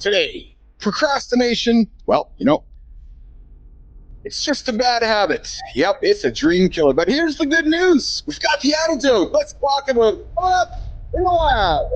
Today, procrastination, well, it's just a bad habit. Yep, it's a dream killer. But here's the good news. We've got the antidote. Let's talk about it up in the lab.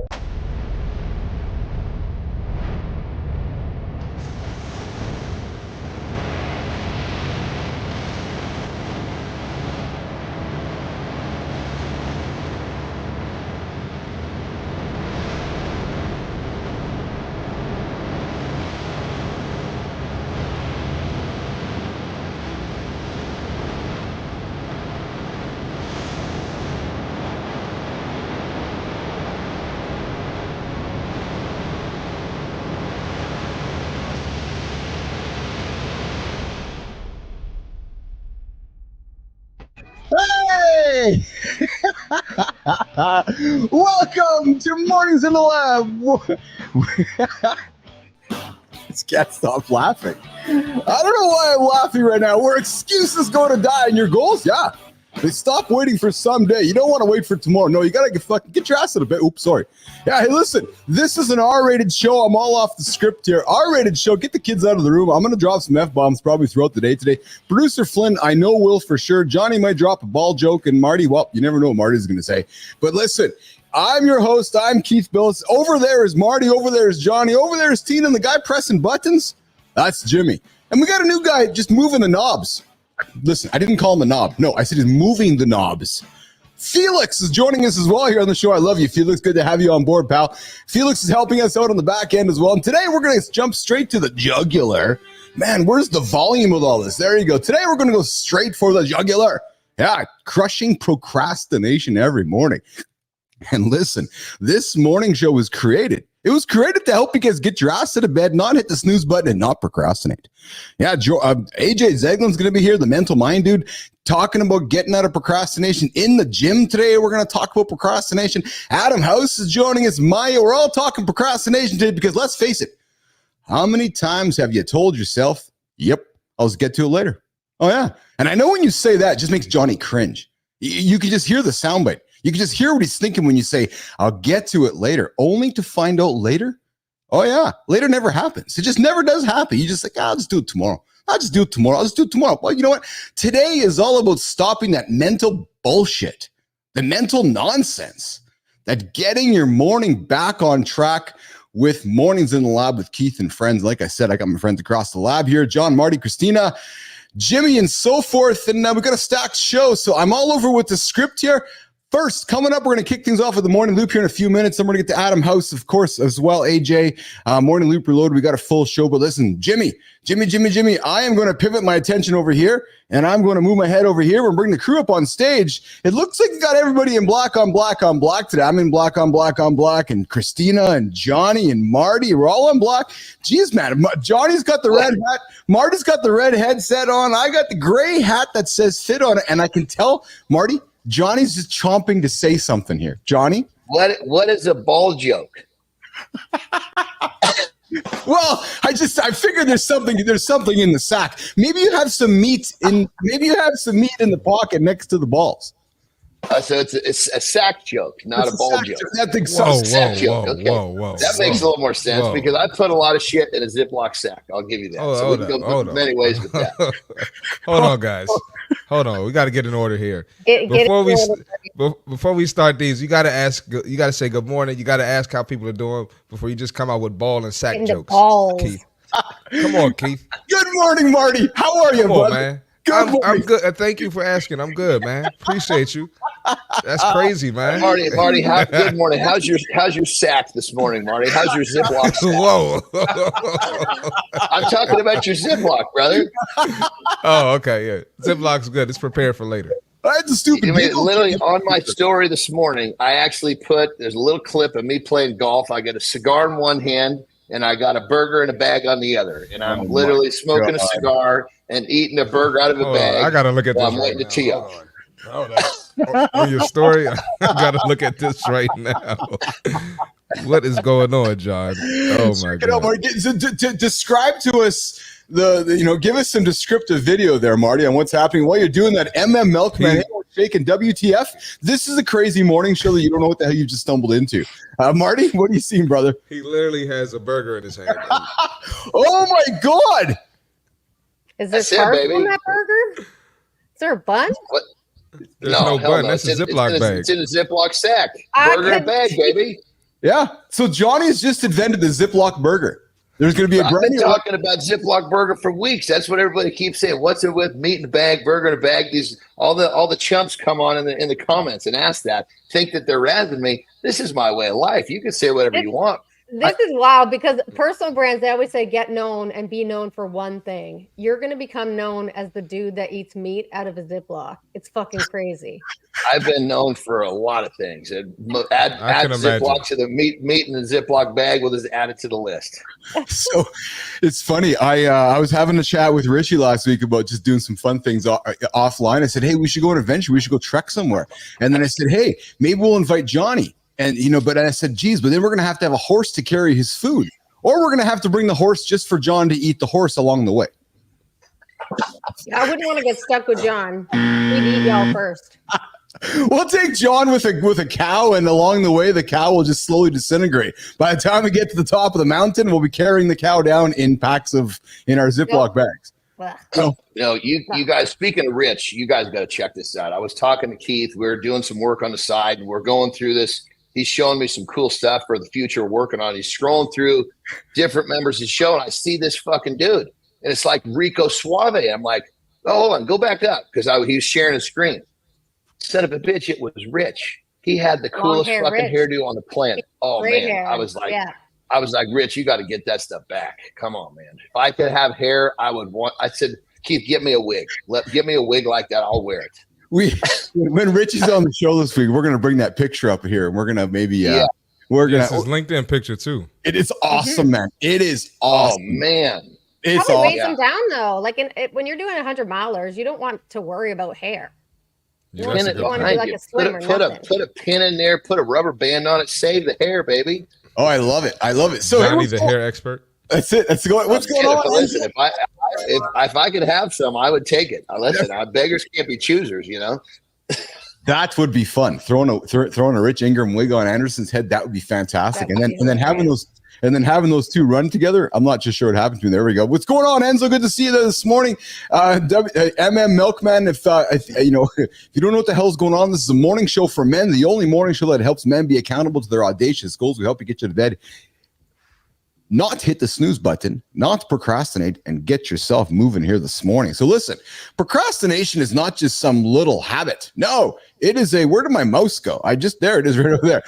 Hey! Welcome to Mornings in the Lab. This cat stopped laughing. I don't know why I'm laughing right now. Where excuses go to die in your goals? Yeah. They stop waiting for someday. You don't want to wait for tomorrow. No, you got to get your ass out of bed. Oops, sorry. Yeah, hey, listen. This is an R-rated show. I'm all off the script here. R-rated show. Get the kids out of the room. I'm going to drop some F-bombs probably throughout the day today. Producer Flynn, I know will for sure. Johnny might drop a ball joke. And Marty, well, you never know what Marty's going to say. But listen, I'm your host. I'm Keith Bilous. Over there is Marty. Over there is Johnny. Over there is Tina. And the guy pressing buttons, that's Jimmy. And we got a new guy just moving the knobs. Listen, I didn't call him a knob. No, I said he's moving the knobs. Felix is joining us as well here on the show. I love you, Felix. Good to have you on board, pal. Felix is helping us out on the back end as well. And today we're going to jump straight to the jugular. Man, where's the volume with all this? There you go. Today we're going to go straight for the jugular. Yeah, crushing procrastination every morning. And listen, this morning show was created. It was created to help you guys get your ass out of bed, not hit the snooze button, and not procrastinate. Yeah, AJ Zeglin's going to be here, the mental mind dude, talking about getting out of procrastination in the gym today. We're going to talk about procrastination. Adam House is joining us. Maya, we're all talking procrastination today because let's face it, how many times have you told yourself, yep, I'll just get to it later? Oh, yeah. And I know when you say that, it just makes Johnny cringe. You can just hear the soundbite. You can just hear what he's thinking when you say, I'll get to it later, only to find out later. Oh, yeah. Later never happens. It just never does happen. You just like, I'll just do it tomorrow. I'll just do it tomorrow. I'll just do it tomorrow. Well, you know what? Today is all about stopping that mental bullshit, the mental nonsense, that getting your morning back on track with Mornings in the Lab with Keith and friends. Like I said, I got my friends across the lab here, John, Marty, Christina, Jimmy, and so forth. And we've got a stacked show. So I'm all over with the script here. First, coming up, we're going to kick things off with the Morning Loop here in a few minutes. Then we're going to get to Adam House, of course, as well. AJ, Morning Loop Reloaded. We got a full show. But listen, Jimmy, I am going to pivot my attention over here, and I'm going to move my head over here. We're bringing the crew up on stage. It looks like we got everybody in black on black on black today. I'm in black on black on black, and Christina and Johnny and Marty, we're all on black. Jeez, man, Johnny's got the red hat. Marty's got the red headset on. I got the gray hat that says fit on it, and I can tell, Marty, Johnny's just chomping to say something here. Johnny? What is a ball joke? Well, I figured there's something in the sack. Maybe you have some meat in the pocket next to the balls. So it's a sack joke, not a ball joke. That thing sack joke. Okay. That makes a little more sense because I put a lot of shit in a Ziploc sack. I'll give you that. So we can go many ways with that. Hold on, guys. Hold on. We got to get in order here. Before we start these, you got to say good morning. You got to ask how people are doing before you just come out with ball and sack jokes. Keith. Come on, Keith. Good morning, Marty. How are you, bud? Man. I'm good. Thank you for asking. I'm good, man. Appreciate you. That's crazy, man. Marty, good morning. How's your sack this morning, Marty? How's your Ziploc sack? Whoa. I'm talking about your Ziploc, brother. Oh, okay, yeah. Ziplock's good. It's prepared for later. That's a stupid. Literally on my story this morning, I actually there's a little clip of me playing golf. I got a cigar in one hand and I got a burger in a bag on the other, and I'm literally smoking a cigar and eating a burger out of a bag. I gotta look at this. I'm waiting to tee up. On your story, I gotta look at this right now. What is going on, John? Oh my God! Describe to us give us some descriptive video there, Marty, on what's happening while you're doing that. MM Milkman shake and WTF. This is a crazy morning show that you don't know what the hell you just stumbled into. Marty, what are you seeing, brother? He literally has a burger in his hand. Oh my God. Is there carbs on that burger? Is there a bun? What? There's no bun. No. That's a Ziploc bag. It's in a Ziploc sack. Burger in a bag, baby. Yeah. So Johnny's just invented the Ziploc burger. There's going to be a I've been talking about Ziploc burger for weeks. That's what everybody keeps saying. What's it with? Meat in a bag, burger in a bag. These all the chumps come on in the comments and ask that. Think that they're rather than me. This is my way of life. You can say whatever you want. This is wild because personal brands, they always say get known and be known for one thing. You're going to become known as the dude that eats meat out of a Ziploc. It's fucking crazy. I've been known for a lot of things. Add Ziploc to the meat in the Ziploc bag. We'll just add it to the list. So it's funny. I was having a chat with Richie last week about just doing some fun things offline. I said, hey, we should go on an adventure. We should go trek somewhere. And then I said, hey, maybe we'll invite Johnny. And, but I said, geez, but then we're going to have a horse to carry his food. Or we're going to have to bring the horse just for John to eat the horse along the way. I wouldn't want to get stuck with John. We'd eat y'all first. We'll take John with a cow, and along the way, the cow will just slowly disintegrate. By the time we get to the top of the mountain, we'll be carrying the cow down in packs in our Ziploc bags. You guys, speaking of Rich, you guys got to check this out. I was talking to Keith. We were doing some work on the side, and we're going through this. He's showing me some cool stuff for the future we're working on. He's scrolling through different members of the show, and I see this fucking dude. And it's like Rico Suave. I'm like, oh, hold on, go back up. Because he was sharing his screen. Son of a bitch, it was Rich. He had the coolest fucking hairdo on the planet. Oh, Great man. hair. I was like, Rich, you got to get that stuff back. Come on, man. If I could have hair, I said, Keith, get me a wig. Get me a wig like that. I'll wear it. When Richie's on the show this week, we're going to bring that picture up here, and we're going to maybe we're going to his LinkedIn picture too. It is awesome, man. It is awesome. Oh man. It's probably weighs them down though. Like when you're doing 100 milers, you don't want to worry about hair. You want to be like a swim or nothing. Put a pin in there, put a rubber band on it, save the hair, baby. Oh, I love it. So Johnny, the hair expert. That's it. What's going on? Listen, if I could have some, I would take it. Listen, beggars can't be choosers, That would be fun. Throwing a Rich Ingram wig on Anderson's head, that would be fantastic. And then having those two run together, I'm not just sure what happened to me. There we go. What's going on, Enzo? Good to see you there this morning. Milkman, if you don't know what the hell's going on, this is a morning show for men, the only morning show that helps men be accountable to their audacious goals. We help you get you to bed. Not hit the snooze button, not procrastinate, and get yourself moving here this morning. So listen, procrastination is not just some little habit. No, it is where did my mouse go? There it is right over there.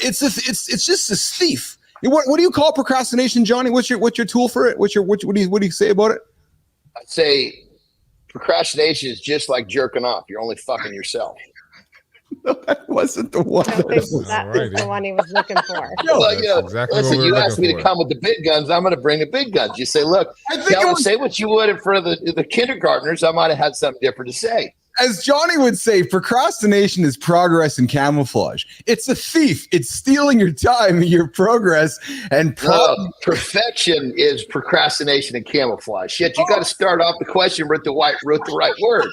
It's just this thief. What do you call procrastination, Johnny? What's your tool for it? What do you say about it? I'd say procrastination is just like jerking off. You're only fucking yourself. No, that wasn't the one. That was the one he was looking for. Listen, you asked me to come with the big guns. I'm going to bring the big guns. You say, look, say what you would in front of the kindergartners. I might have had something different to say. As Johnny would say, procrastination is progress in camouflage. It's a thief. It's stealing your time, your progress, and perfection is procrastination and camouflage. Shit, you got to start off the question with the right word.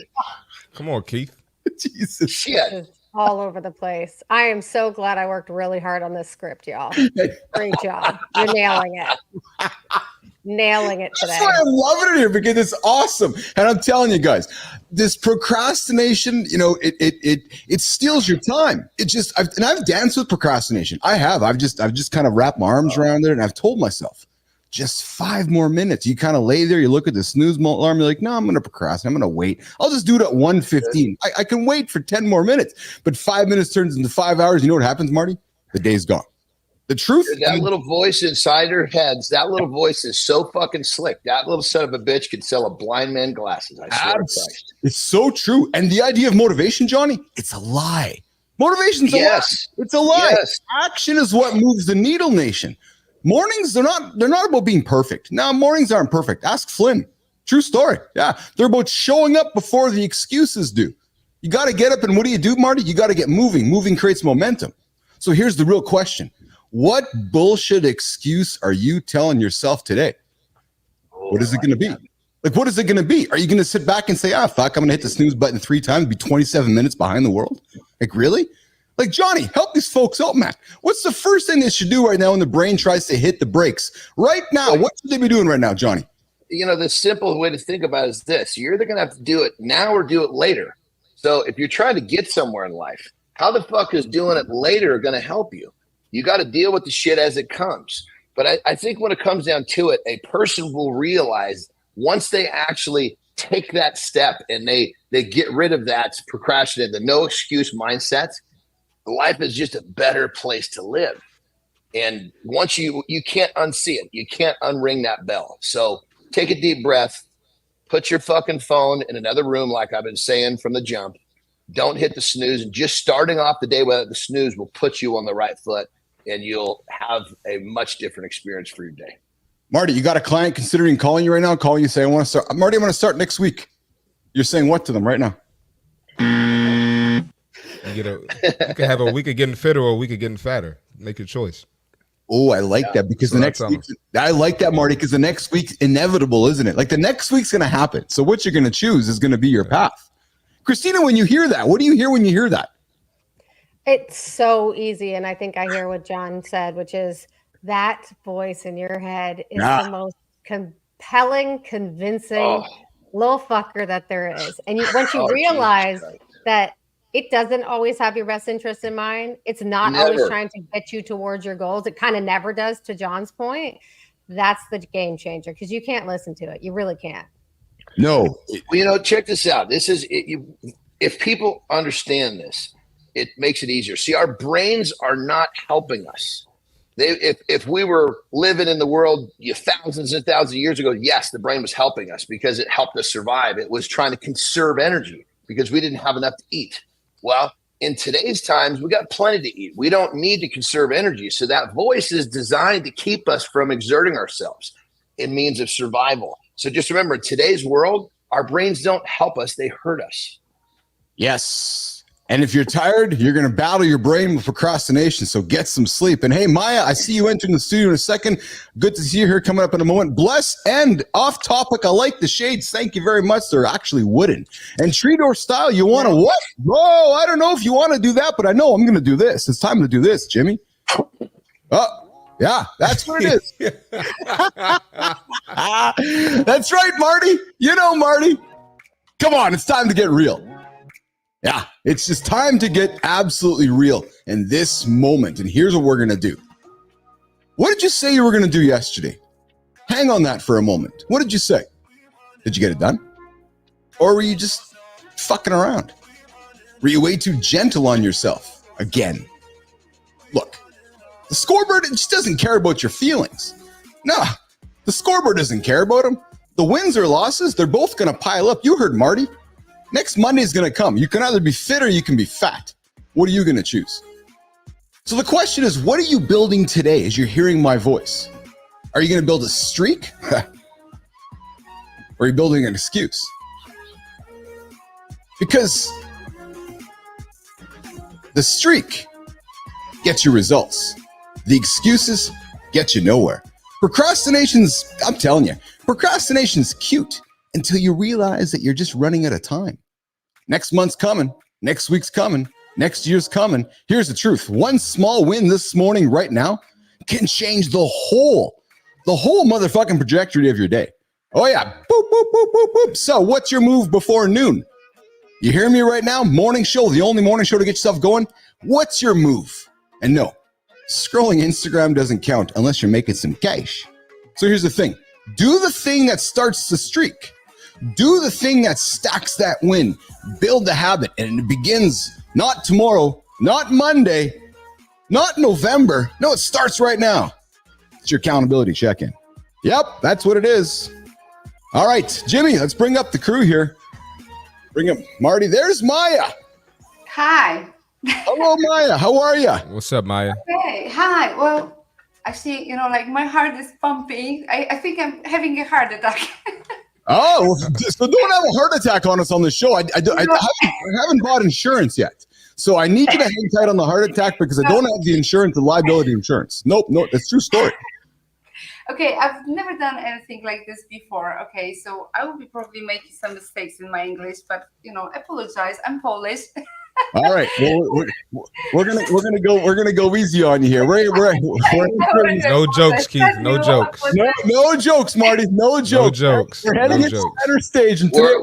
Come on, Keith. Jesus. Shit. All over the place. I am so glad I worked really hard on this script, y'all. Great job. You're nailing it. Nailing it today. That's why I'm loving it here, because it's awesome. And I'm telling you guys, this procrastination, it steals your time. I've danced with procrastination. I have. I've just kind of wrapped my arms around it, and I've told myself, just 5 more minutes. You kind of lay there, you look at the snooze alarm, you're like, no, I'm going to procrastinate. I'm going to wait. I'll just do it at 1:15. I can wait for 10 more minutes. But 5 minutes turns into 5 hours. You know what happens, Marty? The day's gone. The truth. That little voice inside our heads, that little voice is so fucking slick. That little son of a bitch could sell a blind man glasses. I swear to Christ. It's so true. And the idea of motivation, Johnny, it's a lie. Motivation's a lie. It's a lie. Yes. Action is what moves the needle, nation. Mornings, they're not about being perfect. Now, mornings aren't perfect. Ask Flynn. True story. Yeah. They're about showing up before the excuses do. You got to get up, and what do you do, Marty? You got to get moving. Moving creates momentum. So here's the real question. What bullshit excuse are you telling yourself today? What is it going to be? Like, what is it going to be? Are you going to sit back and say, fuck, I'm going to hit the snooze button 3 times, be 27 minutes behind the world? Like, really? Like, Johnny, help these folks out, man. What's the first thing they should do right now when the brain tries to hit the brakes? Right now, what should they be doing right now, Johnny? The simple way to think about it is this. You're either going to have to do it now or do it later. So if you're trying to get somewhere in life, how the fuck is doing it later going to help you? You got to deal with the shit as it comes. But I think when it comes down to it, a person will realize once they actually take that step and they get rid of that procrastinate, the no excuse mindset, life is just a better place to live. And once you can't unsee it, you can't unring that bell. So take a deep breath, put your fucking phone in another room, like I've been saying from the jump. Don't hit the snooze. And just starting off the day without the snooze will put you on the right foot, and you'll have a much different experience for your day. Marty, you got a client considering calling you right now? Calling you, say, I want to start. Marty, I want to start next week. You're saying what to them right now? You could have a week of getting fitter or a week of getting fatter. Make your choice. Oh, I like that because the next week, I like that, Marty, because the next week's inevitable, isn't it? Like the next week's going to happen. So what you're going to choose is going to be your path. Christina, when you hear that, what do you hear when you hear that? It's so easy. And I think I hear what John said, which is that voice in your head is the most compelling, convincing little fucker that there is. And once you realize that it doesn't always have your best interest in mind, it's not always trying to get you towards your goals. It kind of never does, to John's point. That's the game changer, because you can't listen to it. You really can't. No. Well, check this out. This is if people understand this, it makes it easier. See, our brains are not helping us. If we were living in the world thousands and thousands of years ago, yes, the brain was helping us because it helped us survive. It was trying to conserve energy because we didn't have enough to eat. Well, in today's times, we got plenty to eat. We don't need to conserve energy. So that voice is designed to keep us from exerting ourselves in means of survival. So just remember, in today's world, our brains don't help us. They hurt us. Yes. And if you're tired, you're going to battle your brain with procrastination. So get some sleep. And hey, Maya, I see you entering the studio in a second. Good to see you here coming up in a moment. Bless and off topic. I like the shades. Thank you very much. They're actually wooden. And Treador style, you want to what? Whoa, I don't know if you want to do that, but I know I'm going to do this. It's time to do this, Jimmy. Oh, yeah, that's what it is. That's right, Marty. You know, Marty. Come on, it's time to get real. Yeah, it's just time to get absolutely real in this moment. And here's what we're going to do. What did you say you were going to do yesterday? Hang on that for a moment. What did you say? Did you get it done? Or were you just fucking around? Were you way too gentle on yourself again? Look, the scoreboard just doesn't care about your feelings. No, the scoreboard doesn't care about them. The wins or losses, they're both going to pile up. You heard Marty. Next Monday is going to come. You can either be fit or you can be fat. What are you going to choose? So the question is, what are you building today as you're hearing my voice? Are you going to build a streak? Or are you building an excuse? Because the streak gets you results. The excuses get you nowhere. Procrastination's, I'm telling you, procrastination's cute until you realize that you're just running out of time. Next month's coming. Next week's coming. Next year's coming. Here's the truth. One small win this morning right now can change the whole motherfucking trajectory of your day. Oh yeah. Boop, boop, boop, boop, boop. So what's your move before noon? You hear me right now? Morning show, the only morning show to get yourself going. What's your move? And no, scrolling Instagram doesn't count unless you're making some cash. So here's the thing. Do the thing that starts the streak. Do the thing that stacks that win. Build the habit, and it begins not tomorrow, not Monday, not November. No, it starts right now. It's your accountability check-in. Yep, that's what it is. All right, Jimmy, let's bring up the crew here. Bring up Marty. There's Maya. Hi. Hello, Maya. How are you? What's up, Maya? Okay. Hi. Well, I see, like my heart is pumping. I think I'm having a heart attack. Oh, so don't have a heart attack on us on the show. I haven't bought insurance yet. So I need you to hang tight on the heart attack because I don't have the insurance, the liability insurance. Nope, that's true story. Okay, I've never done anything like this before. Okay, so I will be probably making some mistakes in my English, but apologize. I'm Polish. All right. Well, we're gonna go easy on you here. We're no jokes, Keith. No jokes. No jokes, Marty. No jokes. No jokes. We're heading into center stage, and today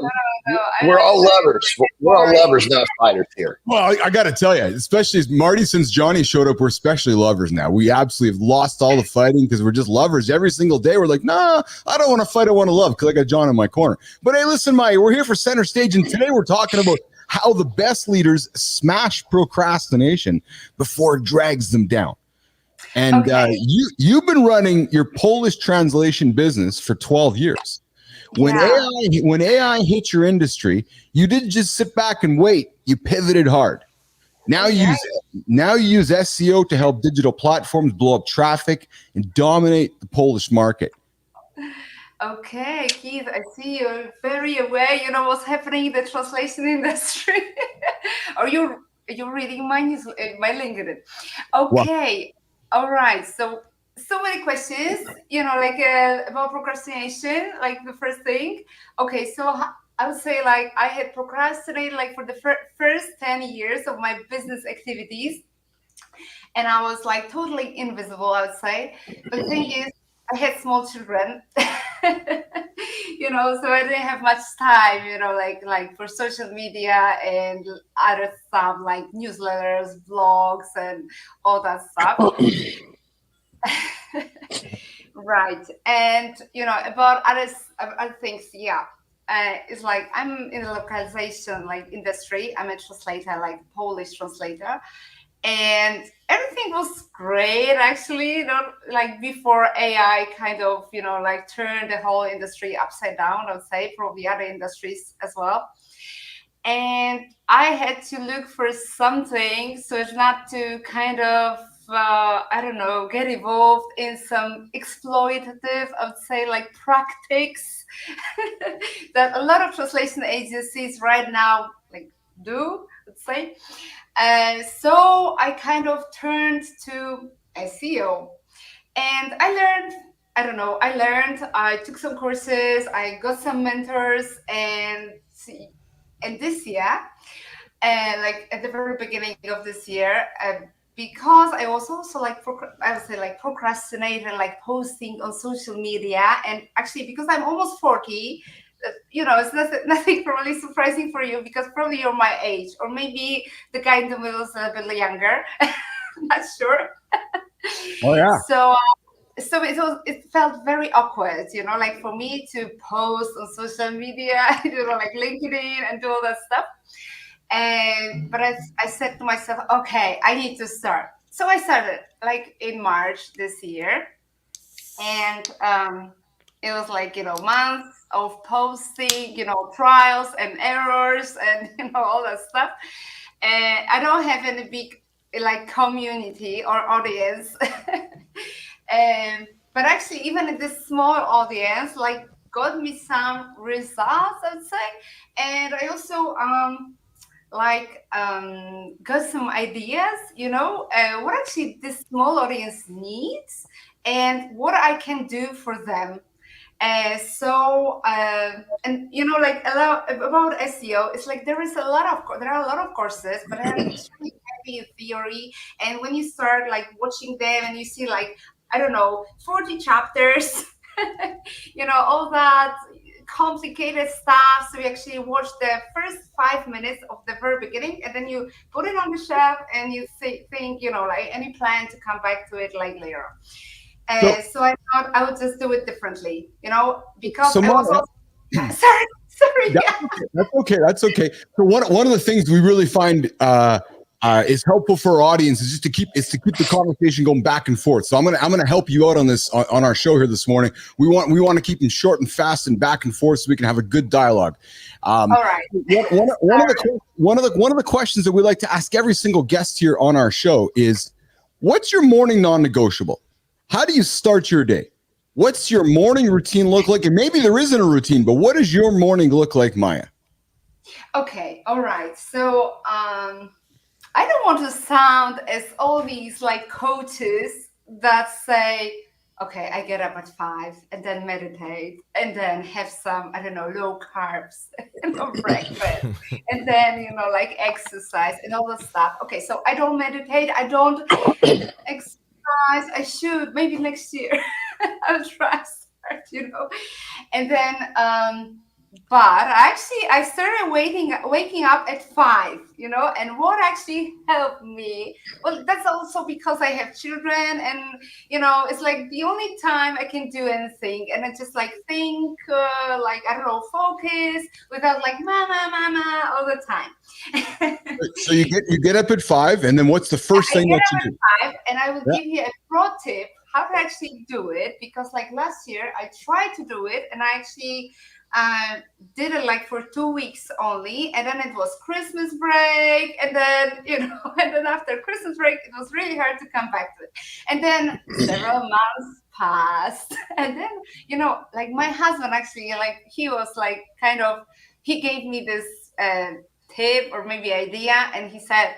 we're all lovers. We're all lovers, not fighters here. Well, I got to tell you, especially as Marty, since Johnny showed up, we're especially lovers now. We absolutely have lost all the fighting because we're just lovers every single day. We're like, nah, I don't want to fight. I want to love because I got John in my corner. But hey, listen, Maya, we're here for center stage, and today we're talking about how the best leaders smash procrastination before it drags them down. And you've been running your Polish translation business for 12 years. When AI hit your industry, you didn't just sit back and wait. You pivoted hard. Now you use SEO to help digital platforms blow up traffic and dominate the Polish market. Okay, Keith, I see you're very aware, what's happening in the translation industry. Are you reading my LinkedIn? Okay, all right. So many questions, about procrastination, like the first thing. Okay, so I would say I had procrastinated for the first 10 years of my business activities. And I was totally invisible, I would say. But the thing is, I had small children, so I didn't have much time, for social media and other stuff like newsletters, blogs, and all that stuff. Right. And, about other things, it's I'm in the localization industry. I'm a translator, Polish translator. And everything was great, actually, before AI kind of, turned the whole industry upside down, I would say, probably other industries as well. And I had to look for something so as not to kind of, get involved in some exploitative, I would say, practices that a lot of translation agencies right now, do, let's say. So I kind of turned to SEO, and I took some courses, I got some mentors, and this year, at the very beginning of this year, because I was also procrastinating, posting on social media, and actually because I'm almost 40. It's nothing probably surprising for you because probably you're my age, or maybe the guy in the middle is a bit younger. Not sure. Oh yeah. So it felt very awkward, for me to post on social media, LinkedIn and do all that stuff. But I said to myself, okay, I need to start. So I started in March this year, and it was months of posting, trials and errors and all that stuff. And I don't have any big community or audience. But actually, even in this small audience, got me some results, I'd say. And I also got some ideas, what actually this small audience needs and what I can do for them. And a lot about SEO, it's there are a lot of courses, but they're extremely heavy in theory. And when you start watching them and you see 40 chapters, all that complicated stuff. So you actually watch the first 5 minutes of the very beginning, and then you put it on the shelf and you think, any plan to come back to it later. So I thought I would just do it differently, because I was also, sorry. That's okay. So one of the things we really find is helpful for our audience is just to keep the conversation going back and forth. So I'm gonna help you out on this on our show here this morning. We want to keep them short and fast and back and forth so we can have a good dialogue. All right. One of the questions that we like to ask every single guest here on our show is, what's your morning non-negotiable? How do you start your day? What's your morning routine look like? And maybe there isn't a routine, but what does your morning look like, Maya? Okay. All right. So I don't want to sound as all these coaches that say, okay, I get up at 5 and then meditate and then have some, I don't know, low carbs and no breakfast and then, like exercise and all that stuff. Okay, so I don't meditate. I don't exercise. I should, maybe next year. I'll try start, and then, but actually I started waking up at 5, and what actually helped me, well, that's also because I have children, and it's like the only time I can do anything, and I just like think, like, I don't know, focus without like mama all the time. So you get up at 5, and then what's the first thing that you do? 5, and I will give you a pro tip how to actually do it, because like last year I tried to do it, and I actually did it like for 2 weeks only, and then it was Christmas break, and then and then after Christmas break it was really hard to come back to it, and then several months passed, and then like my husband actually, like, he was like kind of, he gave me this tip or maybe idea, and he said,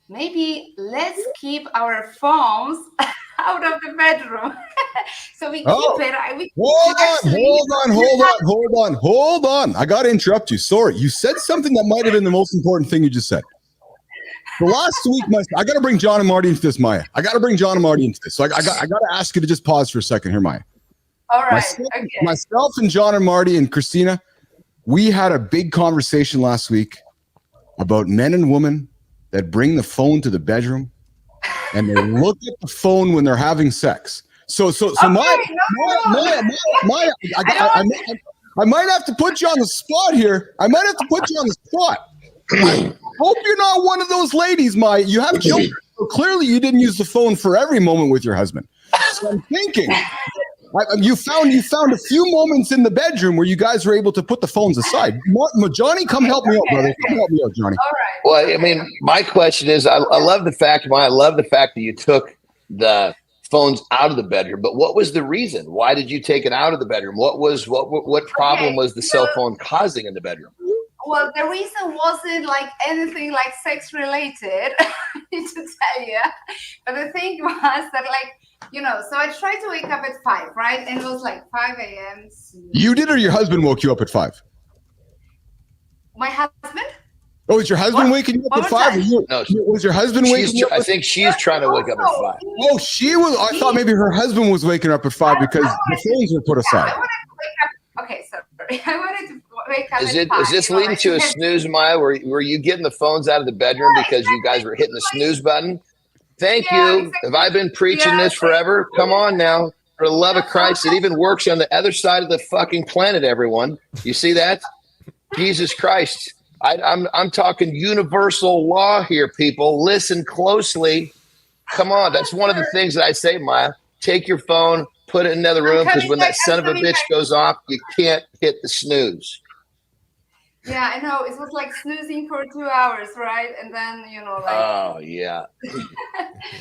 maybe let's keep our phones out of the bedroom. So we keep it. Hold on. I got to interrupt you. Sorry. You said something that might have been the most important thing you just said. The last week, I got to bring John and Marty into this, Maya. I got to bring John and Marty into this. So I got to ask you to just pause for a second here, Maya. All right. Myself and John and Marty and Christina, we had a big conversation last week about men and women that bring the phone to the bedroom and they look at the phone when they're having sex. So Maya, I might have to put you on the spot here. I hope you're not one of those ladies, Maya. You have children, so clearly you didn't use the phone for every moment with your husband. So I'm thinking, you found a few moments in the bedroom where you guys were able to put the phones aside. Johnny, come help me out, brother. Come help me out, Johnny. All right. Well, I mean, my question is, I love the fact, Maya, I love the fact that you took the phones out of the bedroom, but what was the reason? Why did you take it out of the bedroom? What problem was the cell phone causing in the bedroom? Well, the reason wasn't like anything like sex related, I need to tell you. But the thing was that, like, so I tried to wake up at 5, right? And it was like 5 a.m. You did, or your husband woke you up at 5? My husband? Oh, is your husband waking you up at 5? No, was your husband waking you up? I think she's trying to wake up at 5. Oh, she was. I thought maybe her husband was waking up at 5 because the phones were put aside. I wanted to wake up. Okay, sorry. I wanted to wake up. Is this leading to a snooze, Maya? Were you getting the phones out of the bedroom because you guys were hitting the snooze button? Thank you. Exactly. Have I been preaching this forever? Come on now. For the love of Christ, it even works on the other side of the fucking planet, everyone. You see that? Jesus Christ. I'm talking universal law here, people. Listen closely. Come on. That's one of the things that I say, Maya. Take your phone, put it in another room, because when that son of a bitch goes off, you can't hit the snooze. Yeah, I know. It was like snoozing for 2 hours, right? And then, like... Oh, yeah.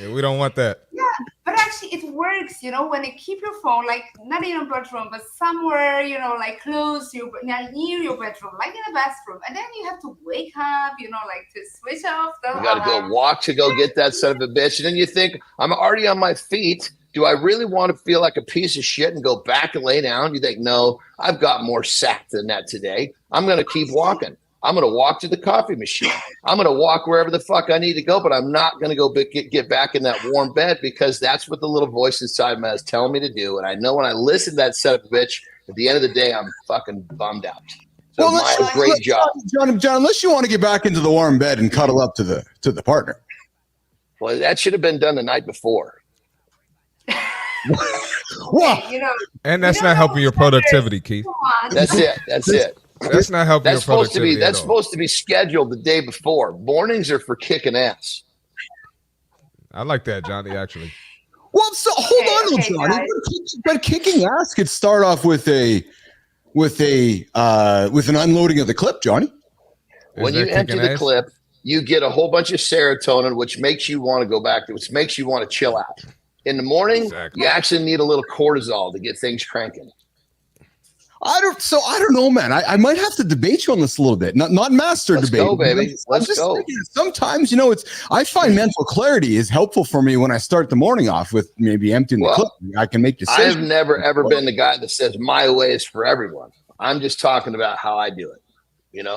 Yeah, we don't want that. Yeah, but actually it works, when you keep your phone, like, not in your bedroom, but somewhere, like close, near your bedroom, like in the bathroom. And then you have to wake up, like to switch off the You got to go walk to go get that son of a bitch. And then you think, I'm already on my feet. Do I really want to feel like a piece of shit and go back and lay down? You think, no, I've got more sack than that today. I'm going to keep walking. I'm going to walk to the coffee machine. I'm going to walk wherever the fuck I need to go, but I'm not going to go get back in that warm bed, because that's what the little voice inside me is telling me to do. And I know when I listen to that son of a bitch, at the end of the day, I'm fucking bummed out. So Maya, great job. John, unless you want to get back into the warm bed and cuddle up to the partner. Well, that should have been done the night before. And that's not helping your productivity, Keith. That's it. That's not helping your productivity. That's supposed to be scheduled the day before. Mornings are for kicking ass. I like that, Johnny, actually. Well, so hold on, Johnny. But kicking ass could start off with an unloading of the clip, Johnny. When you empty the clip, you get a whole bunch of serotonin, which makes you want to go back, which makes you want to chill out. In the morning, you actually need a little cortisol to get things cranking. I don't know, man. I might have to debate you on this a little bit. Not master Let's debate. Go, baby. Let's go. Thinking, sometimes, I find mental clarity is helpful for me when I start the morning off with maybe emptying the clip. I can make decisions. I've never ever been the guy that says my way is for everyone. I'm just talking about how I do it. And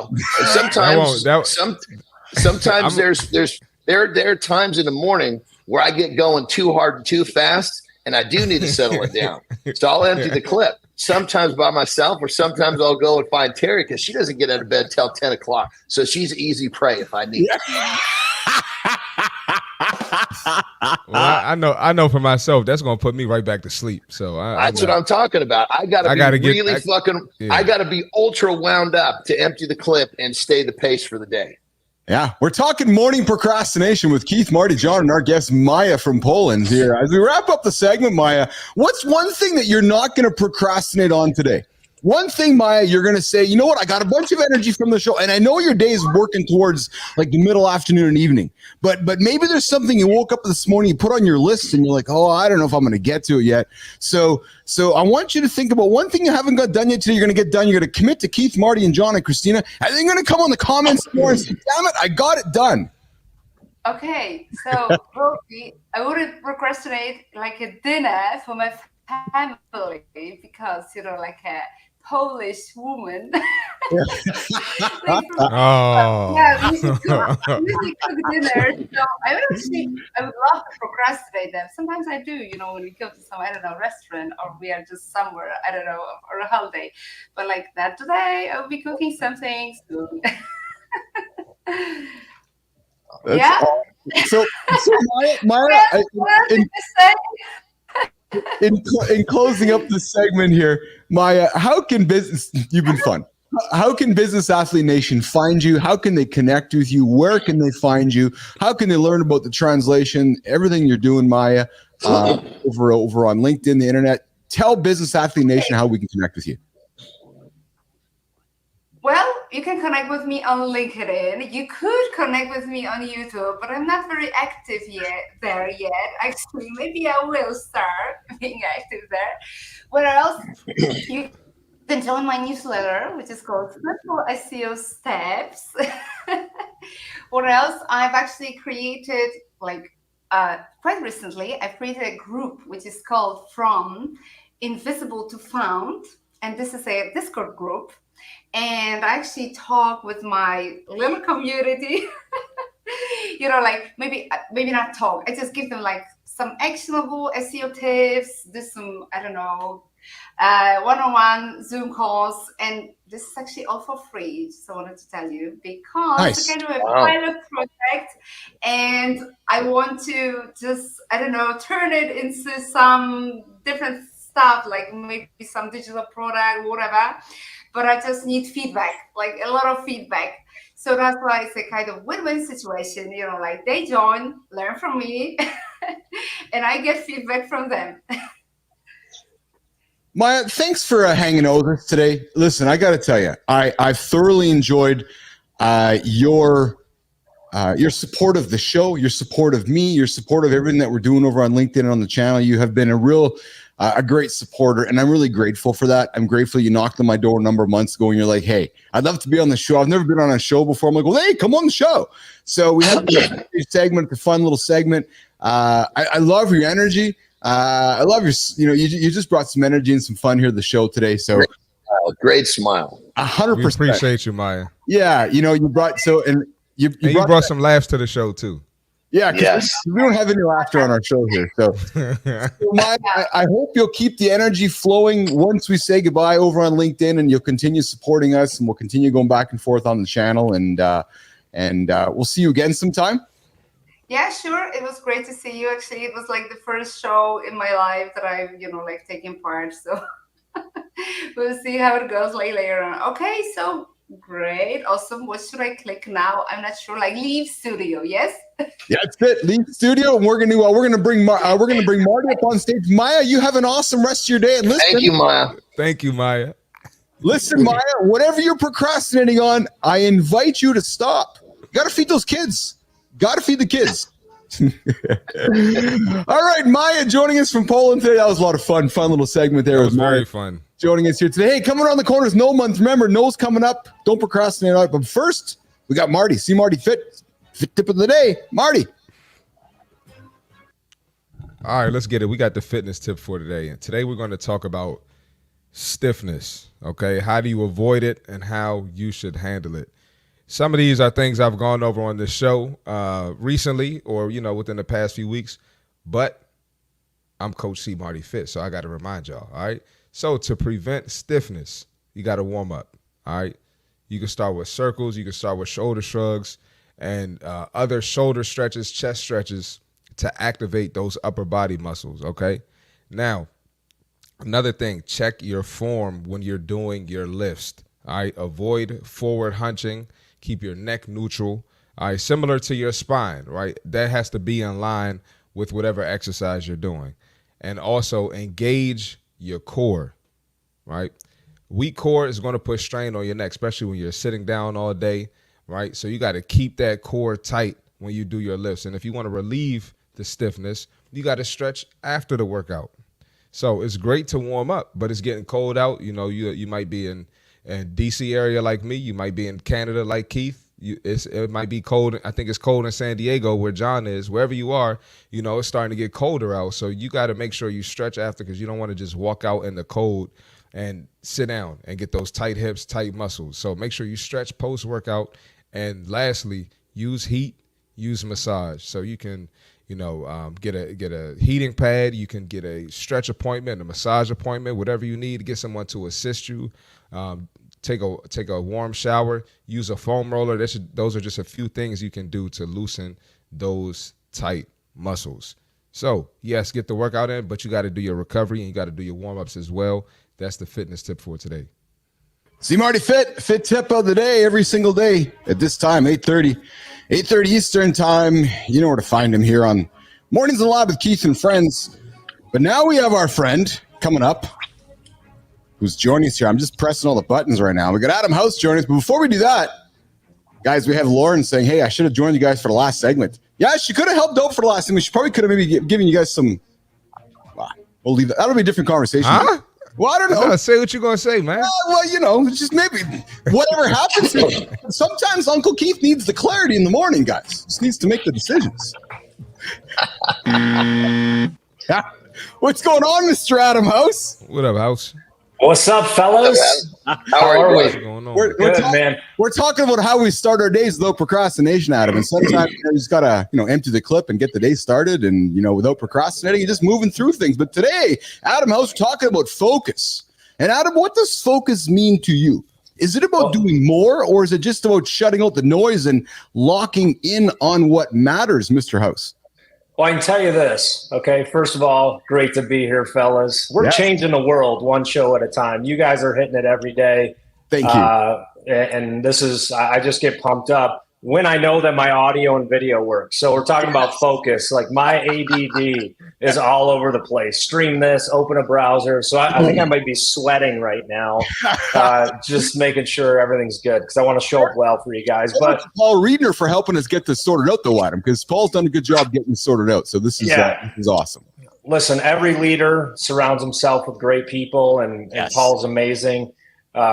sometimes there are times in the morning where I get going too hard and too fast, and I do need to settle it down. So I'll empty the clip. Sometimes by myself, or sometimes I'll go and find Terry because she doesn't get out of bed till 10 o'clock. So she's easy prey if I need it. Well, I know for myself that's gonna put me right back to sleep. So that's what I'm talking about. I gotta be ultra wound up to empty the clip and stay the pace for the day. Yeah, we're talking morning procrastination with Keith, Marty, John, and our guest Maya from Poland here. As we wrap up the segment, Maya, what's one thing that you're not going to procrastinate on today? One thing, Maya, you're going to say, you know what? I got a bunch of energy from the show, and I know your day is working towards like the middle afternoon and evening, but maybe there's something you woke up this morning, you put on your list, and you're like, oh, I don't know if I'm going to get to it yet. So I want you to think about one thing you haven't got done yet today. You're going to get done. You're going to commit to Keith, Marty, and John, and Christina, and then you're going to come on the comments more and say, damn it, I got it done. Okay, so probably I wouldn't procrastinate like a dinner for my family because, like a Polish woman. Oh. Yeah, we usually cook dinner. So I would love to procrastinate them. Sometimes I do, when we go to some, restaurant, or we are just somewhere, or a holiday. But like that today, I'll be cooking something soon. Yeah. Awesome. So Maya, in closing up the segment here, Maya, you've been fun. How can Business Athlete Nation find you? How can they connect with you? Where can they find you? How can they learn about the translation, everything you're doing, Maya, over on LinkedIn, the internet? Tell Business Athlete Nation how we can connect with you. Well, you can connect with me on LinkedIn. You could connect with me on YouTube, but I'm not very active there yet. Actually, maybe I will start being active there. What else? You can join my newsletter, which is called Simple SEO Steps. What else? I've actually created, quite recently, I've created a group which is called From Invisible to Found. And this is a Discord group. And I actually talk with my little community, maybe not talk. I just give them some actionable SEO tips, do some, one-on-one Zoom calls. And this is actually all for free. Just wanted to tell you, because nice. We're kind of a pilot project, and I want to just, turn it into some different stuff, like maybe some digital product, whatever. But I just need feedback, a lot of feedback. So that's why it's a kind of win-win situation. They join, learn from me, and I get feedback from them. Maya, thanks for hanging out with us today. Listen, I got to tell you, I've thoroughly enjoyed your support of the show, your support of me, your support of everything that we're doing over on LinkedIn and on the channel. You have been a great supporter, and I'm really grateful for that. I'm grateful you knocked on my door a number of months ago, and you're like, hey, I'd love to be on the show. I've never been on a show before. I'm like, well, hey, come on the show. So we have a segment, a fun little segment. I love your energy. I love your, you just brought some energy and some fun here to the show today. So great smile. 100%. We appreciate you, Maya. Yeah. You brought, you brought some laughs to the show too. Yeah, because we don't have any laughter on our show here. So Maya, I hope you'll keep the energy flowing once we say goodbye over on LinkedIn, and you'll continue supporting us, and we'll continue going back and forth on the channel, and we'll see you again sometime. Yeah, sure. It was great to see you. Actually, it was the first show in my life that I've, taken part. So we'll see how it goes later on. Okay, so great. Awesome. What should I click now? I'm not sure. Leave studio. Yes. Yeah, that's it. Leave studio, and we're gonna bring Marty up on stage. Maya, you have an awesome rest of your day. And listen, thank you, Maya. Thank you, Maya. Listen, Maya, whatever you're procrastinating on, I invite you to stop. You gotta feed those kids. Gotta feed the kids. All right, Maya joining us from Poland today. That was a lot of fun little segment there. It was very fun. joining us here today. Hey, coming around the corner is No Month. Remember, No's coming up. Don't procrastinate on it. But first, we got Marty. See Marty fit tip of the day. Marty. All right, let's get it. We got the fitness tip for today. And today we're going to talk about stiffness. Okay, how do you avoid it and how you should handle it? Some of these are things I've gone over on this show recently or, within the past few weeks. But I'm Coach C. Marty Fit, so I got to remind y'all, all right? So to prevent stiffness, you got to warm up, all right? You can start with circles. You can start with shoulder shrugs and other shoulder stretches, chest stretches to activate those upper body muscles, okay? Now, another thing, check your form when you're doing your lifts, all right? Avoid forward hunching. Keep your neck neutral, all right? Similar to your spine, right? That has to be in line with whatever exercise you're doing. And also engage your core, right? Weak core is going to put strain on your neck, especially when you're sitting down all day, right? So you got to keep that core tight when you do your lifts. And if you want to relieve the stiffness, you got to stretch after the workout. So it's great to warm up, but it's getting cold out. You might be in DC area like me. You might be in Canada like Keith. It might be cold. I think it's cold in San Diego where John is. Wherever you are, it's starting to get colder out. So you got to make sure you stretch after because you don't want to just walk out in the cold and sit down and get those tight hips, tight muscles. So make sure you stretch post-workout. And lastly, use heat, use massage. So you can, get a heating pad. You can get a stretch appointment, a massage appointment, whatever you need to get someone to assist you. Take a warm shower, use a foam roller. Those are just a few things you can do to loosen those tight muscles. So, yes, get the workout in, but you got to do your recovery and you got to do your warm-ups as well. That's the fitness tip for today. See Marty fit tip of the day every single day at this time, 8:30 Eastern time. You know where to find him here on Mornings Alive with Keith and Friends. But now we have our friend coming up who's joining us here. I'm just pressing all the buttons right now. We got Adam House joining us. But before we do that, guys, we have Lauren saying, hey, I should have joined you guys for the last segment. Yeah, she could have helped out for the last segment. She probably could have maybe given you guys some. We'll leave that. That'll be a different conversation. Huh? Well, I don't know. Say what you're going to say, man. Just maybe whatever happens. Sometimes Uncle Keith needs the clarity in the morning, guys. Just needs to make the decisions. Yeah. What's going on, Mr. Adam House? What up, House? What's up, fellas? How are we? What's going on? We're talking about how we start our days without procrastination, Adam. And sometimes you just gotta, empty the clip and get the day started. And without procrastinating, you're just moving through things. But today, Adam, I was talking about focus. And Adam, what does focus mean to you? Is it about doing more, or is it just about shutting out the noise and locking in on what matters, Mr. House? Well, I can tell you this, okay? First of all, great to be here, fellas. We're changing the world one show at a time. You guys are hitting it every day. Thank you. And this is, I just get pumped up when I know that my audio and video work. So we're talking about focus. Like my ADD is all over the place. Stream this, open a browser. So I think I might be sweating right now, just making sure everything's good because I want to show up well for you guys. But Paul Reedner for helping us get this sorted out, though, Adam, because Paul's done a good job getting this sorted out. So this is awesome. Listen, every leader surrounds himself with great people, and Paul's amazing.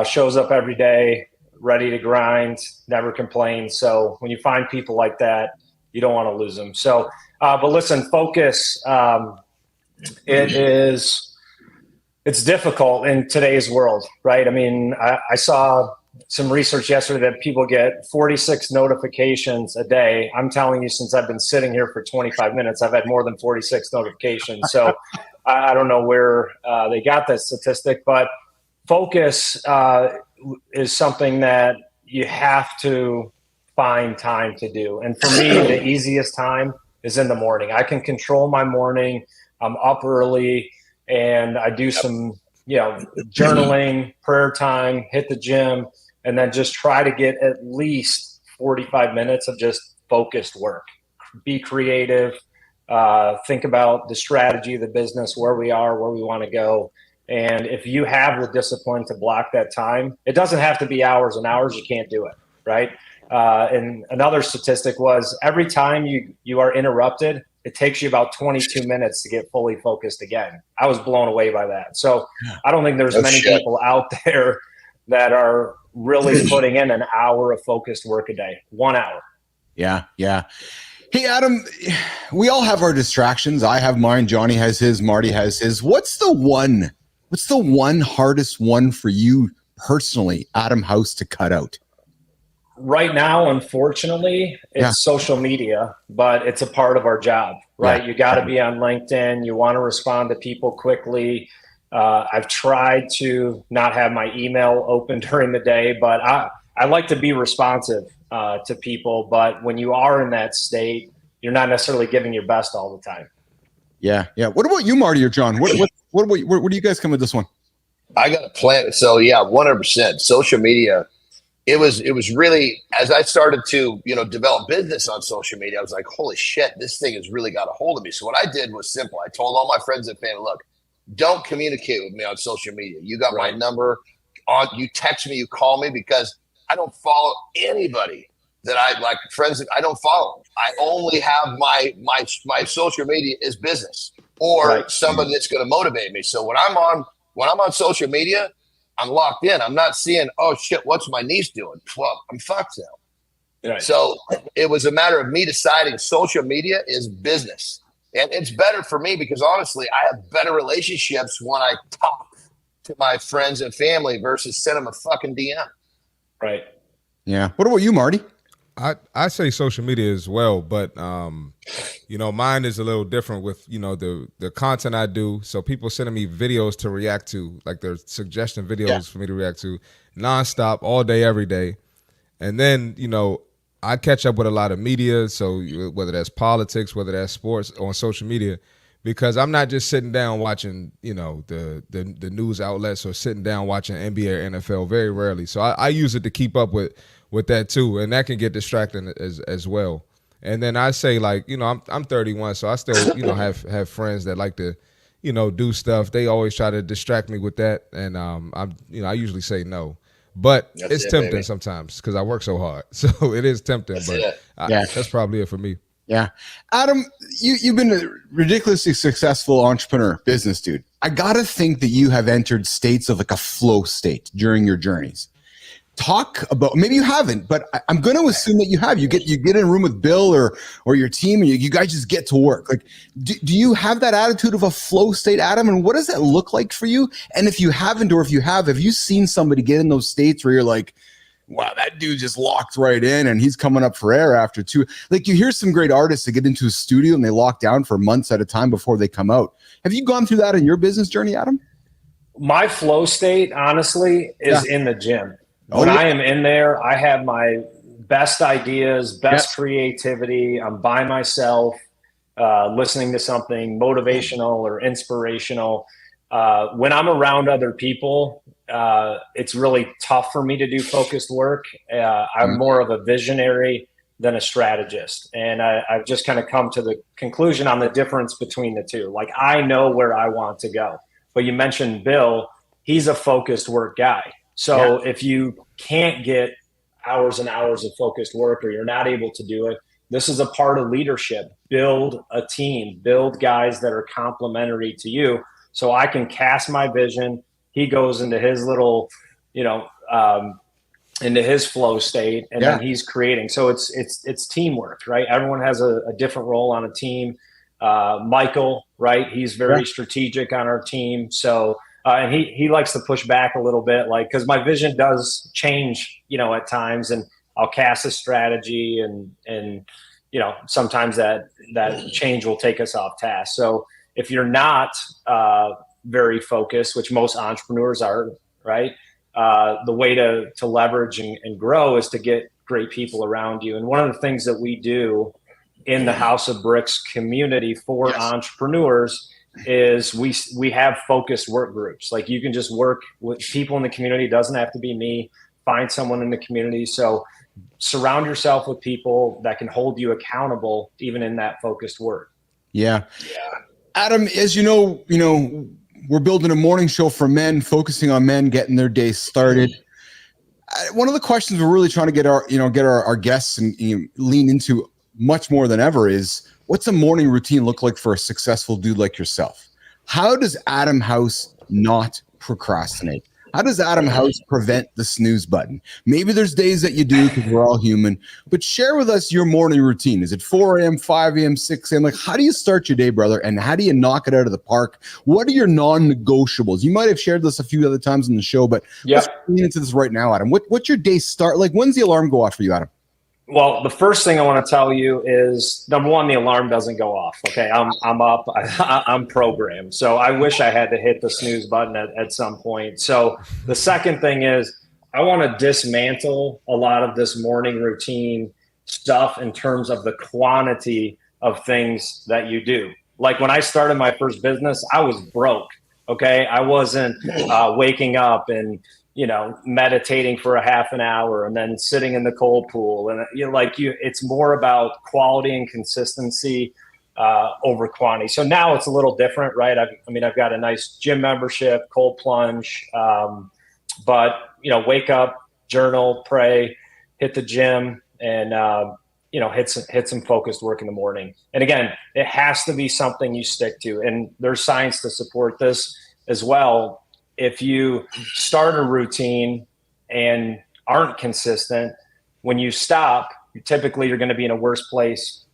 Shows up every day, ready to grind, never complains. So when you find people like that, you don't want to lose them. So, but listen, focus. It's difficult in today's world, right? I mean, I saw some research yesterday that people get 46 notifications a day. I'm telling you, since I've been sitting here for 25 minutes, I've had more than 46 notifications. So I don't know where they got that statistic, but focus is something that you have to find time to do. And for me, the easiest time is in the morning. I can control my morning. I'm up early and I do some, journaling, prayer time, hit the gym, and then just try to get at least 45 minutes of just focused work. Be creative, think about the strategy of the business, where we are, where we want to go. And if you have the discipline to block that time, it doesn't have to be hours and hours. You can't do it, right? And another statistic was every time you are interrupted, it takes you about 22 minutes to get fully focused again. I was blown away by that. So I don't think there's many people out there that are really putting in an hour of focused work a day. 1 hour. Yeah. Hey, Adam, we all have our distractions. I have mine. Johnny has his. Marty has his. What's the one hardest one for you personally, Adam House, to cut out? Right now, unfortunately, it's social media, but it's a part of our job, right? You got to be on LinkedIn. You want to respond to people quickly. I've tried to not have my email open during the day, but I like to be responsive to people. But when you are in that state, you're not necessarily giving your best all the time. Yeah. What about you, Marty or John? What do you guys come with this one? I got a plan. So 100% social media. It was really, as I started to, develop business on social media, I was like, holy shit, this thing has really got a hold of me. So what I did was simple. I told all my friends and family, look, don't communicate with me on social media. You got my number you text me, you call me, because I don't follow anybody that I like, friends that I don't follow. I only have my social media is business or somebody that's going to motivate me. So when I'm on social media, I'm locked in. I'm not seeing, oh shit, what's my niece doing? Well, I'm fucked now. Right. So it was a matter of me deciding social media is business. And it's better for me because honestly, I have better relationships when I talk to my friends and family versus send them a fucking DM. Right. Yeah. What about you, Marty? I say social media as well, but mine is a little different with the content I do. So people sending me videos to react to, like their suggestion videos for me to react to, nonstop, all day, every day, and then I catch up with a lot of media. So whether that's politics, whether that's sports, on social media, because I'm not just sitting down watching the news outlets or sitting down watching NBA or NFL. Very rarely. So I use it to keep up with that too, and that can get distracting as well. And then I say, like, I'm 31, so I still have friends that like to do stuff. They always try to distract me with that, and I usually say no, but it's tempting sometimes because I work so hard, so it is tempting. That's probably it for me. Yeah. Adam, you've been a ridiculously successful entrepreneur, business dude. I gotta think that you have entered states of like a flow state during your journeys. Talk about, maybe you haven't, but I'm going to assume that you have. You get in a room with Bill or your team, and you guys just get to work. Like, do you have that attitude of a flow state, Adam? And what does that look like for you? And if you haven't, or if you have you seen somebody get in those states where you're like, wow, that dude just locked right in and he's coming up for air after two? Like, you hear some great artists that get into a studio and they lock down for months at a time before they come out. Have you gone through that in your business journey, Adam? My flow state, honestly, is in the gym. When I am in there, I have my best ideas, best creativity. I'm by myself, listening to something motivational or inspirational. When I'm around other people, it's really tough for me to do focused work. I'm more of a visionary than a strategist. And I've just kind of come to the conclusion on the difference between the two. Like, I know where I want to go. But you mentioned Bill, he's a focused work guy. So if you can't get hours and hours of focused work, or you're not able to do it, this is a part of leadership. Build a team, build guys that are complementary to you. So I can cast my vision. He goes into his little, into his flow state, and then he's creating. So it's teamwork, right? Everyone has a different role on a team. Michael, right? He's very strategic on our team. So, and he likes to push back a little bit, like, because my vision does change, at times, and I'll cast a strategy, and sometimes that change will take us off task. So if you're not very focused, which most entrepreneurs are, right? The way to leverage and grow is to get great people around you. And one of the things that we do in the House of Bricks community for entrepreneurs is we have focused work groups. Like, you can just work with people in the community. It doesn't have to be me. Find someone in the community. So surround yourself with people that can hold you accountable, even in that focused work. Yeah. Adam, as you know, we're building a morning show for men, focusing on men getting their day started. One of the questions we're really trying to get our guests and lean into much more than ever is, what's a morning routine look like for a successful dude like yourself? How does Adam House not procrastinate? How does Adam House prevent the snooze button? Maybe there's days that you do because we're all human, but share with us your morning routine. Is it 4 a.m., 5 a.m., 6 a.m.? Like, how do you start your day, brother? And how do you knock it out of the park? What are your non-negotiables? You might have shared this a few other times in the show, but let's get into this right now, Adam. What's your day start? Like, when's the alarm go off for you, Adam? Well, the first thing I want to tell you is, number one, the alarm doesn't go off. Okay, I'm up. I'm programmed. So I wish I had to hit the snooze button at some point. So the second thing is, I want to dismantle a lot of this morning routine stuff in terms of the quantity of things that you do. Like when I started my first business, I was broke. Okay, I wasn't waking up and meditating for a half an hour and then sitting in the cold pool. And it's more about quality and consistency over quantity. So now it's a little different, right? I've got a nice gym membership, cold plunge, but wake up, journal, pray, hit the gym, and hit some focused work in the morning. And again, it has to be something you stick to. And there's science to support this as well. If you start a routine and aren't consistent, when you stop, you're going to be in a worse place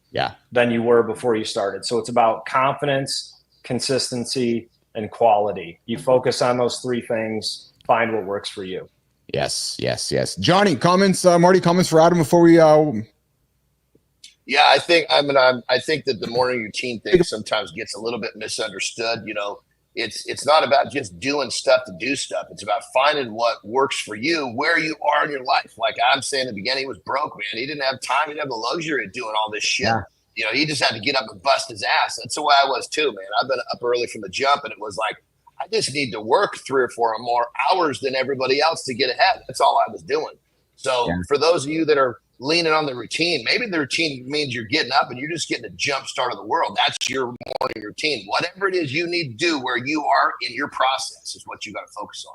than you were before you started. So it's about confidence, consistency, and quality. You focus on those three things, find what works for you. Yes. Johnny, comments, Marty, comments for Adam before we Yeah, I think that the morning routine thing sometimes gets a little bit misunderstood. It's not about just doing stuff to do stuff. It's about finding what works for you, where you are in your life. Like I'm saying in the beginning, he was broke, man. He didn't have time. He didn't have the luxury of doing all this shit. Yeah. He just had to get up and bust his ass. That's the way I was too, man. I've been up early from the jump, and it was like, I just need to work 3 or 4 more hours than everybody else to get ahead. That's all I was doing. So for those of you that are leaning on the routine, maybe the routine means you're getting up and you're just getting a jump start of the world. That's your morning routine. Whatever it is you need to do where you are in your process is what you got to focus on.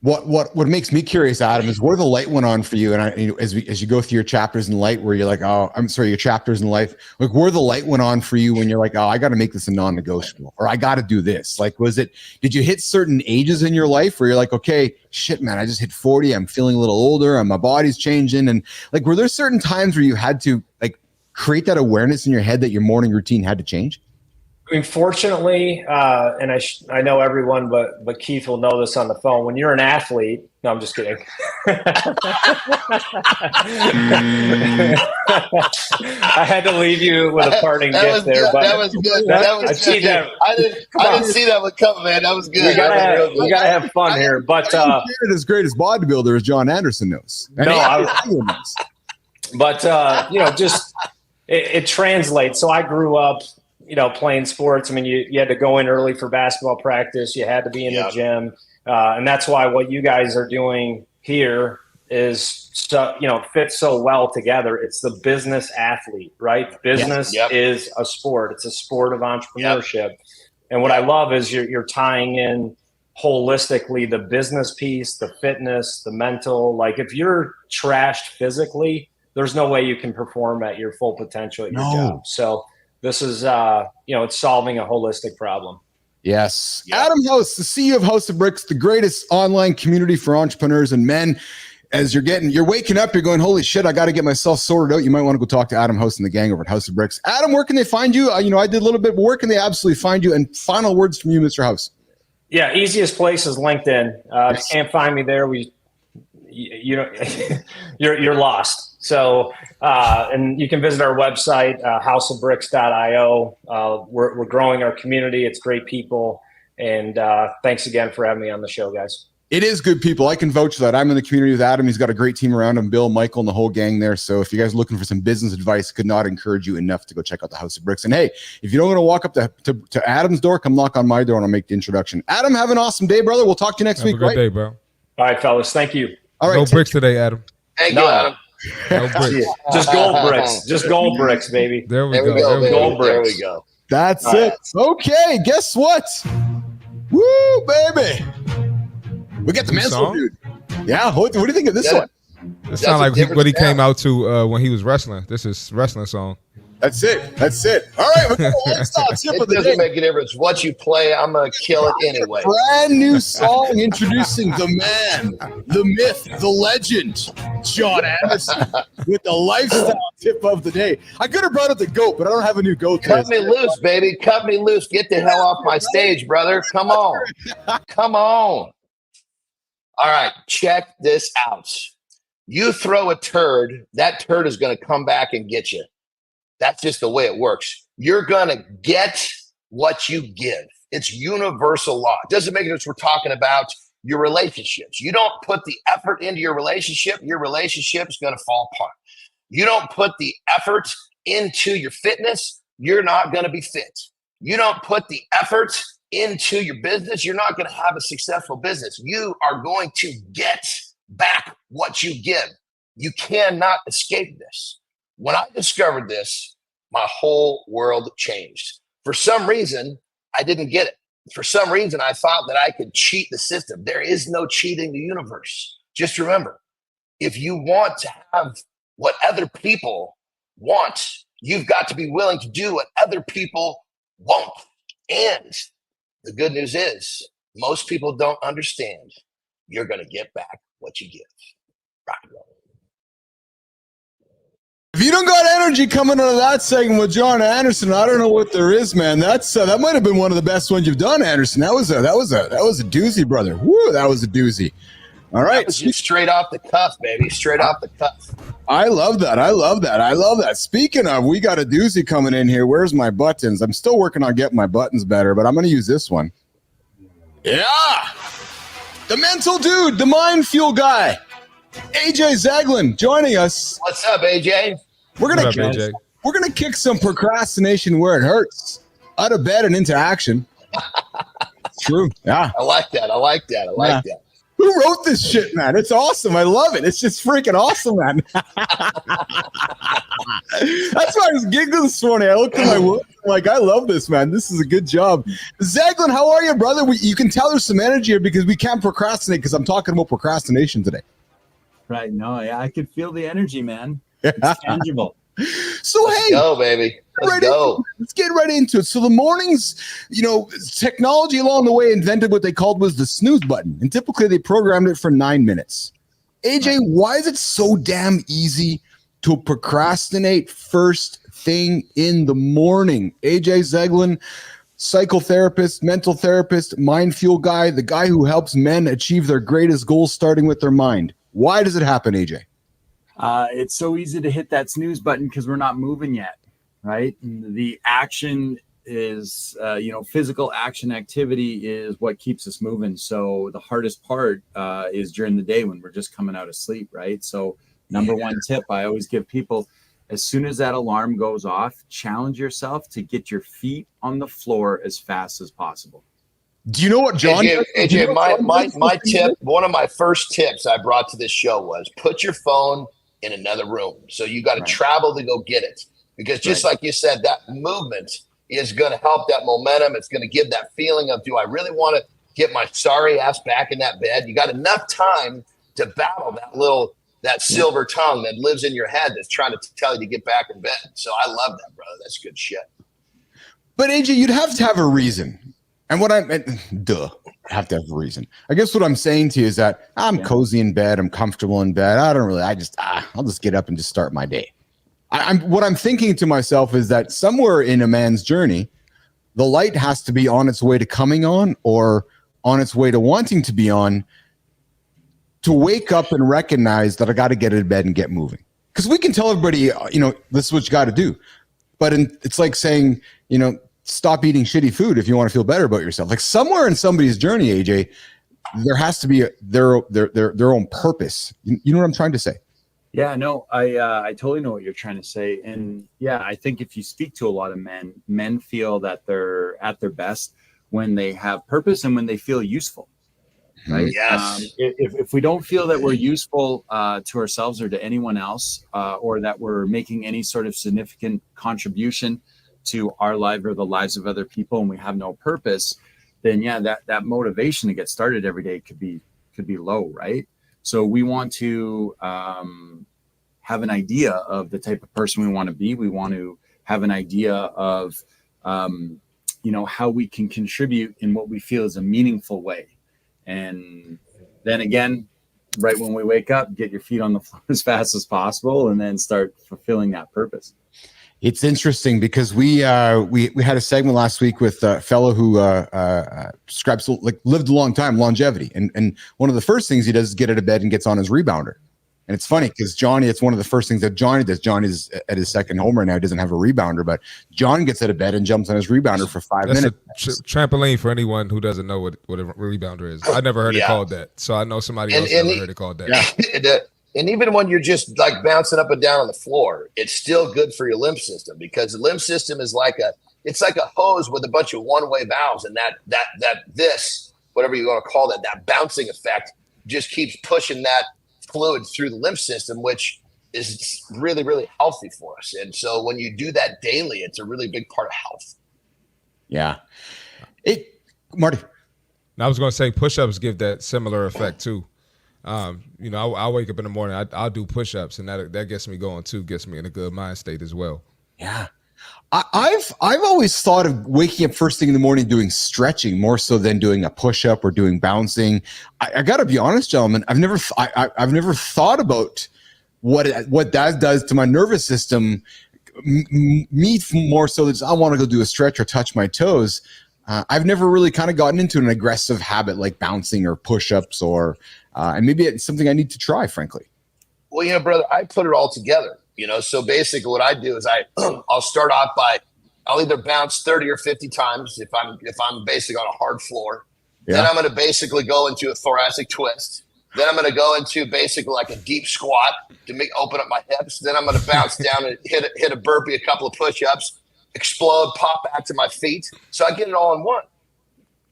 What makes me curious, Adam, is where the light went on for you. And as you go through your chapters in light, where you're like, your chapters in life, like where the light went on for you when you're like, I got to make this a non-negotiable, or I got to do this. Like, did you hit certain ages in your life where you're like, okay, shit, man, I just hit 40. I'm feeling a little older and my body's changing. And like, were there certain times where you had to like create that awareness in your head that your morning routine had to change? Fortunately, and I know everyone, but Keith will know this on the phone. When you're an athlete, no, I'm just kidding. I had to leave you with a parting gift there, but that was good. That was good. I didn't see that one coming, man. That was good. We gotta have fun here, but as great as bodybuilder as John Anderson knows. Just it translates. So I grew up, playing sports. I mean, you had to go in early for basketball practice. You had to be in the gym. And that's why what you guys are doing here is, fits so well together. It's the business athlete, right? Business is a sport. It's a sport of entrepreneurship. And what I love is you're tying in holistically the business piece, the fitness, the mental. Like if you're trashed physically, there's no way you can perform at your full potential at your job. So this is, it's solving a holistic problem. Yes. Yep. Adam House, the CEO of House of Bricks, the greatest online community for entrepreneurs and men. As you're waking up, you're going, holy shit, I got to get myself sorted out. You might want to go talk to Adam House and the gang over at House of Bricks. Adam, where can they find you? I did a little bit, but where can they absolutely find you? And final words from you, Mr. House. Yeah, easiest place is LinkedIn. If you can't find me there, you're lost. So, and you can visit our website, houseofbricks.io. We're growing our community. It's great people. And thanks again for having me on the show, guys. It is good people. I can vouch for that. I'm in the community with Adam. He's got a great team around him, Bill, Michael, and the whole gang there. So if you guys are looking for some business advice, could not encourage you enough to go check out the House of Bricks. And hey, if you don't want to walk up to Adam's door, come knock on my door and I'll make the introduction. Adam, have an awesome day, brother. We'll talk to you next week. Have a good day, bro. All right, fellas. Thank you. All right. No bricks today, Adam. Thank you, Adam. No bricks. Just gold bricks. Just gold bricks, baby. There we go. Gold bricks. There we go. That's it. Okay, guess what? Woo, baby. We got the Mansell dude. Yeah, what do you think of this one? It sounds like what he came out to when he was wrestling. This is wrestling song. That's it. That's it. All right. We got a lifestyle tip It of the doesn't day. make a difference what you play. I'm gonna kill it anyway. Brand new song introducing the man, the myth, the legend, John Anderson, with the lifestyle tip of the day. I could have brought up the goat, but I don't have a new goat. Cut me loose, baby. Cut me loose. Get the hell off my stage, brother. Come on. Come on. All right. Check this out. You throw a turd, that turd is going to come back and get you. That's just the way it works. You're going to get what you give. It's universal law. It doesn't make a difference. We're talking about your relationships. You don't put the effort into your relationship is going to fall apart. You don't put the effort into your fitness, you're not going to be fit. You don't put the effort into your business, you're not going to have a successful business. You are going to get back what you give. You cannot escape this. When I discovered this, my whole world changed. For some reason, I didn't get it. For some reason, I thought that I could cheat the system. There is no cheating the universe. Just remember, if you want to have what other people want, you've got to be willing to do what other people won't. And the good news is, most people don't understand. You're going to get back what you give. Rock and roll. If you don't got energy coming out of that segment with John Anderson, I don't know what there is, man. That's that might have been one of the best ones you've done, Anderson. That was a doozy, brother. Woo, that was a doozy. All right, that was just straight off the cuff, baby. Straight off the cuff. I love that. Speaking of, we got a doozy coming in here. Where's my buttons? I'm still working on getting my buttons better, but I'm going to use this one. Yeah, the mental dude, the mind fuel guy. AJ Zeglin joining us. What's up, AJ? We're gonna kick some procrastination where it hurts, out of bed and into action. It's true. Yeah. I like that. Who wrote this shit, man? It's awesome. I love it. It's just freaking awesome, man. That's why I was giggling this morning. I looked at my work. I'm like, I love this, man. This is a good job. Zeglin, how are you, brother? You can tell there's some energy here because we can't procrastinate because I'm talking about procrastination today. Right. No, yeah, I could feel the energy, man. It's tangible. So, Let's go, baby. Let's go. Let's get right into it. So the mornings, technology along the way invented what they called was the snooze button. And typically they programmed it for 9 minutes. AJ, why is it so damn easy to procrastinate first thing in the morning? AJ Zeglin, psychotherapist, mental therapist, mind fuel guy, the guy who helps men achieve their greatest goals starting with their mind. Why does it happen, AJ? It's so easy to hit that snooze button because we're not moving yet, right? And the action is, physical action activity is what keeps us moving. So the hardest part is during the day when we're just coming out of sleep, right? So number one tip I always give people, as soon as that alarm goes off, challenge yourself to get your feet on the floor as fast as possible. Do you know what, John? AJ, my tip, one of my first tips I brought to this show was put your phone in another room. So you got to travel to go get it. Because just like you said, that movement is going to help that momentum. It's going to give that feeling of, do I really want to get my sorry ass back in that bed? You got enough time to battle that silver tongue that lives in your head that's trying to tell you to get back in bed. So I love that, brother. That's good shit. But AJ, you'd have to have a reason. And what I have to have a reason. I guess what I'm saying to you is that I'm cozy in bed. I'm comfortable in bed. I'll just get up and just start my day. What I'm thinking to myself is that somewhere in a man's journey, the light has to be on its way to coming on or on its way to wanting to be on to wake up and recognize that I got to get out of bed and get moving. Because we can tell everybody, this is what you got to do. But it's like saying, stop eating shitty food if you want to feel better about yourself. Like somewhere in somebody's journey, AJ, there has to be their own purpose. You know what I'm trying to say? Yeah, no, I totally know what you're trying to say. And yeah, I think if you speak to a lot of men feel that they're at their best when they have purpose and when they feel useful. Right. Yes. If we don't feel that we're useful to ourselves or to anyone else, or that we're making any sort of significant contribution to our life or the lives of other people, and we have no purpose, then that motivation to get started every day could be low, right? So we want to have an idea of the type of person we want to be. We want to have an idea of, how we can contribute in what we feel is a meaningful way. And then again, right when we wake up, get your feet on the floor as fast as possible and then start fulfilling that purpose. It's interesting because we had a segment last week with a fellow who lived a long time, longevity, and one of the first things he does is get out of bed and gets on his rebounder. And it's funny because Johnny, it's one of the first things that Johnny does. Johnny's at his second home right now. He doesn't have a rebounder, but John gets out of bed and jumps on his rebounder for 5 minutes. Trampoline for anyone who doesn't know what a rebounder is. I never heard it called that, so I know somebody else never heard it called that. Yeah. And even when you're just like bouncing up and down on the floor, it's still good for your lymph system, because the lymph system is like a hose with a bunch of one-way valves, and this whatever you want to call that bouncing effect just keeps pushing that fluid through the lymph system, which is really, really healthy for us. And so when you do that daily, it's a really big part of health. Yeah. Marty. I was going to say push-ups give that similar effect too. I wake up in the morning, I'll do push-ups, and that gets me going too, gets me in a good mind state as well. Yeah. I've always thought of waking up first thing in the morning doing stretching more so than doing a push-up or doing bouncing. I got to be honest, gentlemen, I've never thought about what that does to my nervous system. Me more so that I want to go do a stretch or touch my toes. I've never really kind of gotten into an aggressive habit like bouncing or push-ups and maybe it's something I need to try, frankly. Well, brother, I put it all together. So basically what I do is I'll start off I'll either bounce 30 or 50 times if I'm basically on a hard floor. Yeah. Then I'm going to basically go into a thoracic twist. Then I'm going to go into basically like a deep squat to open up my hips. Then I'm going to bounce down and hit a burpee, a couple of push-ups, explode, pop back to my feet. So I get it all in one.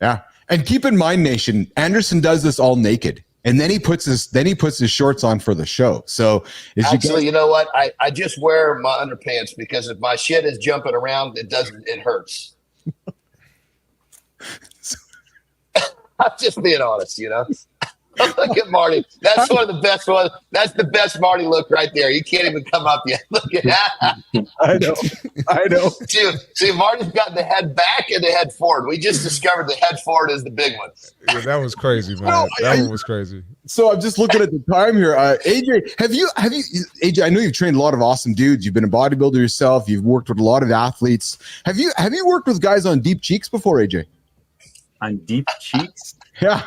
Yeah. And keep in mind, Nation, Anderson does this all naked. And then he puts his shorts on for the show. So actually, you know what? I just wear my underpants because if my shit is jumping around, it hurts. I'm just being honest, Look at Marty. That's one of the best ones. That's the best Marty look right there. You can't even come up yet. Look at that. I know. See, Marty's got the head back and the head forward. We just discovered the head forward is the big one. Yeah, that was crazy, man. That one was crazy. So I'm just looking at the time here. AJ, have you AJ, I know you've trained a lot of awesome dudes. You've been a bodybuilder yourself. You've worked with a lot of athletes. Have you worked with guys on deep cheeks before, AJ? On deep cheeks? Yeah.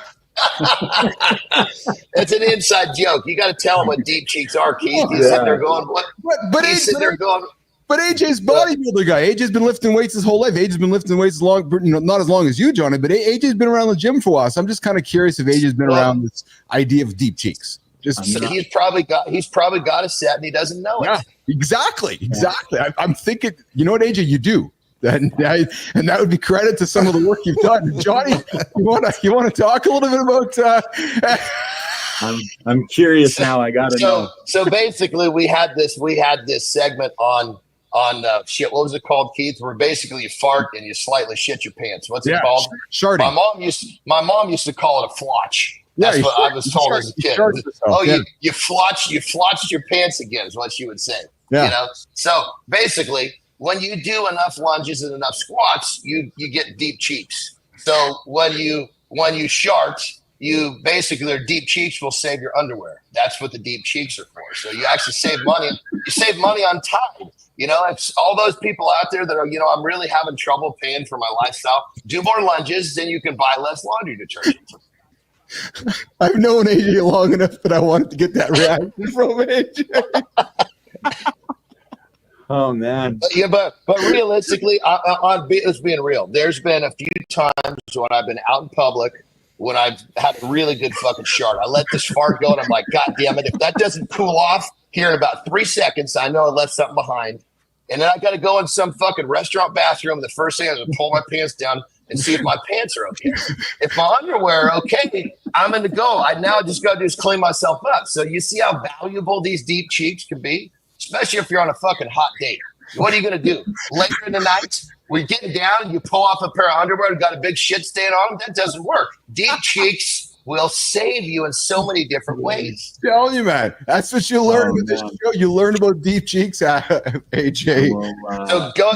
It's an inside joke. You got to tell them what deep cheeks are, Keith. He's sitting there going, "What?" But AJ's bodybuilder guy. AJ's been lifting weights his whole life. AJ's been lifting weights as long, not as long as you, Johnny, but AJ's been around the gym for a while. So I'm just kind of curious if AJ's been around this idea of deep cheeks. He's probably got a set and he doesn't know it. Yeah, exactly. I'm thinking, you know what, AJ, you do. And that would be credit to some of the work you've done. Johnny, you want to talk a little bit about? I'm curious now. I gotta know. So basically, we had this segment on shit. What was it called, Keith? Where basically you fart and you slightly shit your pants. What's it called? Sharting. My mom used to call it a flotch. That's what I was told as a kid. You flotched your pants again is what she would say. Yeah. So basically, when you do enough lunges and enough squats, you get deep cheeks. So when you shart, you basically, their deep cheeks will save your underwear. That's what the deep cheeks are for. So you actually save money. You save money on Tide. It's all those people out there that are, I'm really having trouble paying for my lifestyle. Do more lunges, then you can buy less laundry detergent. I've known AJ long enough that I wanted to get that reaction from AJ. Oh man! But realistically, it's being real. There's been a few times when I've been out in public when I've had a really good fucking shart. I let this fart go, and I'm like, God damn it! If that doesn't cool off here in about 3 seconds, I know I left something behind. And then I got to go in some fucking restaurant bathroom. And the first thing I do is pull my pants down and see if my pants are okay. If my underwear are okay, I'm in the go. I now just got to do is clean myself up. So you see how valuable these deep cheeks can be? Especially if you're on a fucking hot date. What are you going to do? Later in the night, we're getting down, you pull off a pair of underwear and got a big shit stain on them? That doesn't work. Deep cheeks will save you in so many different ways. Tell you, man. That's what you learn with this show. You learn about deep cheeks, AJ.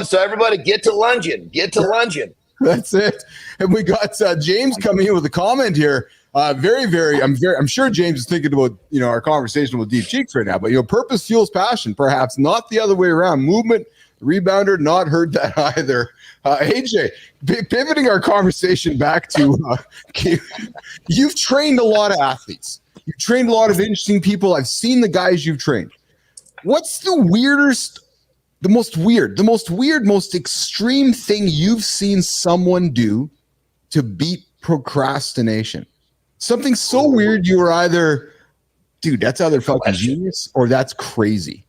So everybody get to lunging. Get to lunging. That's it. And we got James coming in with a comment here. I'm sure James is thinking about, our conversation with deep cheeks right now, but purpose fuels passion, perhaps not the other way around. Movement, rebounder, not heard that either. AJ, pivoting our conversation back to you've trained a lot of athletes. You've trained a lot of interesting people. I've seen the guys you've trained. What's the most extreme thing you've seen someone do to beat procrastination? Something so weird you were either, dude, that's either fucking genius or that's crazy.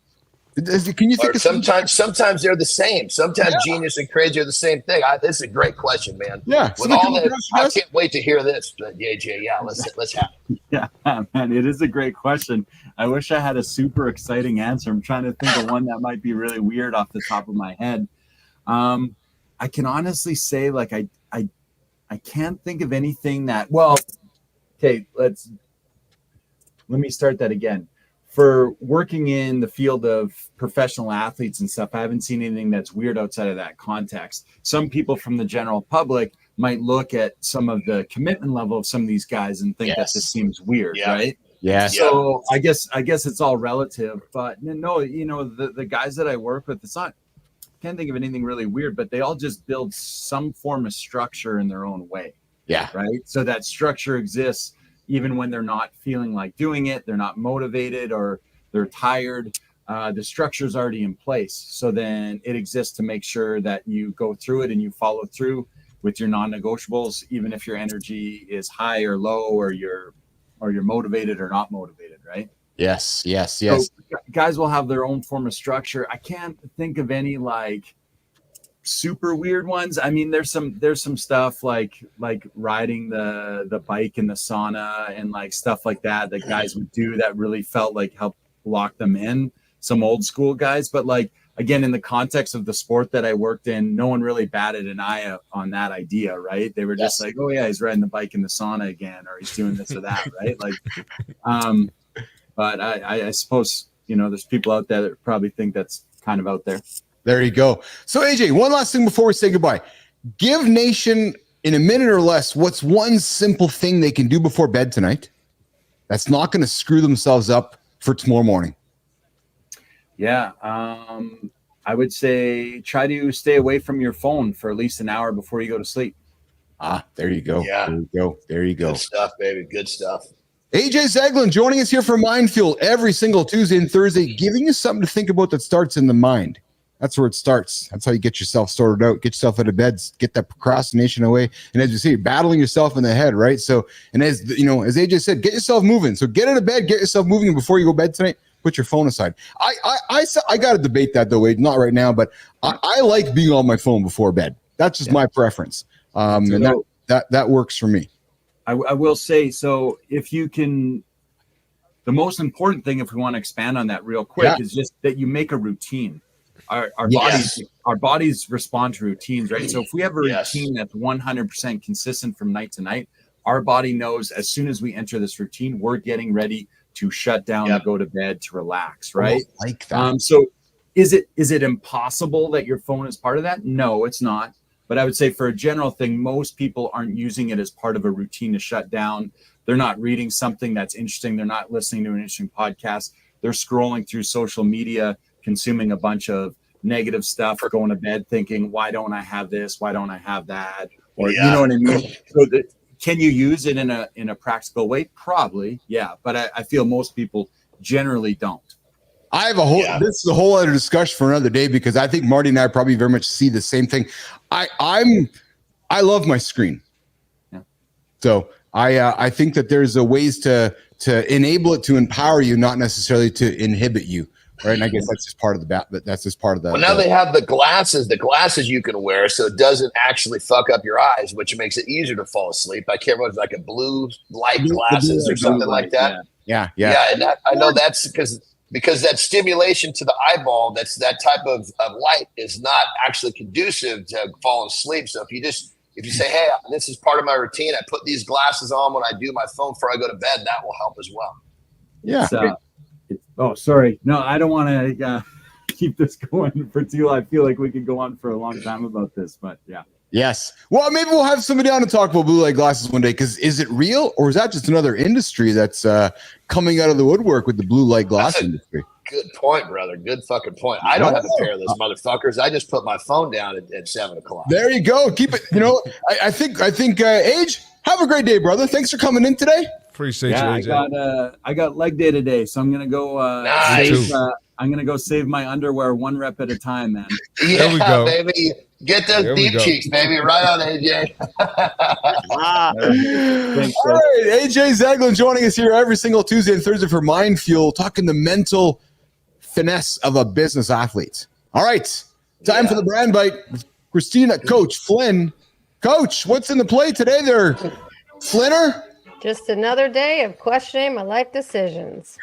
Can you think of sometimes they're the same. Sometimes genius and crazy are the same thing. This is a great question, man. Yeah. With all that, I can't wait to hear this. But AJ, let's have it. Yeah, man, it is a great question. I wish I had a super exciting answer. I'm trying to think of one that might be really weird off the top of my head. I can honestly say, like, I can't think of anything that. Well, okay, let me start that again. For working in the field of professional athletes and stuff, I haven't seen anything that's weird outside of that context. Some people from the general public might look at some of the commitment level of some of these guys and think that this seems weird, right? Yeah. So I guess it's all relative, but no, the guys that I work with, I can't think of anything really weird, but they all just build some form of structure in their own way. Yeah. Right. So that structure exists even when they're not feeling like doing it, they're not motivated, or they're tired. The structure's already in place. So then it exists to make sure that you go through it and you follow through with your non-negotiables, even if your energy is high or low, or you're motivated or not motivated, right? Yes. So guys will have their own form of structure. I can't think of any like super weird ones. I mean, there's some stuff like riding the bike in the sauna and like stuff like that guys would do that really felt like helped lock them in, some old school guys. But like, again, in the context of the sport that I worked in, no one really batted an eye on that idea, right? They were just like, oh yeah, he's riding the bike in the sauna again, or he's doing this or that, right? Like, but I suppose, there's people out there that probably think that's kind of out there. There you go. So AJ, one last thing before we say goodbye. Give Nation, in a minute or less, what's one simple thing they can do before bed tonight that's not going to screw themselves up for tomorrow morning? Yeah. I would say try to stay away from your phone for at least an hour before you go to sleep. There you go. Yeah. There you go. Good stuff, baby. Good stuff. AJ Zeglin joining us here for Mind Fuel every single Tuesday and Thursday, giving you something to think about that starts in the mind. That's where it starts. That's how you get yourself sorted out, get yourself out of bed, get that procrastination away. And as you see, battling yourself in the head, right? So, and as AJ said, get yourself moving. So get out of bed, get yourself moving. And before you go to bed tonight, put your phone aside. I got to debate that though, Wade, not right now, but I like being on my phone before bed. That's just my preference. And that works for me. I will say, so if you can, the most important thing, if we want to expand on that real quick, is just that you make a routine. Our bodies respond to routines, right? So if we have a routine that's 100% consistent from night to night, our body knows as soon as we enter this routine, we're getting ready to shut down and go to bed to relax, right? I like that. So is it impossible that your phone is part of that? No, it's not. But I would say for a general thing, most people aren't using it as part of a routine to shut down. They're not reading something that's interesting. They're not listening to an interesting podcast. They're scrolling through social media, consuming a bunch of negative stuff, or going to bed thinking, why don't I have this? Why don't I have that? Or you know what I mean? So can you use it in a practical way? Probably, yeah. But I feel most people generally don't. I have a whole, this is a whole other discussion for another day, because I think Marty and I probably very much see the same thing. I love my screen. Yeah. So I think that there's a ways to enable it to empower you, not necessarily to inhibit you. Right. And I guess that's just part of the Well, now they have the glasses you can wear, so it doesn't actually fuck up your eyes, which makes it easier to fall asleep. I can't remember, like a blue light glasses or something like that. Yeah. And I know that's because that stimulation to the eyeball, that type of light is not actually conducive to falling asleep. So if you just if you say, hey, this is part of my routine, I put these glasses on when I do my phone before I go to bed, that will help as well. Yeah. Oh, sorry. No, I don't want to keep this going for too long. I feel like we could go on for a long time about this, but yeah. Yes. Well, maybe we'll have somebody on to talk about blue light glasses one day, because is it real, or is that just another industry that's coming out of the woodwork with the blue light glass industry? Good point, brother. Good fucking point. I don't have a pair of those motherfuckers. I just put my phone down at 7 o'clock. There you go. Keep it. You know, I think Age, have a great day, brother. Thanks for coming in today. Appreciate you, AJ. I got leg day today, so I'm gonna go. Nice. I'm gonna go save my underwear one rep at a time, man. Yeah, there we go, baby. Get those deep cheeks, baby. Right on, AJ. All right, AJ Zeglin joining us here every single Tuesday and Thursday for Mind Fuel, talking the mental finesse of a business athlete. All right, time for the brand bite. Christina, Coach Flynn. Coach, what's in the play today there, Flinner? Just another day of questioning my life decisions.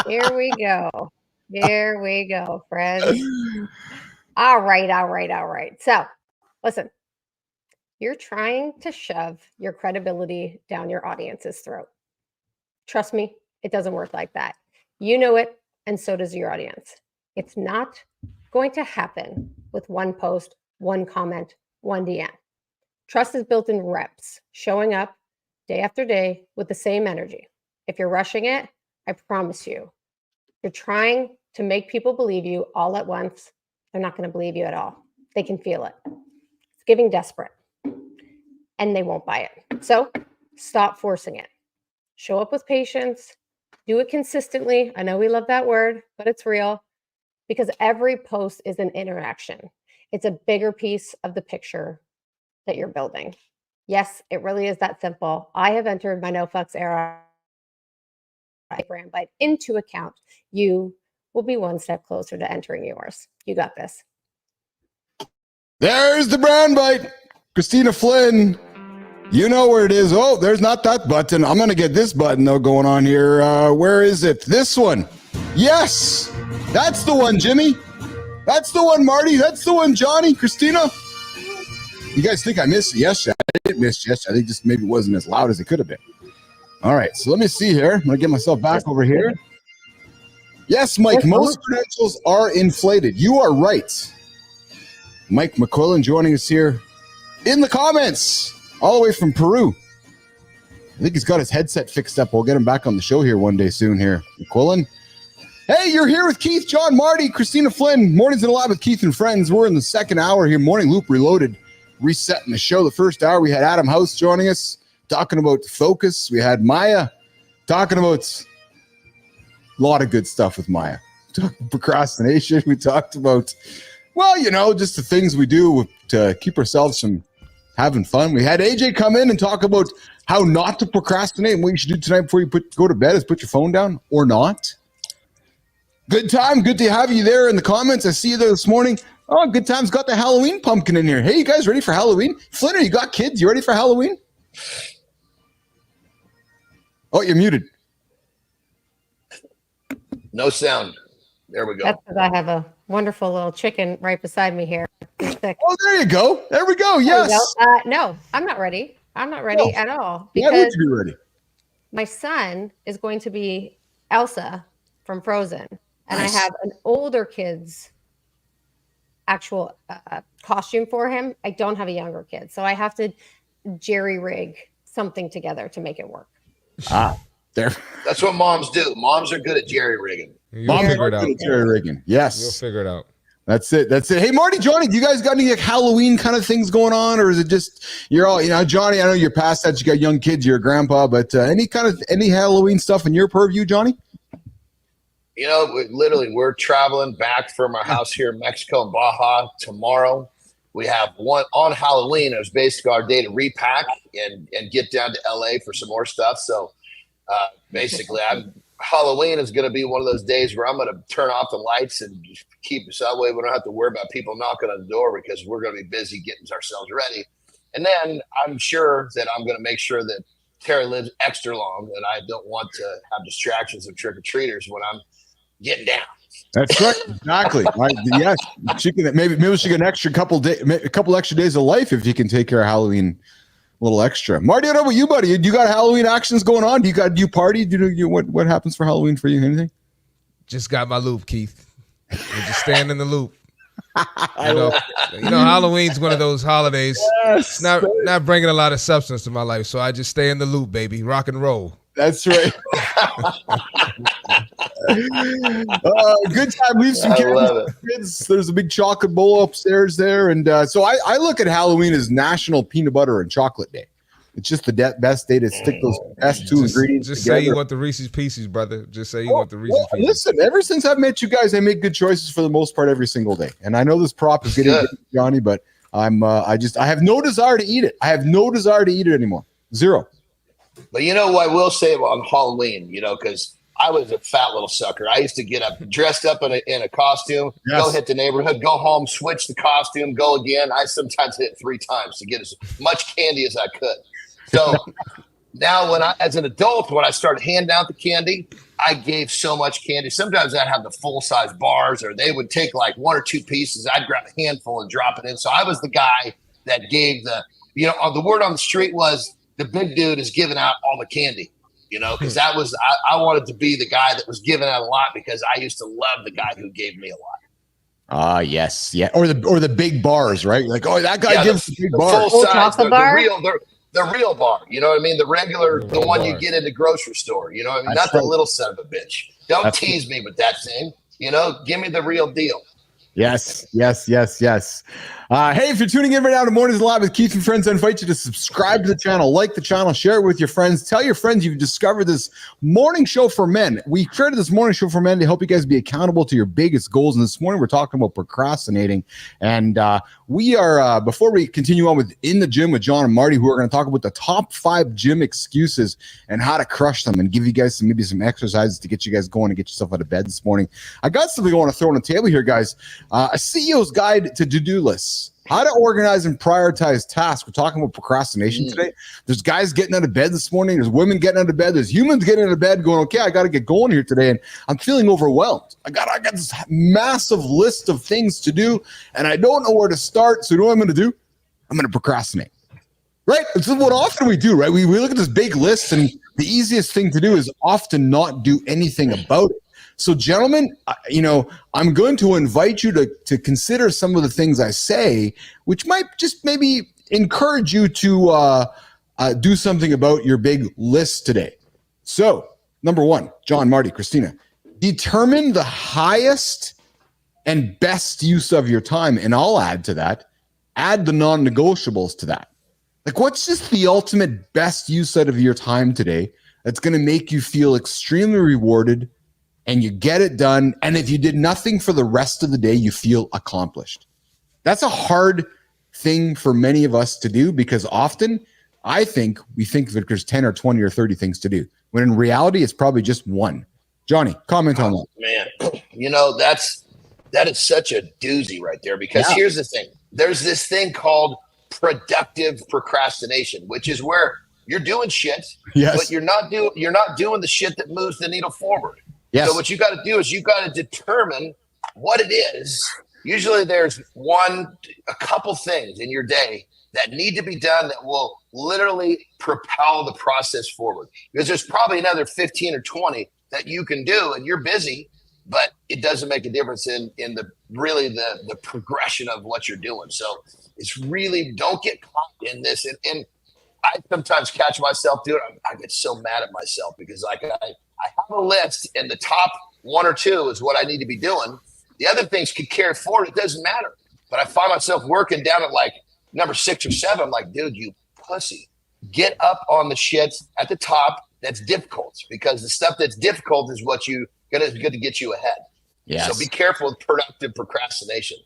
Here we go. Here we go, friends. All right. So, listen, you're trying to shove your credibility down your audience's throat. Trust me, it doesn't work like that. You know it, and so does your audience. It's not going to happen with one post, one comment, one DM. Trust is built in reps, showing up day after day with the same energy. If you're rushing it, I promise you, you're trying to make people believe you all at once. They're not going to believe you at all. They can feel it. It's giving desperate, and they won't buy it. So stop forcing it. Show up with patience. Do it consistently. I know we love that word, but it's real, because every post is an interaction. It's a bigger piece of the picture that you're building. Yes, it really is that simple. I have entered my no fucks era brand bite into account. You will be one step closer to entering yours. You got this. There's the brand bite. Christina Flynn. You know where it is. Oh, there's not that button. I'm going to get this button, though, going on here. Where is it? This one. Yes. That's the one, Jimmy. That's the one, Marty. That's the one, Johnny. Christina. You guys think I missed it yesterday? I didn't miss yesterday. I think just maybe it wasn't as loud as it could have been. All right, so let me see here. I'm going to get myself back over here. Yes, Mike, most credentials are inflated. You are right. Mike McQuillan joining us here in the comments, all the way from Peru. I think he's got his headset fixed up. We'll get him back on the show here one day soon here. McQuillan. Hey, you're here with Keith, John, Marty, Christina Flynn. Mornings in a Lot with Keith and Friends. We're in the second hour here. Morning Loop Reloaded. Resetting the show. The first hour, we had Adam House joining us, talking about focus. We had Maya talking about a lot of good stuff with Maya. We talked about procrastination. We talked about, well, you know, just the things we do to keep ourselves from having fun. We had AJ come in and talk about how not to procrastinate and what you should do tonight before you go to bed is put your phone down or not. Good time. Good to have you there in the comments. I see you there this morning. Oh, Good Time's got the Halloween pumpkin in here. Hey, you guys ready for Halloween? Flinner, you got kids? You ready for Halloween? Oh, you're muted. No sound. There we go. That's because I have a wonderful little chicken right beside me here. Oh, there you go. There we go. Yes. No, I'm not ready. I'm not ready at all. Why would you be ready? My son is going to be Elsa from Frozen, and nice. I have an older kid's actual costume for him. I don't have a younger kid, so I have to jerry rig something together to make it work. There. That's what moms do. Moms are good at jerry rigging. You'll figure it out. Jerry rigging. Yes. You'll figure it out. That's it. Hey, Marty, Johnny, do you guys got any like Halloween kind of things going on, or is it just you're all, you know, Johnny? I know you're past that. You got young kids. You're a grandpa, but any Halloween stuff in your purview, Johnny? You know, we're traveling back from our house here in Mexico and Baja tomorrow. We have one on Halloween. It was basically our day to repack and get down to LA for some more stuff. So basically, Halloween is going to be one of those days where I'm going to turn off the lights and keep us that way. We don't have to worry about people knocking on the door because we're going to be busy getting ourselves ready. And then I'm sure that I'm going to make sure that Terry lives extra long, and I don't want to have distractions of trick-or-treaters when I'm getting down. That's right. Exactly. Right. Yes. She can maybe she get an extra a couple extra days of life if you can take care of Halloween a little extra. Marty, I don't know about you, buddy. You got Halloween actions going on? Do you party? Do you what happens for Halloween for you? Anything? Just got my loop, Keith. I'm just staying in the loop. You know, Halloween's one of those holidays. Yes, it's not bringing a lot of substance to my life, so I just stay in the loop, baby. Rock and roll. That's right. Good time. Leave some kids. There's a big chocolate bowl upstairs there, and so I look at Halloween as National Peanut Butter and Chocolate Day. It's just the best day to stick those best two ingredients just together. Say you want the Reese's Pieces, brother. Just say you want the Reese's Pieces. Listen, ever since I've met you guys, I make good choices for the most part every single day. And I know this prop is getting good, Johnny, but I have no desire to eat it. I have no desire to eat it anymore. Zero. But you know what I will say on Halloween, because I was a fat little sucker. I used to get up, dressed up in a costume, go hit the neighborhood, go home, switch the costume, go again. I sometimes hit 3 times to get as much candy as I could. So now as an adult, when I started handing out the candy, I gave so much candy. Sometimes I'd have the full-size bars, or they would take like 1 or 2 pieces. I'd grab a handful and drop it in. So I was the guy that gave the word on the street was the big dude is giving out all the candy, because that was, I wanted to be the guy that was giving out a lot because I used to love the guy who gave me a lot. Yes. Yeah. Or the big bars, right? Like, that guy gives the big bar. Full size, the real bar, you know what I mean? The regular, the one you get in the grocery store, you know what I mean? Not the little son of a bitch. Don't tease me with that thing, give me the real deal. Yes. Hey, if you're tuning in right now to Mornings Live with Keith and Friends, I invite you to subscribe to the channel, like the channel, share it with your friends. Tell your friends you've discovered this morning show for men. We created this morning show for men to help you guys be accountable to your biggest goals. And this morning we're talking about procrastinating. And we are, before we continue on with In the Gym with John and Marty, who are going to talk about the top 5 gym excuses and how to crush them and give you guys maybe some exercises to get you guys going and get yourself out of bed this morning. I got something I want to throw on the table here, guys. A CEO's guide to to-do lists. How to organize and prioritize tasks. We're talking about procrastination today. There's guys getting out of bed this morning. There's women getting out of bed. There's humans getting out of bed going, okay, I got to get going here today. And I'm feeling overwhelmed. I got this massive list of things to do, and I don't know where to start. So you know what I'm going to do? I'm going to procrastinate. Right? This is what often we do, right? We look at this big list, and the easiest thing to do is often not do anything about it. So, gentlemen, I'm going to invite you to consider some of the things I say, which might just maybe encourage you to do something about your big list today. So, number 1, John, Marty, Christina, determine the highest and best use of your time. And I'll add to that, add the non-negotiables to that. Like, what's just the ultimate best use out of your time today that's going to make you feel extremely rewarded, and you get it done, and if you did nothing for the rest of the day, you feel accomplished? That's a hard thing for many of us to do, because often I think we think that there's 10 or 20 or 30 things to do, when in reality it's probably just one. Johnny, comment on that. Man, that is such a doozy right there, because here's the thing. There's this thing called productive procrastination, which is where you're doing shit, but you're not doing the shit that moves the needle forward. Yes. So what you got to do is you got to determine what it is. Usually there's a couple things in your day that need to be done that will literally propel the process forward. Because there's probably another 15 or 20 that you can do, and you're busy, but it doesn't make a difference in the progression of what you're doing. So it's really, don't get caught in this. And I sometimes catch myself doing it. I get so mad at myself because I have a list, and the top 1 or 2 is what I need to be doing. The other things could carry forward. It doesn't matter. But I find myself working down at like number 6 or 7. I'm like, dude, you pussy. Get up on the shit at the top that's difficult, because the stuff that's difficult is what you going to get you ahead. Yes. So be careful with productive procrastination.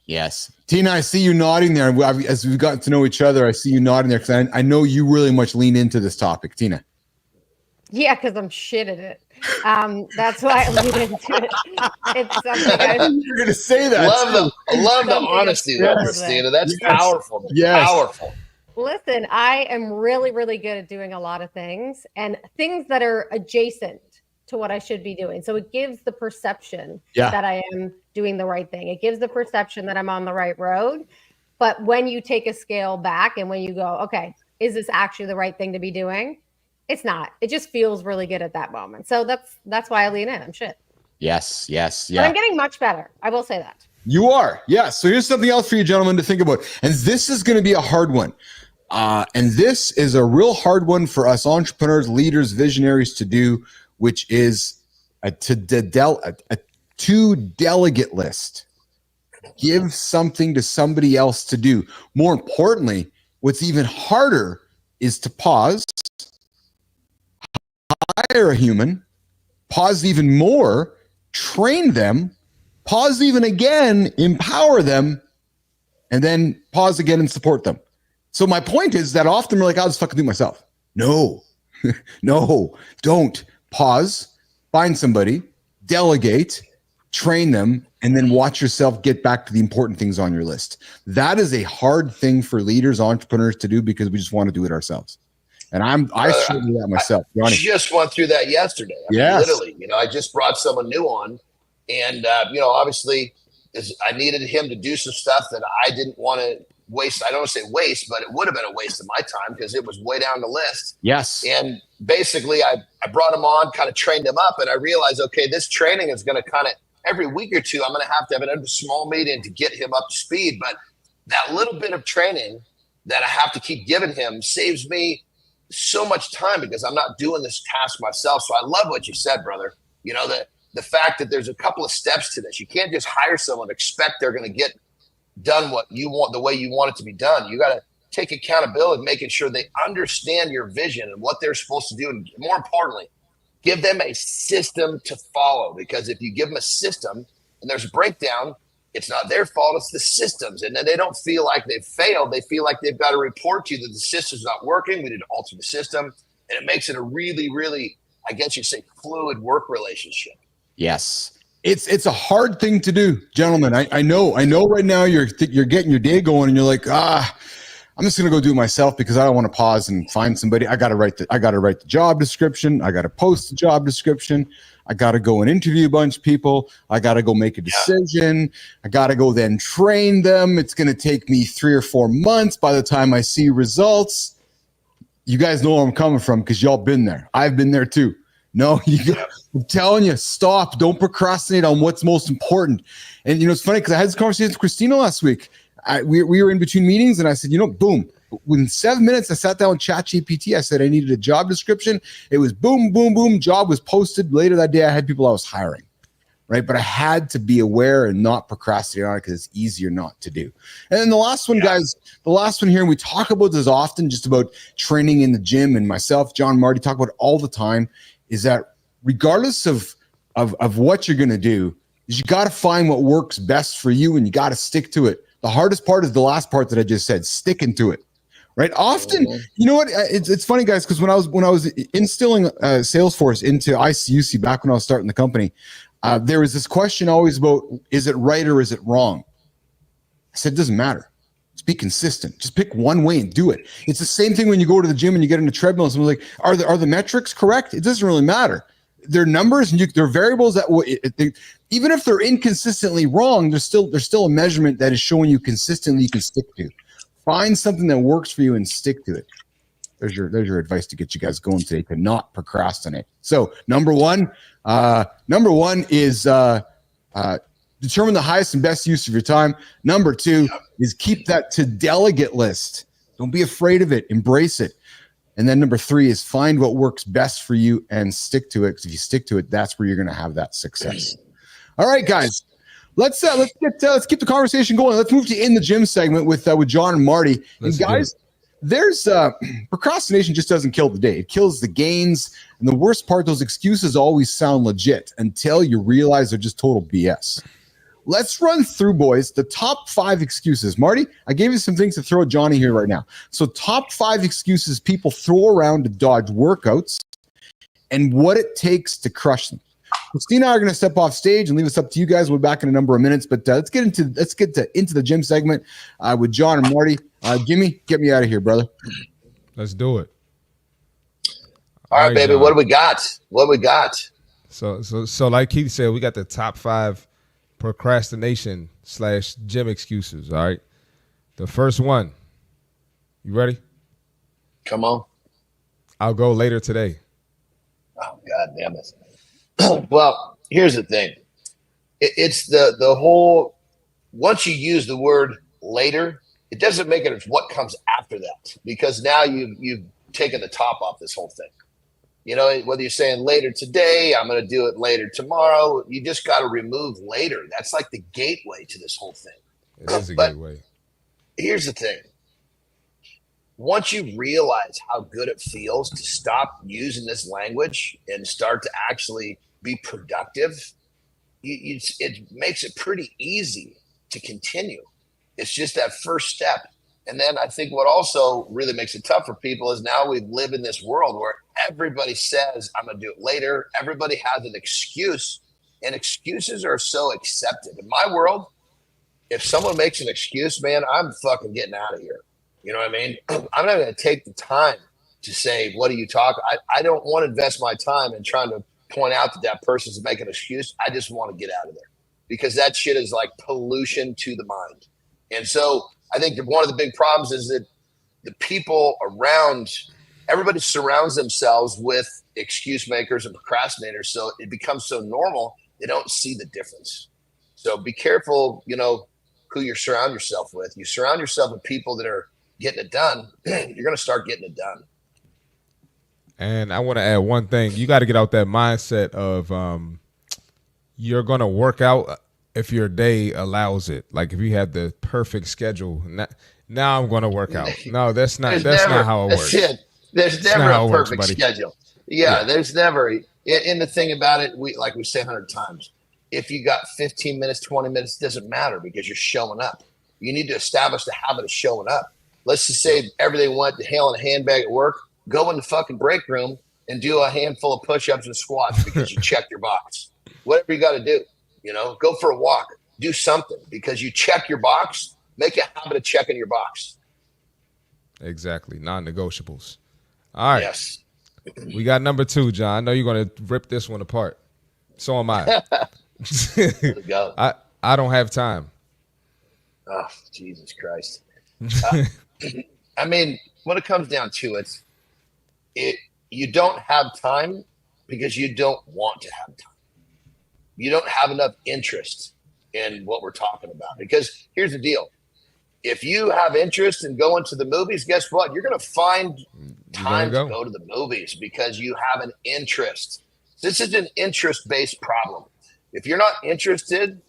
Yes. Tina, I see you nodding there. As we've gotten to know each other, I see you nodding there because I know you really much lean into this topic. Tina. Yeah, because I'm shit at it. That's why I lean into it. It's something you're going to say that. Love the honesty there, Christina. That's powerful. Yes. Powerful. Listen, I am really, really good at doing a lot of things, and things that are adjacent to what I should be doing. So it gives the perception that I am doing the right thing. It gives the perception that I'm on the right road. But when you take a scale back and when you go, okay, is this actually the right thing to be doing? It's not. It just feels really good at that moment. So that's why I lean in. I'm shit. Yes. But I'm getting much better. I will say that. You are. Yes. So here's something else for you gentlemen to think about. And this is going to be a hard one. And this is a real hard one for us entrepreneurs, leaders, visionaries to do, which is a to-delegate list. Give something to somebody else to do. More importantly, what's even harder is to pause, hire a human, pause even more, train them, pause even again, empower them, and then pause again and support them. So my point is that often we're like, I'll just fucking do it myself. No, no, don't. Pause, find somebody, delegate, train them, and then watch yourself get back to the important things on your list. That is a hard thing for leaders, entrepreneurs to do because we just want to do it ourselves. And I struggle with that myself. I just went through that yesterday. Literally, I just brought someone new on, and obviously, I needed him to do some stuff that I didn't want to waste. I don't want to say waste, but it would have been a waste of my time because it was way down the list. Yes. And basically, I brought him on, kind of trained him up, and I realized, okay, this training is going to kind of every week or two, I'm going to have another small meeting to get him up to speed. But that little bit of training that I have to keep giving him saves me so much time because I'm not doing this task myself. So I love what you said, brother. The fact that there's a couple of steps to this. You can't just hire someone and expect they're going to get done what you want, the way you want it to be done. You got to take accountability, making sure they understand your vision and what they're supposed to do. And more importantly, give them a system to follow, because if you give them a system and there's a breakdown, it's not their fault, it's the systems. And then they don't feel like they've failed. They feel like they've got to report to you that the system's not working. We need to alter the system. And it makes it a really, really, I guess you'd say, fluid work relationship. Yes. It's a hard thing to do, gentlemen. I know right now you're getting your day going and you're like, I'm just gonna go do it myself because I don't want to pause and find somebody. I gotta write the job description. I gotta post the job description. I gotta go and interview a bunch of people. I gotta go make a decision. I gotta go then train them. It's gonna take me 3 or 4 months by the time I see results. You guys know where I'm coming from because y'all been there. I've been there too. No, I'm telling you, stop. Don't procrastinate on what's most important. And it's funny because I had this conversation with Christina last week. We were in between meetings and I said, boom, within 7 minutes, I sat down with ChatGPT. I said, I needed a job description. It was boom, boom, boom. Job was posted. Later that day, I had people I was hiring, right? But I had to be aware and not procrastinate on it because it's easier not to do. And then the last one, guys, the last one here, and we talk about this often, just about training in the gym, and myself, John, Marty, talk about it all the time, is that regardless of what you're going to do, is you got to find what works best for you and you got to stick to it. The hardest part is the last part that I just said, sticking to it, right? Often, you know what? It's funny, guys, because when I was instilling Salesforce into ICUC back when I was starting the company, there was this question always about, is it right or is it wrong? I said, it doesn't matter. Just be consistent. Just pick one way and do it. It's the same thing when you go to the gym and you get in a treadmill and someone's like, are the metrics correct? It doesn't really matter. They're numbers and they're variables that even if they're inconsistently wrong, there's still a measurement that is showing you consistently you can stick to. Find something that works for you and stick to it. There's your advice to get you guys going today to not procrastinate. So number one is determine the highest and best use of your time. Number 2 is keep that to delegate list. Don't be afraid of it. Embrace it. And then number 3 is find what works best for you and stick to it. Because if you stick to it, that's where you're going to have that success. All right, guys, let's keep the conversation going. Let's move to in the gym segment with John and Marty. And guys, there's procrastination just doesn't kill the day. It kills the gains. And the worst part, those excuses always sound legit until you realize they're just total BS. Let's run through, boys, the top 5 excuses. Marty, I gave you some things to throw at Johnny here right now. So top 5 excuses people throw around to dodge workouts and what it takes to crush them. Christina and I are going to step off stage and leave us up to you guys. We'll be back in a number of minutes, but let's get into the gym segment with John and Marty. Jimmy, get me out of here, brother. Let's do it. All right, baby. John. What do we got? So like Keith said, we got the top 5 procrastination / gym excuses. All right. The first one. You ready? Come on. I'll go later today. Oh, God damn it. Well, here's the thing. It's the whole, once you use the word later, it doesn't make it what comes after that, because now you've taken the top off this whole thing. You know, whether you're saying later today, I'm going to do it later tomorrow, you just got to remove later. That's like the gateway to this whole thing. It is a gateway. Here's the thing. Once you realize how good it feels to stop using this language and start to actually be productive, it makes it pretty easy to continue. It's just that first step. And then I think what also really makes it tough for people is now we live in this world where everybody says, I'm going to do it later. Everybody has an excuse, and excuses are so accepted. In my world, if someone makes an excuse, man, I'm fucking getting out of here. You know what I mean? I'm not going to take the time to say, what are you talking? I don't want to invest my time in trying to point out that person's making an excuse. I just want to get out of there, because that shit is like pollution to the mind. And so I think that one of the big problems is that the people around, everybody surrounds themselves with excuse makers and procrastinators. So it becomes so normal, they don't see the difference. So be careful, you know, who you surround yourself with. You surround yourself with people that are getting it done, you're going to start getting it done. And I want to add one thing. You got to get out that mindset of you're going to work out if your day allows it. Like if you have the perfect schedule, now I'm going to work out. No, that's not how it works. There's never a perfect schedule. Yeah, there's never. And the thing about it, we say 100 times, if you got 15 minutes, 20 minutes, it doesn't matter, because you're showing up. You need to establish the habit of showing up. Let's just say everything went to hell in a handbag at work. Go in the fucking break room and do a handful of push-ups and squats because you checked your box. Whatever you got to do, you know, go for a walk, do something because you check your box. Make a habit of checking your box. Exactly. Non-negotiables. All right. Yes. We got number 2, John. I know you're going to rip this one apart. So am I. I don't have time. Oh, Jesus Christ. I mean, when it comes down to it, you don't have time because you don't want to have time. You don't have enough interest in what we're talking about. Because here's the deal. If you have interest in going to the movies, guess what? You're going to find time to go to the movies because you have an interest. This is an interest-based problem. If you're not interested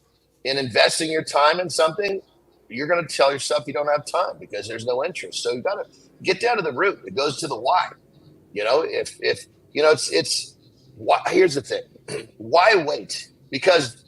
in investing your time in something, you're going to tell yourself you don't have time because there's no interest. So you got to get down to the root. It goes to the why. You know, if you know, it's why. Here's the thing. Why wait? Because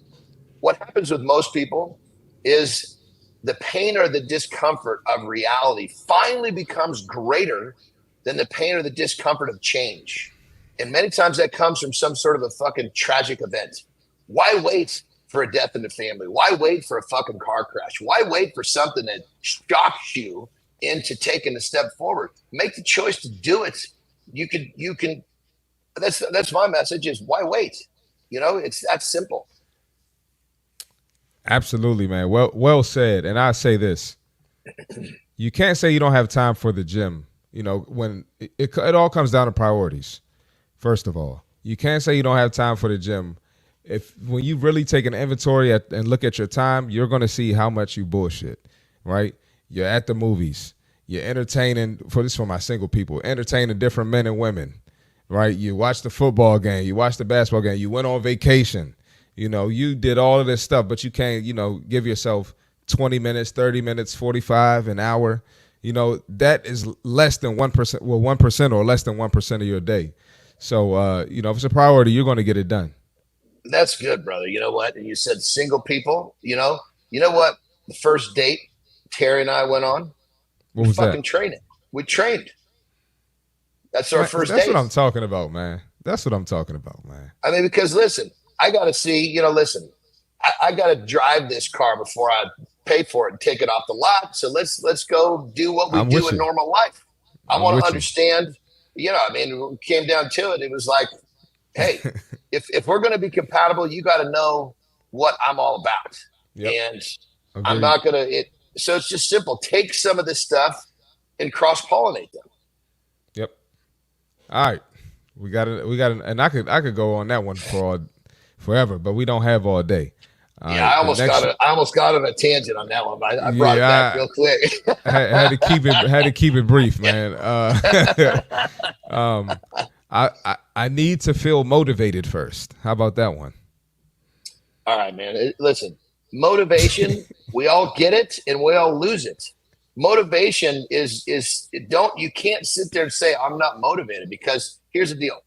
what happens with most people is the pain or the discomfort of reality finally becomes greater than the pain or the discomfort of change. And many times that comes from some sort of a fucking tragic event. Why wait for a death in the family? Why wait for a fucking car crash? Why wait for something that shocks you into taking a step forward? Make the choice to do it. You can. That's my message is why wait? You know, it's that simple. Absolutely, man. Well said. And I say this. You can't say you don't have time for the gym. You know, when it all comes down to priorities. First of all, you can't say you don't have time for the gym. When you really take an inventory and look at your time, you're going to see how much you bullshit, right? You're at the movies. You're entertaining, for my single people, entertaining different men and women, right? You watch the football game. You watch the basketball game. You went on vacation. You know, you did all of this stuff, but you can't, you know, give yourself 20 minutes, 30 minutes, 45, an hour. You know, that is less than 1%, 1% or less than 1% of your day. So, you know, if it's a priority, you're going to get it done. That's good, brother. You know what? And you said single people, you know what? The first date Terry and I went on, what was fucking that? Training. We trained. That's our first date. That's what I'm talking about, man. That's what I'm talking about, man. I mean, because listen, I got to see, you know, listen, I got to drive this car before I pay for it and take it off the lot. So let's go do what we do in normal life. I want to understand, you know, I mean, when it came down to it, it was like, hey, if we're going to be compatible, you got to know what I'm all about. Yep. And agreed. I'm not going to, so it's just simple. Take some of this stuff and cross-pollinate them. Yep. All right. We got it, and I could go on that one forever, but we don't have all day. Yeah, I almost got on a tangent on that one, but I brought it back real quick. had to keep it brief, man. I need to feel motivated first. How about that one? All right, man. Listen, motivation, we all get it and we all lose it. Motivation you can't sit there and say, I'm not motivated, because here's the deal.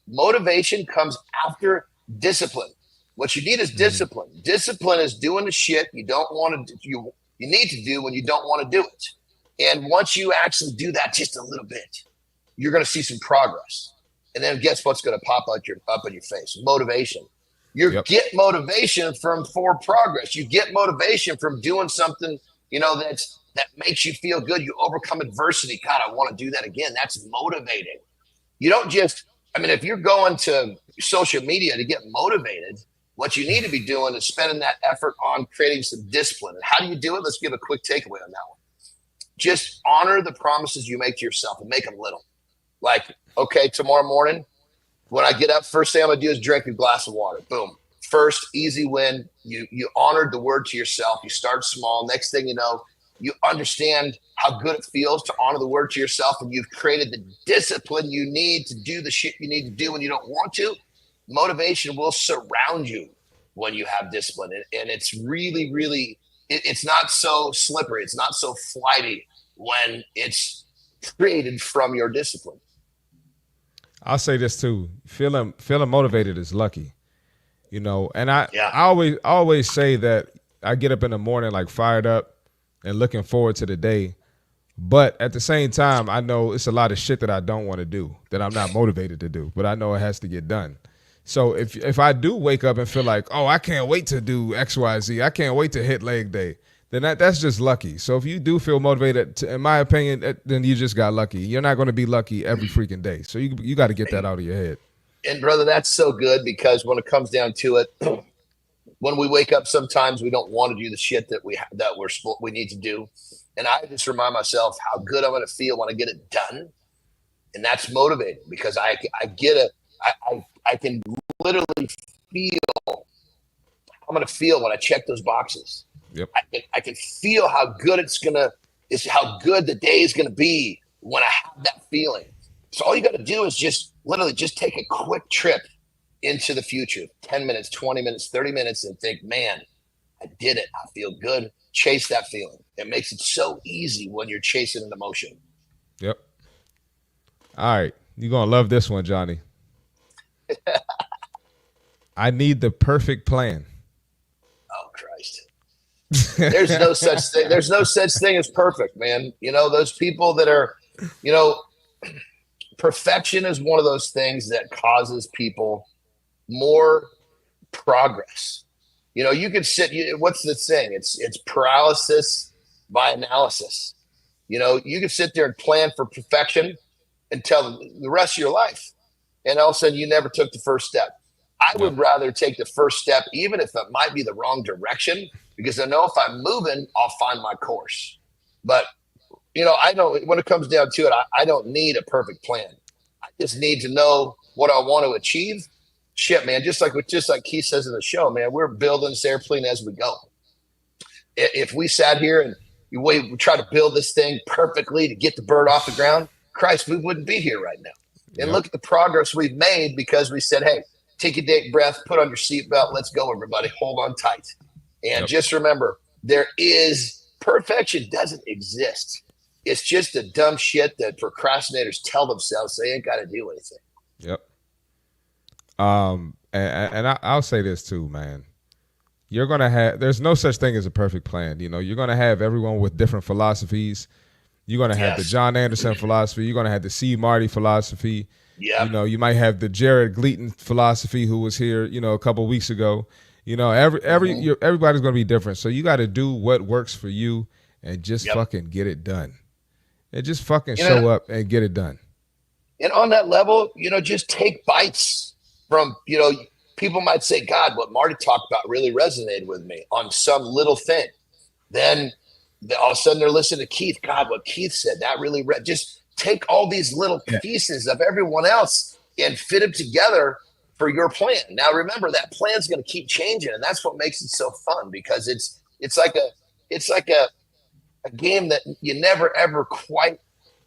Motivation comes after discipline. What you need is discipline. Discipline is doing the shit you don't want to do, you need to do when you don't want to do it. And once you actually do that just a little bit, you're going to see some progress. And then guess what's going to pop up in your face? Motivation. You get motivation for progress. You get motivation from doing something, that makes you feel good. You overcome adversity. God, I want to do that again. That's motivating. You don't just, if you're going to social media to get motivated, what you need to be doing is spending that effort on creating some discipline. And how do you do it? Let's give a quick takeaway on that one. Just honor the promises you make to yourself and make them little. Like, okay, tomorrow morning, when I get up, first thing I'm going to do is drink a glass of water. Boom. First, easy win. You honored the word to yourself. You start small. Next thing you know, you understand how good it feels to honor the word to yourself, and you've created the discipline you need to do the shit you need to do when you don't want to. Motivation will surround you when you have discipline. And it's really, really, it's not so slippery. It's not so flighty when it's created from your discipline. I'll say this too. Feeling motivated is lucky, and I always say that I get up in the morning like fired up and looking forward to the day. But at the same time, I know it's a lot of shit that I don't want to do, that I'm not motivated to do, but I know it has to get done. So if I do wake up and feel like, oh, I can't wait to do X, Y, Z, I can't wait to hit leg day, then that's just lucky. So if you do feel motivated, in my opinion, then you just got lucky. You're not going to be lucky every freaking day. So you got to get that out of your head. And brother, that's so good, because when it comes down to it, when we wake up, sometimes we don't want to do the shit that we need to do. And I just remind myself how good I'm going to feel when I get it done. And that's motivating, because I can literally feel how I'm going to feel when I check those boxes. Yep. I can feel how good how good the day is going to be when I have that feeling. So all you got to do is just take a quick trip into the future, 10 minutes, 20 minutes, 30 minutes, and think, man, I did it. I feel good. Chase that feeling. It makes it so easy when you're chasing an emotion. Yep. All right. You're going to love this one, Johnny. I need the perfect plan. Oh, Christ. There's no such thing. There's no such thing as perfect, man. Those people that are, perfection is one of those things that causes people more progress. You could what's the saying? It's paralysis by analysis. You could sit there and plan for perfection until the rest of your life, and all of a sudden you never took the first step. I would rather take the first step, even if it might be the wrong direction, because I know if I'm moving, I'll find my course. But, I don't, when it comes down to it, I don't need a perfect plan. I just need to know what I want to achieve. Shit, man, just like Keith says in the show, man, we're building this airplane as we go. If we sat here and we try to build this thing perfectly to get the bird off the ground, Christ, we wouldn't be here right now. And look at the progress we've made, because we said, hey, take a deep breath, put on your seatbelt, let's go, everybody, hold on tight. And just remember, perfection doesn't exist. It's just the dumb shit that procrastinators tell themselves they ain't got to do anything. Yep. And I'll say this too, man. There's no such thing as a perfect plan. You're going to have everyone with different philosophies. You're going to have the John Anderson philosophy. You're going to have the C. Marty philosophy. Yeah. You might have the Jared Gleaton philosophy, who was here, a couple of weeks ago. Everybody's going to be different. So you got to do what works for you and just fucking get it done. And just fucking show up and get it done. And on that level, just take bites. from, people might say, God, what Marty talked about really resonated with me on some little thing. Then all of a sudden they're listening to Keith. God, what Keith said, that really just take all these little pieces of everyone else and fit them together for your plan. Now, remember, that plan's going to keep changing, and that's what makes it so fun, because it's like a game that you never ever quite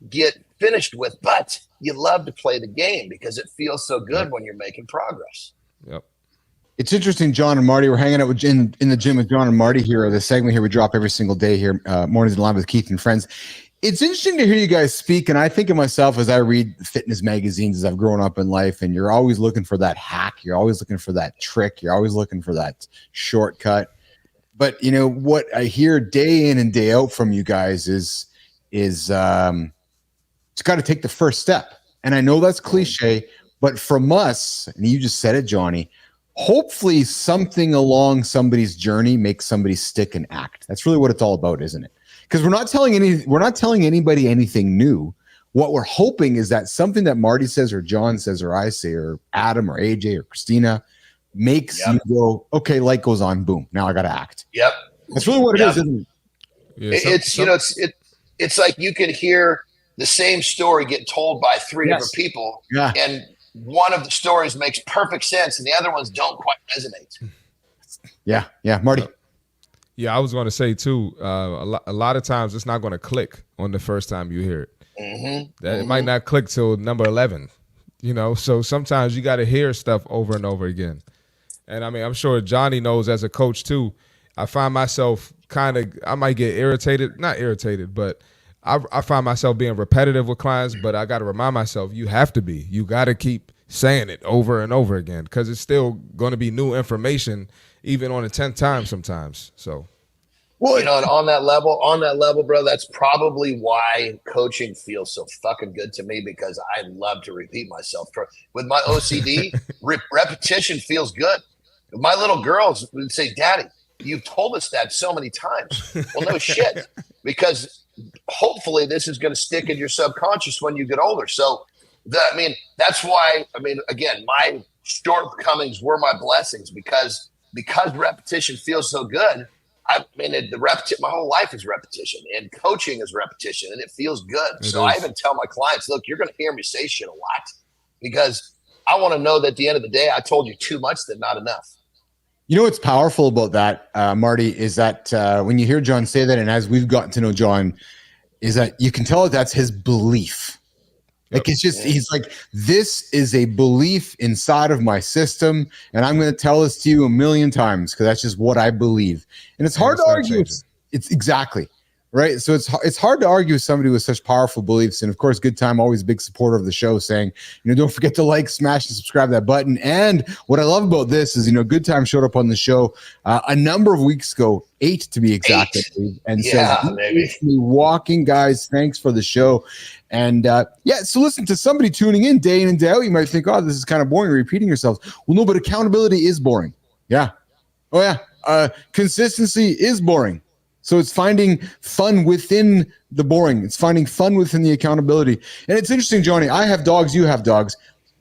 get finished with, but you love to play the game because it feels so good when you're making progress. Yep. It's interesting, John and Marty. We're hanging out in the gym with John and Marty here. The segment here we drop every single day here, Mornings in Line with Keith and Friends. It's interesting to hear you guys speak, and I think of myself as I read fitness magazines as I've grown up in life, and you're always looking for that hack. You're always looking for that trick. You're always looking for that shortcut. But, what I hear day in and day out from you guys is it's got to take the first step. And I know that's cliche, but from us, and you just said it, Johnny, hopefully something along somebody's journey makes somebody stick and act. That's really what it's all about, isn't it? Because we're not telling anybody anything new. What we're hoping is that something that Marty says or John says or I say or Adam or AJ or Christina makes you go, okay, light goes on, boom, now I got to act. Yep. That's really what it is, isn't it? Yeah, it's like you can hear the same story get told by three different people, and one of the stories makes perfect sense and the other ones don't quite resonate. Yeah, Marty. Yeah, I was going to say too, a lot of times it's not going to click on the first time you hear it. It might not click till number 11, so sometimes you got to hear stuff over and over again. And I mean, I'm sure Johnny knows as a coach too, I find myself I might get not irritated, but I find myself being repetitive with clients, but I got to remind myself, you got to keep saying it over and over again, because it's still going to be new information, even on the 10th time sometimes. So, well, and on that level, bro, that's probably why coaching feels so fucking good to me, because I love to repeat myself. With my OCD, repetition feels good. My little girls would say, Daddy, you've told us that so many times. Well, no shit, because hopefully this is going to stick in your subconscious when you get older. So, that's why, again, my shortcomings were my blessings, because repetition feels so good. My whole life is repetition, and coaching is repetition, and it feels good. I even tell my clients, look, you're going to hear me say shit a lot, because I want to know that at the end of the day, I told you too much than not enough. You know what's powerful about that, Marty, is that when you hear John say that, and as we've gotten to know John, is that you can tell that's his belief. Like, it's just, he's like, this is a belief inside of my system, and I'm going to tell this to you a million times because that's just what I believe. And it's hard to argue. It's exactly right. So it's hard to argue with somebody with such powerful beliefs. And of course, Good Time, always a big supporter of the show, saying, don't forget to like, smash, and subscribe that button. And what I love about this is, Good Time showed up on the show a number of weeks ago, 8 to be exact. And says, walking guys, thanks for the show. And so listen, to somebody tuning in day in and day out, you might think, oh, this is kind of boring, repeating yourselves. Well, no, but accountability is boring. Yeah. Oh, yeah. Consistency is boring. So it's finding fun within the boring. It's finding fun within the accountability. And it's interesting, Johnny, I have dogs, you have dogs.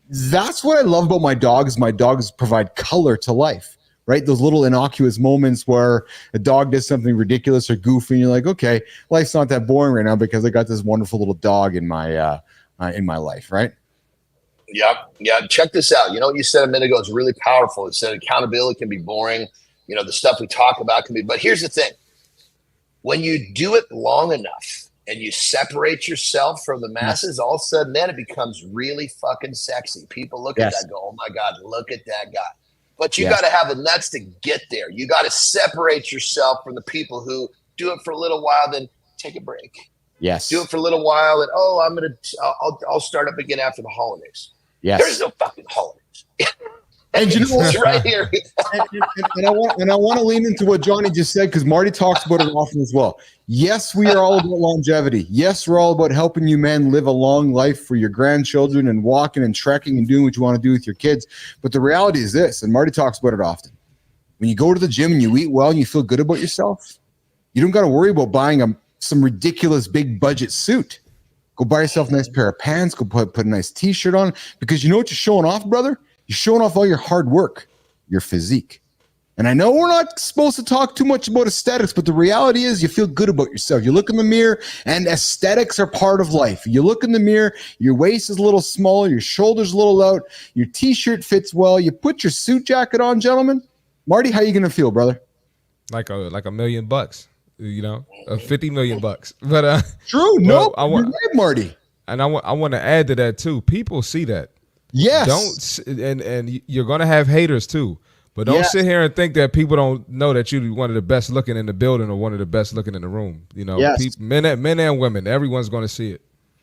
That's what I love about my dogs. My dogs provide color to life, right? Those little innocuous moments where a dog does something ridiculous or goofy, and you're like, okay, life's not that boring right now because I got this wonderful little dog in my life, right? Yep. Yeah. Check this out. What you said a minute ago is really powerful. It said accountability can be boring. The stuff we talk about can be, but here's the thing. When you do it long enough and you separate yourself from the masses, all of a sudden then it becomes really fucking sexy. People look at that and go, oh my God, look at that guy. But you got to have the nuts to get there. You got to separate yourself from the people who do it for a little while, then take a break. Yes. Do it for a little while, and I'll start up again after the holidays. Yes. There's no fucking holidays. And it's right here. and I want to lean into what Johnny just said, because Marty talks about it often as well. Yes, we are all about longevity. Yes, we're all about helping you men live a long life for your grandchildren and walking and trekking and doing what you want to do with your kids. But the reality is this, and Marty talks about it often. When you go to the gym and you eat well and you feel good about yourself, you don't got to worry about buying some ridiculous big budget suit. Go buy yourself a nice pair of pants. Go put a nice T-shirt on, because you know what you're showing off, brother? You're showing off all your hard work, your physique. And I know we're not supposed to talk too much about aesthetics, but the reality is you feel good about yourself. You look in the mirror, and aesthetics are part of life. You look in the mirror, your waist is a little smaller, your shoulders a little out, your T-shirt fits well, you put your suit jacket on, gentlemen. Marty, how you going to feel, brother? Like $1 million, you know, $50 million. But true, no, you're right, Marty. And I want to add to that too. People see that. Yes. And you're going to have haters too. But don't sit here and think that people don't know that you're one of the best looking in the building or one of the best looking in the room. You know, men and women, everyone's going to see it.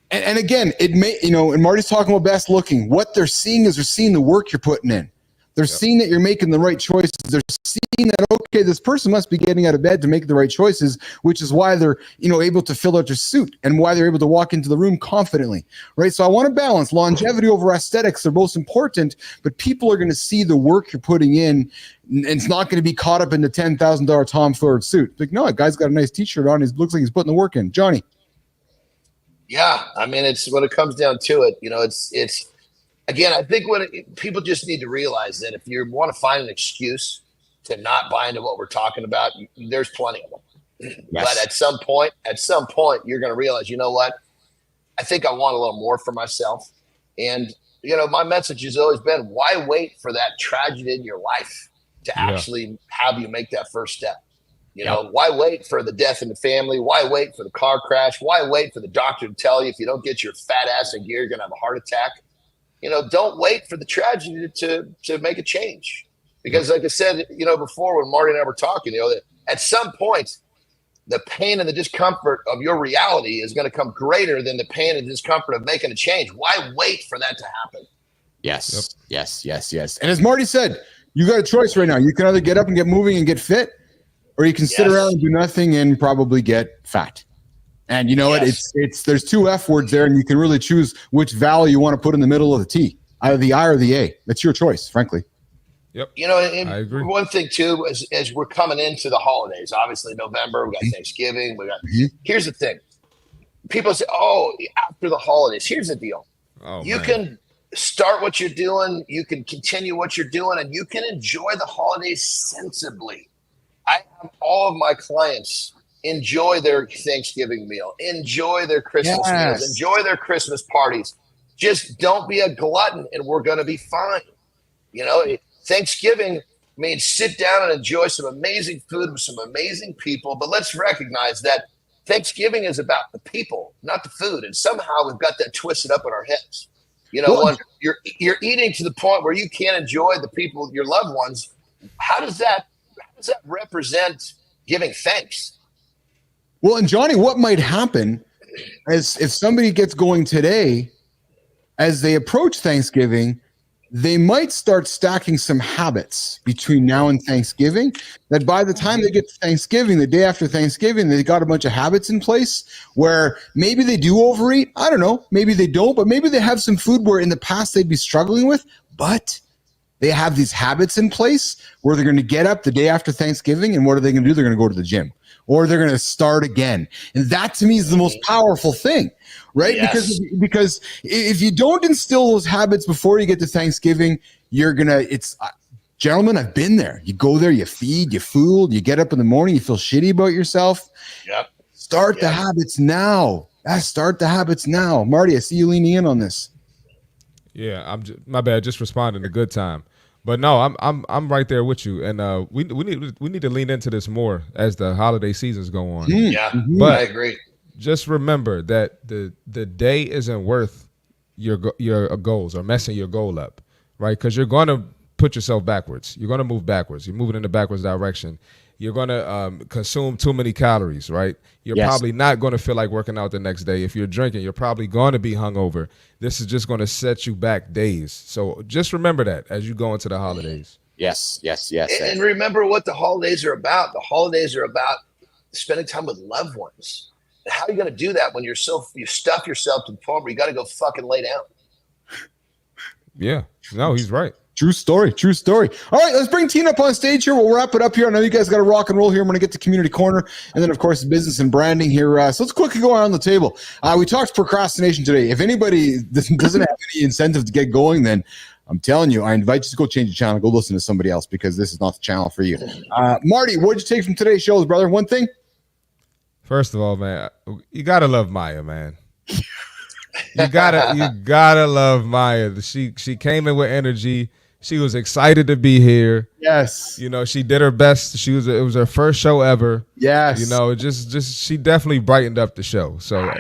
And again, it may, you know, and Marty's talking about best looking. What they're seeing is they're seeing the work you're putting in. They're seeing that you're making the right choices. They're seeing that, okay, this person must be getting out of bed to make the right choices, which is why they're, you know, able to fill out their suit and why they're able to walk into the room confidently, right? So I want to balance longevity over aesthetics. They're both important, but people are going to see the work you're putting in, and it's not going to be caught up in the $10,000 Tom Ford suit. Like, no, a guy's got a nice T-shirt on. He looks like he's putting the work in. Johnny. Yeah, I mean, it's when it comes down to it, you know, it's. Again, I think people just need to realize that if you want to find an excuse to not buy into what we're talking about, there's plenty of them. Yes. But at some point, you're going to realize, you know what? I think I want a little more for myself. And, you know, my message has always been, why wait for that tragedy in your life to actually have you make that first step? You know, why wait for the death in the family? Why wait for the car crash? Why wait for the doctor to tell you if you don't get your fat ass in gear, you're going to have a heart attack? You know, don't wait for the tragedy to make a change. Because like I said, you know, before when Marty and I were talking, you know, that at some point, the pain and the discomfort of your reality is going to come greater than the pain and discomfort of making a change. Why wait for that to happen? Yes, yes. And as Marty said, you got a choice right now. You can either get up and get moving and get fit, or you can sit around and do nothing and probably get fat. And you know what? It's there's two F words there, and you can really choose which vowel you want to put in the middle of the T, either the I or the A. That's your choice, frankly. Yep. You know, and I agree. One thing too, as we're coming into the holidays, obviously November, we got Thanksgiving, we got. Here's the thing: people say, "Oh, after the holidays." Here's the deal: you can start what you're doing, you can continue what you're doing, and you can enjoy the holidays sensibly. I have all of my clients enjoy their Thanksgiving meal, enjoy their Christmas meals, enjoy their Christmas parties. Just don't be a glutton and we're going to be fine. You know, Thanksgiving means sit down and enjoy some amazing food with some amazing people. But let's recognize that Thanksgiving is about the people, not the food. And somehow we've got that twisted up in our heads. You know, when you're eating to the point where you can't enjoy the people, your loved ones, how does that represent giving thanks? Well, and Johnny, what might happen is if somebody gets going today, as they approach Thanksgiving, they might start stacking some habits between now and Thanksgiving, that by the time they get to Thanksgiving, the day after Thanksgiving, they got a bunch of habits in place where maybe they do overeat. I don't know. Maybe they don't, but maybe they have some food where in the past they'd be struggling with, but they have these habits in place where they're going to get up the day after Thanksgiving, and what are they going to do? They're going to go to the gym, or they're going to start again. And that to me is the most powerful thing, right? Yes. Because if you don't instill those habits before you get to Thanksgiving, you're going to, gentlemen, I've been there. You go there, you feed, you fool, you get up in the morning, you feel shitty about yourself. Yep. Start the habits now. Start the habits now. Marty, I see you leaning in on this. Yeah, my bad. Just responding a good time, but no, I'm right there with you, and we need to lean into this more as the holiday seasons go on. But I agree. Just remember that the day isn't worth your goals or messing your goal up, right? Because you're going to put yourself backwards. You're going to move backwards. You're moving in the backwards direction. You're going to consume too many calories, right? You're probably not going to feel like working out the next day. If you're drinking, you're probably going to be hungover. This is just going to set you back days. So just remember that as you go into the holidays. Yes. And remember what the holidays are about. The holidays are about spending time with loved ones. And how are you going to do that when you stuff yourself to the point where you got to go fucking lay down? Yeah. No, he's right. True story. All right, let's bring Tina up on stage here. We'll wrap it up here. I know you guys got to rock and roll here. I'm going to get to community corner, and then, of course, business and branding here. So let's quickly go around the table. We talked procrastination today. If anybody doesn't have any incentive to get going, then I'm telling you, I invite you to go change the channel. Go listen to somebody else because this is not the channel for you. Marty, what'd you take from today's shows, brother? One thing? First of all, man, you gotta love Maya, man. You gotta love Maya. She came in with energy. She was excited to be here. Yes. You know, she did her best. It was her first show ever. Yes. You know, just she definitely brightened up the show. So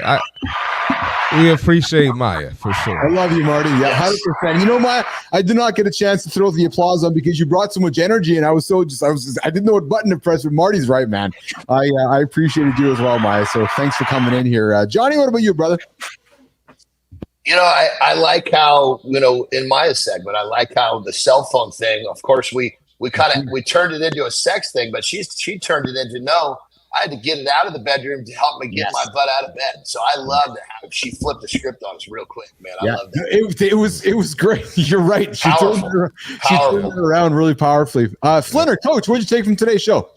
we appreciate Maya for sure. I love you, Marty. Yeah, 100%. You know, Maya, I did not get a chance to throw the applause on because you brought so much energy, and I didn't know what button to press. But Marty's right, man. I appreciated you as well, Maya. So thanks for coming in here, Johnny. What about you, brother? You know, I like how, you know, in Maya's segment, I like how the cell phone thing, of course, we turned it into a sex thing, but she turned it into, no, I had to get it out of the bedroom to help me get my butt out of bed. So I love that. She flipped the script on us real quick, man. I love that. It was great. You're right. She turned it around really powerfully. Flynn or Coach, what did you take from today's show?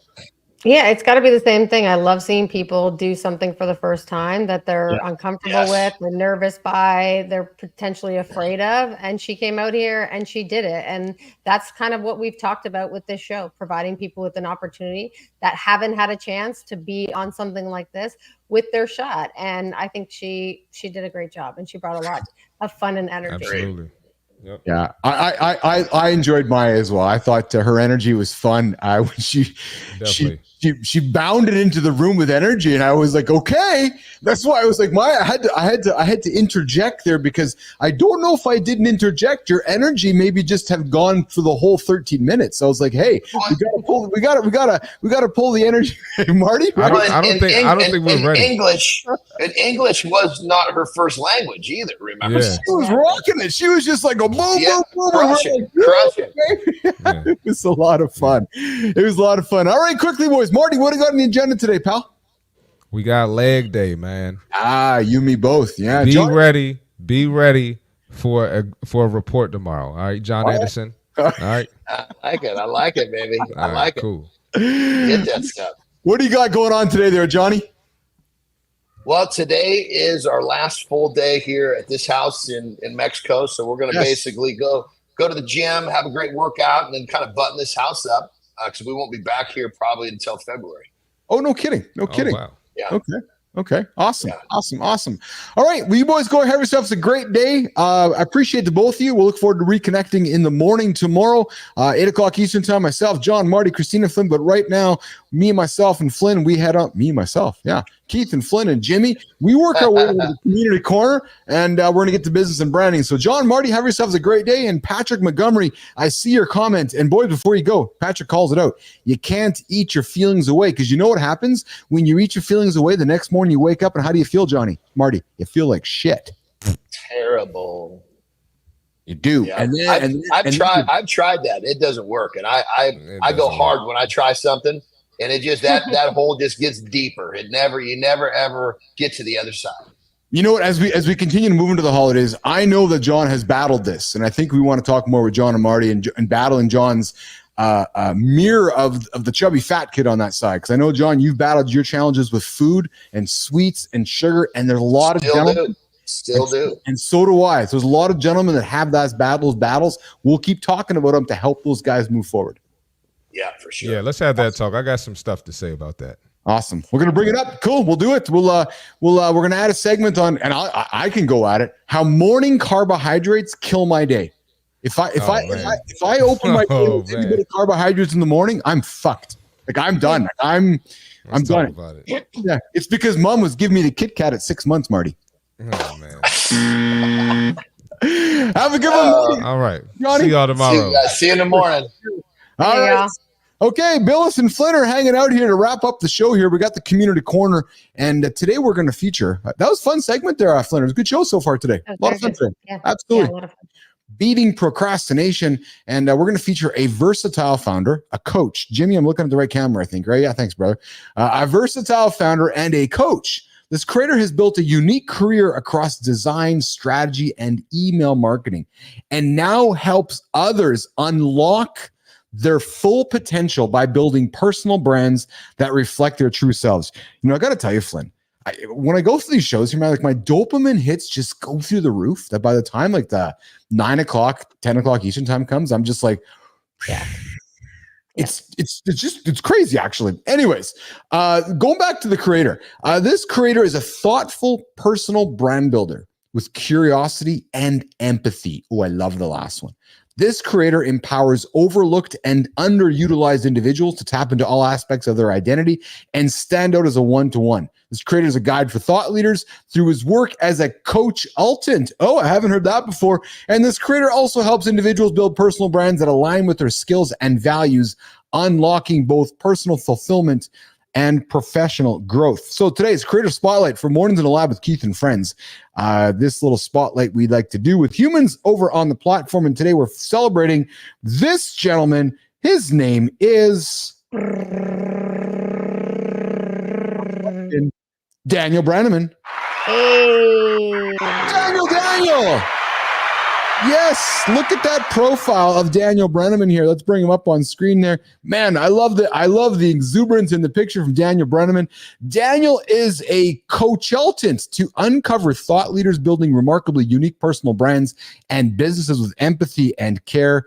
Yeah, it's got to be the same thing. I love seeing people do something for the first time that they're uncomfortable with, they're nervous by, they're potentially afraid of. And she came out here and she did it. And that's kind of what we've talked about with this show, providing people with an opportunity that haven't had a chance to be on something like this with their shot. And I think she did a great job, and she brought a lot of fun and energy. Absolutely. Yep. Yeah, I enjoyed Maya as well. I thought her energy was fun. When she bounded into the room with energy, and I was like, okay. That's why I was like, Maya, I had to interject there because I don't know if I didn't interject. Your energy maybe just have gone for the whole 13 minutes. So I was like, hey, we gotta pull the energy, Marty. Right? I don't think we're ready. English was not her first language either. Remember, she was rocking it. She was just like a boom, boom, boom. Crush it. It was a lot of fun. All right, quickly, boys. Marty, what do you got on the agenda today, pal? We got leg day, man. You, me both. Yeah. Be ready for a report tomorrow. All right, John Anderson. All right. I like it, baby. I like it. Cool. Get that stuff. What do you got going on today there, Johnny? Well, today is our last full day here at this house in Mexico. So we're going to basically go to the gym, have a great workout, and then kind of button this house up because we won't be back here probably until February. Oh, no kidding. No kidding. Wow. Yeah. Okay. Awesome. All right. Well, you boys go have yourselves a great day. I appreciate the both of you. We'll look forward to reconnecting in the morning tomorrow, 8 o'clock Eastern time. Myself, John, Marty, Christina Flynn. But right now, me, myself, and Flynn, we head up. Keith and Flynn and Jimmy. We work our way to the community corner, and we're going to get to business and branding. So, John, Marty, have yourselves a great day. And Patrick Montgomery, I see your comment. And boys, before you go, Patrick calls it out. You can't eat your feelings away, because you know what happens when you eat your feelings away. The next morning you wake up, and how do you feel, Johnny? Marty, you feel like shit. Terrible. You do. Yeah. I've tried that. It doesn't work. And I go hard when I try something. And it just that hole just gets deeper. You never ever get to the other side. You know what? As we continue to move into the holidays, I know that John has battled this, and I think we want to talk more with John and Marty and battling John's mirror of the chubby fat kid on that side. Because I know, John, you've battled your challenges with food and sweets and sugar, and there's a lot of gentlemen. Still do. And so do I. So there's a lot of gentlemen that have those battles. We'll keep talking about them to help those guys move forward. Yeah, for sure. Yeah, let's have that talk. I got some stuff to say about that. Awesome. We're gonna bring it up. Cool. We'll do it. We're gonna add a segment on, and I can go at it. How morning carbohydrates kill my day. If I open my day with any bit of carbohydrates in the morning, I'm fucked. Like, I'm done. I'm done. About it. Yeah, it's because Mom was giving me the Kit Kat at 6 months, Marty. Oh man. Have a good one. All right. Johnny? See y'all tomorrow. See you in the morning. All right. Okay, Bilous and Flynn are hanging out here to wrap up the show here. We got the community corner, and today we're going to feature. That was a fun segment there, Flynn. It was a good show so far today. A lot of fun today. Yeah. Absolutely. Yeah, a lot of fun. Beating procrastination, and we're going to feature a versatile founder, a coach. Jimmy, I'm looking at the right camera, I think, right? Yeah, thanks, brother. A versatile founder and a coach. This creator has built a unique career across design, strategy, and email marketing, and now helps others unlock their full potential by building personal brands that reflect their true selves. You know, I got to tell you, Flynn, when I go through these shows here, man, like my dopamine hits just go through the roof. That by the time like the 9 o'clock, 10 o'clock Eastern time comes, I'm just like, yeah. It's crazy actually. Anyways, going back to the creator. This creator is a thoughtful personal brand builder with curiosity and empathy. Oh, I love the last one. This creator empowers overlooked and underutilized individuals to tap into all aspects of their identity and stand out as a one-to-one. This creator is a guide for thought leaders through his work as a coachaltant. Oh, I haven't heard that before. And this creator also helps individuals build personal brands that align with their skills and values, unlocking both personal fulfillment and professional growth. So today's Creator Spotlight for Mornings in the Lab with Keith and Friends. This little spotlight we like to do with humans over on the platform. And today we're celebrating this gentleman. His name is Daniel Brenneman. Hey. Daniel. Yes, look at that profile of Daniel Brenneman here. Let's bring him up on screen there. Man, I love the exuberance in the picture from Daniel Brenneman. Daniel is a coachaltant to uncover thought leaders building remarkably unique personal brands and businesses with empathy and care,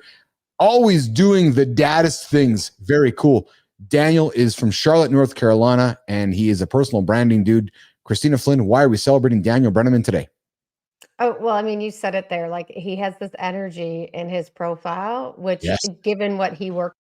always doing the daddest things. Very cool. Daniel is from Charlotte, North Carolina, and he is a personal branding dude. Christina Flynn, why are we celebrating Daniel Brenneman today? Oh, well, I mean, you said it there. Like he has this energy in his profile, which given what he worked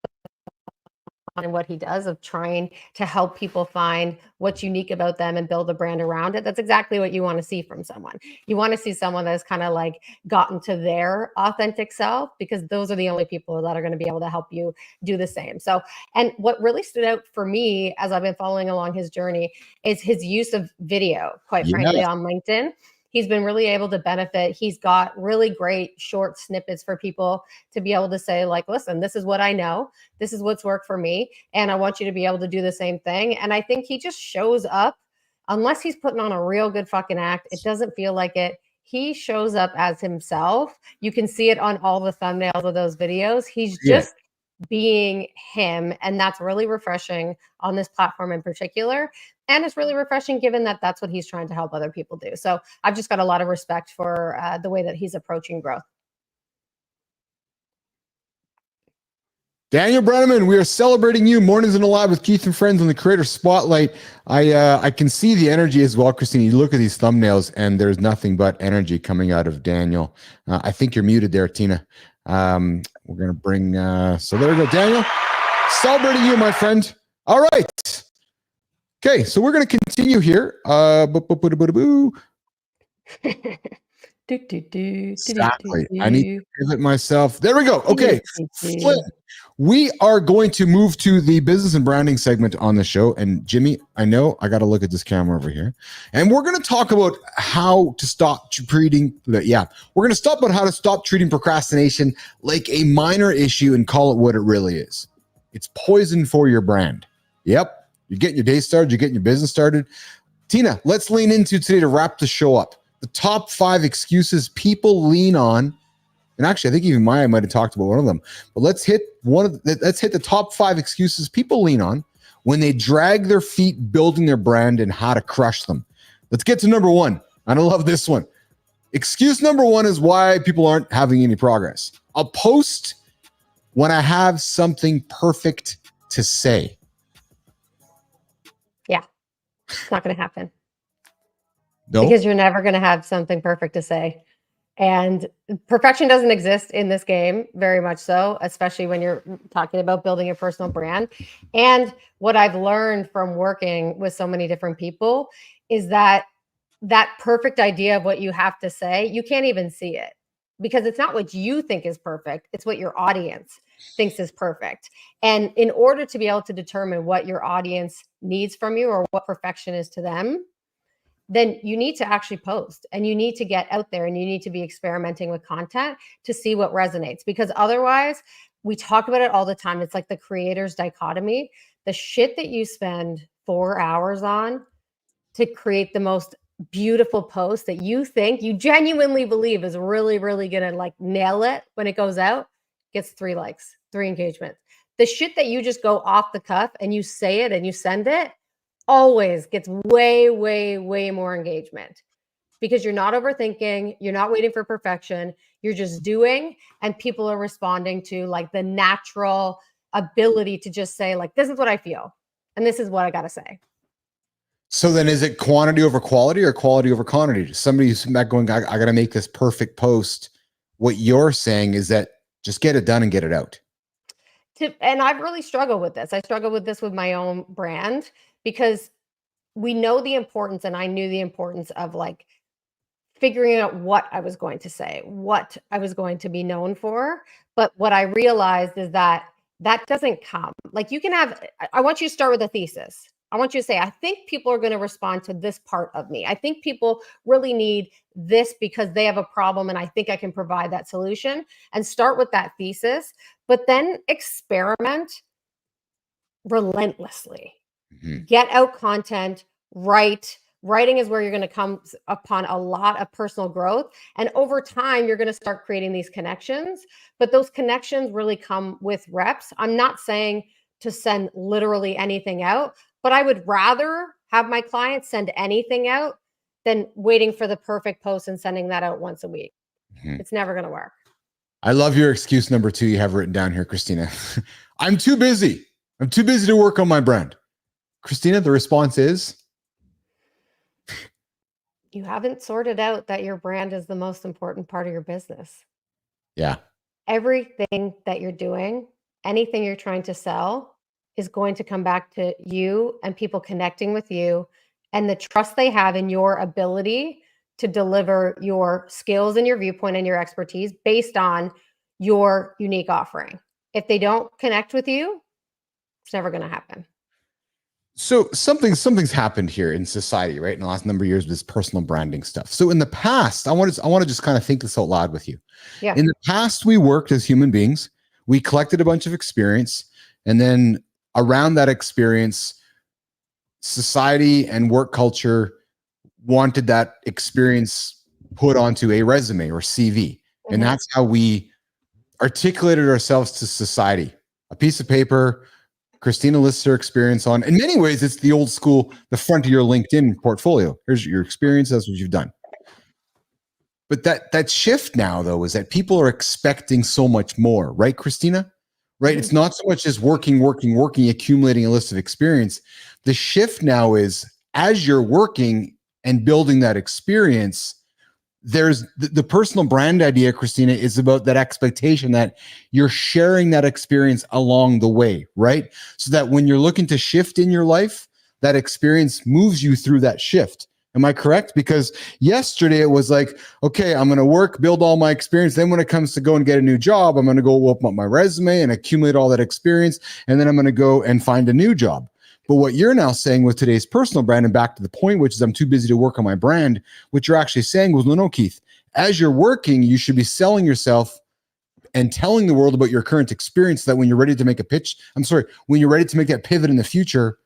on and what he does of trying to help people find what's unique about them and build a brand around it, that's exactly what you want to see from someone. You want to see someone that's kind of like gotten to their authentic self, because those are the only people that are going to be able to help you do the same. So, and what really stood out for me as I've been following along his journey is his use of video, quite frankly, on LinkedIn. He's been really able to benefit. He's got really great short snippets for people to be able to say, like, listen, this is what I know. This is what's worked for me. And I want you to be able to do the same thing. And I think he just shows up, unless he's putting on a real good fucking act. It doesn't feel like it. He shows up as himself. You can see it on all the thumbnails of those videos. He's just being him. And that's really refreshing on this platform in particular. And it's really refreshing given that that's what he's trying to help other people do. So I've just got a lot of respect for the way that he's approaching growth. Daniel Brenneman, we are celebrating you. Mornings in the Lab with Keith and Friends on the Creator Spotlight. I can see the energy as well, Christine. You look at these thumbnails and there's nothing but energy coming out of Daniel. I think you're muted there, Tina. We're going to bring, so there we go. Daniel, celebrating you, my friend. All right. Okay, so we're going to continue here. Exactly. I need to pivot myself. There we go. Okay. Flynn, we are going to move to the business and branding segment on the show. And Jimmy, I know I got to look at this camera over here. And we're going to talk about how to stop treating, we're going to stop on how to stop treating procrastination like a minor issue and call it what it really is. It's poison for your brand. Yep. You're getting your day started. You're getting your business started. Tina, let's lean into today to wrap the show up. The top 5 excuses people lean on. And actually, I think even Maya might have talked about one of them. But let's hit the top 5 excuses people lean on when they drag their feet building their brand and how to crush them. Let's get to number 1. And I love this one. Excuse number 1 is why people aren't having any progress. I'll post when I have something perfect to say. Yeah, it's not going to happen. No? Because you're never going to have something perfect to say. And perfection doesn't exist in this game, very much so, especially when you're talking about building a personal brand. And what I've learned from working with so many different people is that perfect idea of what you have to say, you can't even see it, because it's not what you think is perfect. It's what your audience thinks is perfect. And in order to be able to determine what your audience needs from you or what perfection is to them, then you need to actually post and you need to get out there and you need to be experimenting with content to see what resonates. Because otherwise, we talk about it all the time. It's like the creator's dichotomy. The shit that you spend 4 hours on to create the most beautiful post that you think, you genuinely believe is really, really going to like nail it when it goes out, gets 3 likes, 3 engagements. The shit that you just go off the cuff and you say it and you send it, always gets way, way, way more engagement because you're not overthinking. You're not waiting for perfection. You're just doing, and people are responding to like the natural ability to just say like, this is what I feel. And this is what I got to say. So then is it quantity over quality or quality over quantity? Somebody who's back going, I got to make this perfect post. What you're saying is that just get it done and get it out. And I've really struggled with this. I struggle with this with my own brand because we know the importance, and I knew the importance of like figuring out what I was going to say, what I was going to be known for. But what I realized is that that doesn't come. Like you can have, I want you to start with a thesis. I want you to say, I think people are going to respond to this part of me. I think people really need this because they have a problem and I think I can provide that solution, and start with that thesis, but then experiment relentlessly. Get out content, write. Writing is where you're going to come upon a lot of personal growth. And over time, you're going to start creating these connections, but those connections really come with reps. I'm not saying to send literally anything out, but I would rather have my clients send anything out than waiting for the perfect post and sending that out once a week. It's never going to work. I love your excuse number 2 you have written down here, Christina. I'm too busy. I'm too busy to work on my brand. Christina, the response is? You haven't sorted out that your brand is the most important part of your business. Yeah. Everything that you're doing, anything you're trying to sell, is going to come back to you and people connecting with you and the trust they have in your ability to deliver your skills and your viewpoint and your expertise based on your unique offering. If they don't connect with you, it's never going to happen. So something's happened here in society, right? In the last number of years, with this personal branding stuff. So in the past, I want to just kind of think this out loud with you. Yeah. In the past, we worked as human beings. We collected a bunch of experience, and then around that experience, society and work culture wanted that experience put onto a resume or CV. And that's how we articulated ourselves to society. A piece of paper, Christina lists her experience on. In many ways, it's the old school, the front of your LinkedIn portfolio. Here's your experience. That's what you've done. But that shift now, though, is that people are expecting so much more, right, Christina? Right? It's not so much as working, accumulating a list of experience. The shift now is as you're working and building that experience, there's the personal brand idea, Christina, is about that expectation that you're sharing that experience along the way, right? So that when you're looking to shift in your life, that experience moves you through that shift. Am I correct? Because yesterday it was like, okay, I'm going to work, build all my experience. Then when it comes to go and get a new job, I'm going to go open up my resume and accumulate all that experience. And then I'm going to go and find a new job. But what you're now saying with today's personal brand, and back to the point, which is I'm too busy to work on my brand, what you're actually saying was, no, Keith, as you're working, you should be selling yourself and telling the world about your current experience so that when you're ready to make a pitch, when you're ready to make that pivot in the future,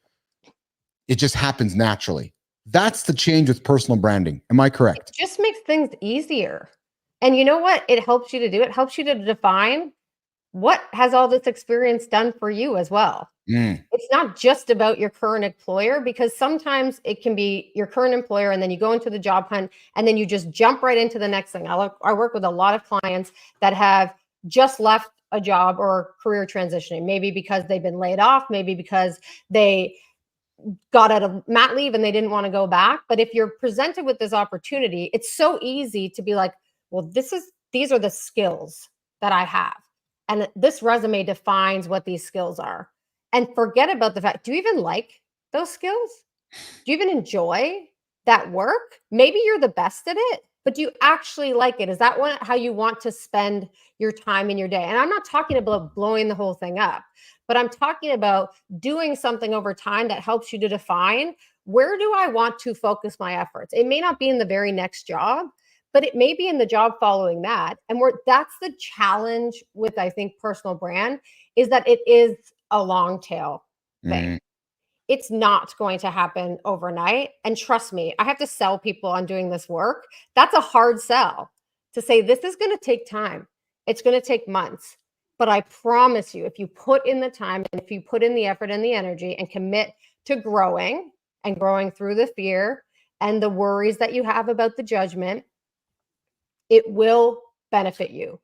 it just happens naturally. That's the change with personal branding. Am I correct? It just makes things easier. And you know what it helps you to do? It helps you to define what has all this experience done for you as well. It's not just about your current employer, because sometimes it can be your current employer and then you go into the job hunt and then you just jump right into the next thing. I work with a lot of clients that have just left a job or career transitioning, maybe because they've been laid off, maybe because they got out of mat leave and they didn't want to go back. But if you're presented with this opportunity, it's so easy to be like, well, these are the skills that I have. And this resume defines what these skills are. And forget about the fact, do you even like those skills? Do you even enjoy that work? Maybe you're the best at it, but do you actually like it? Is that how you want to spend your time in your day? And I'm not talking about blowing the whole thing up, but I'm talking about doing something over time that helps you to define, where do I want to focus my efforts? It may not be in the very next job, but it may be in the job following that. And that's the challenge with, I think, personal brand, is that it is a long tail thing. It's not going to happen overnight. And trust me, I have to sell people on doing this work. That's a hard sell to say, this is going to take time. It's going to take months. But I promise you, if you put in the time and if you put in the effort and the energy and commit to growing, and growing through the fear and the worries that you have about the judgment, it will benefit you.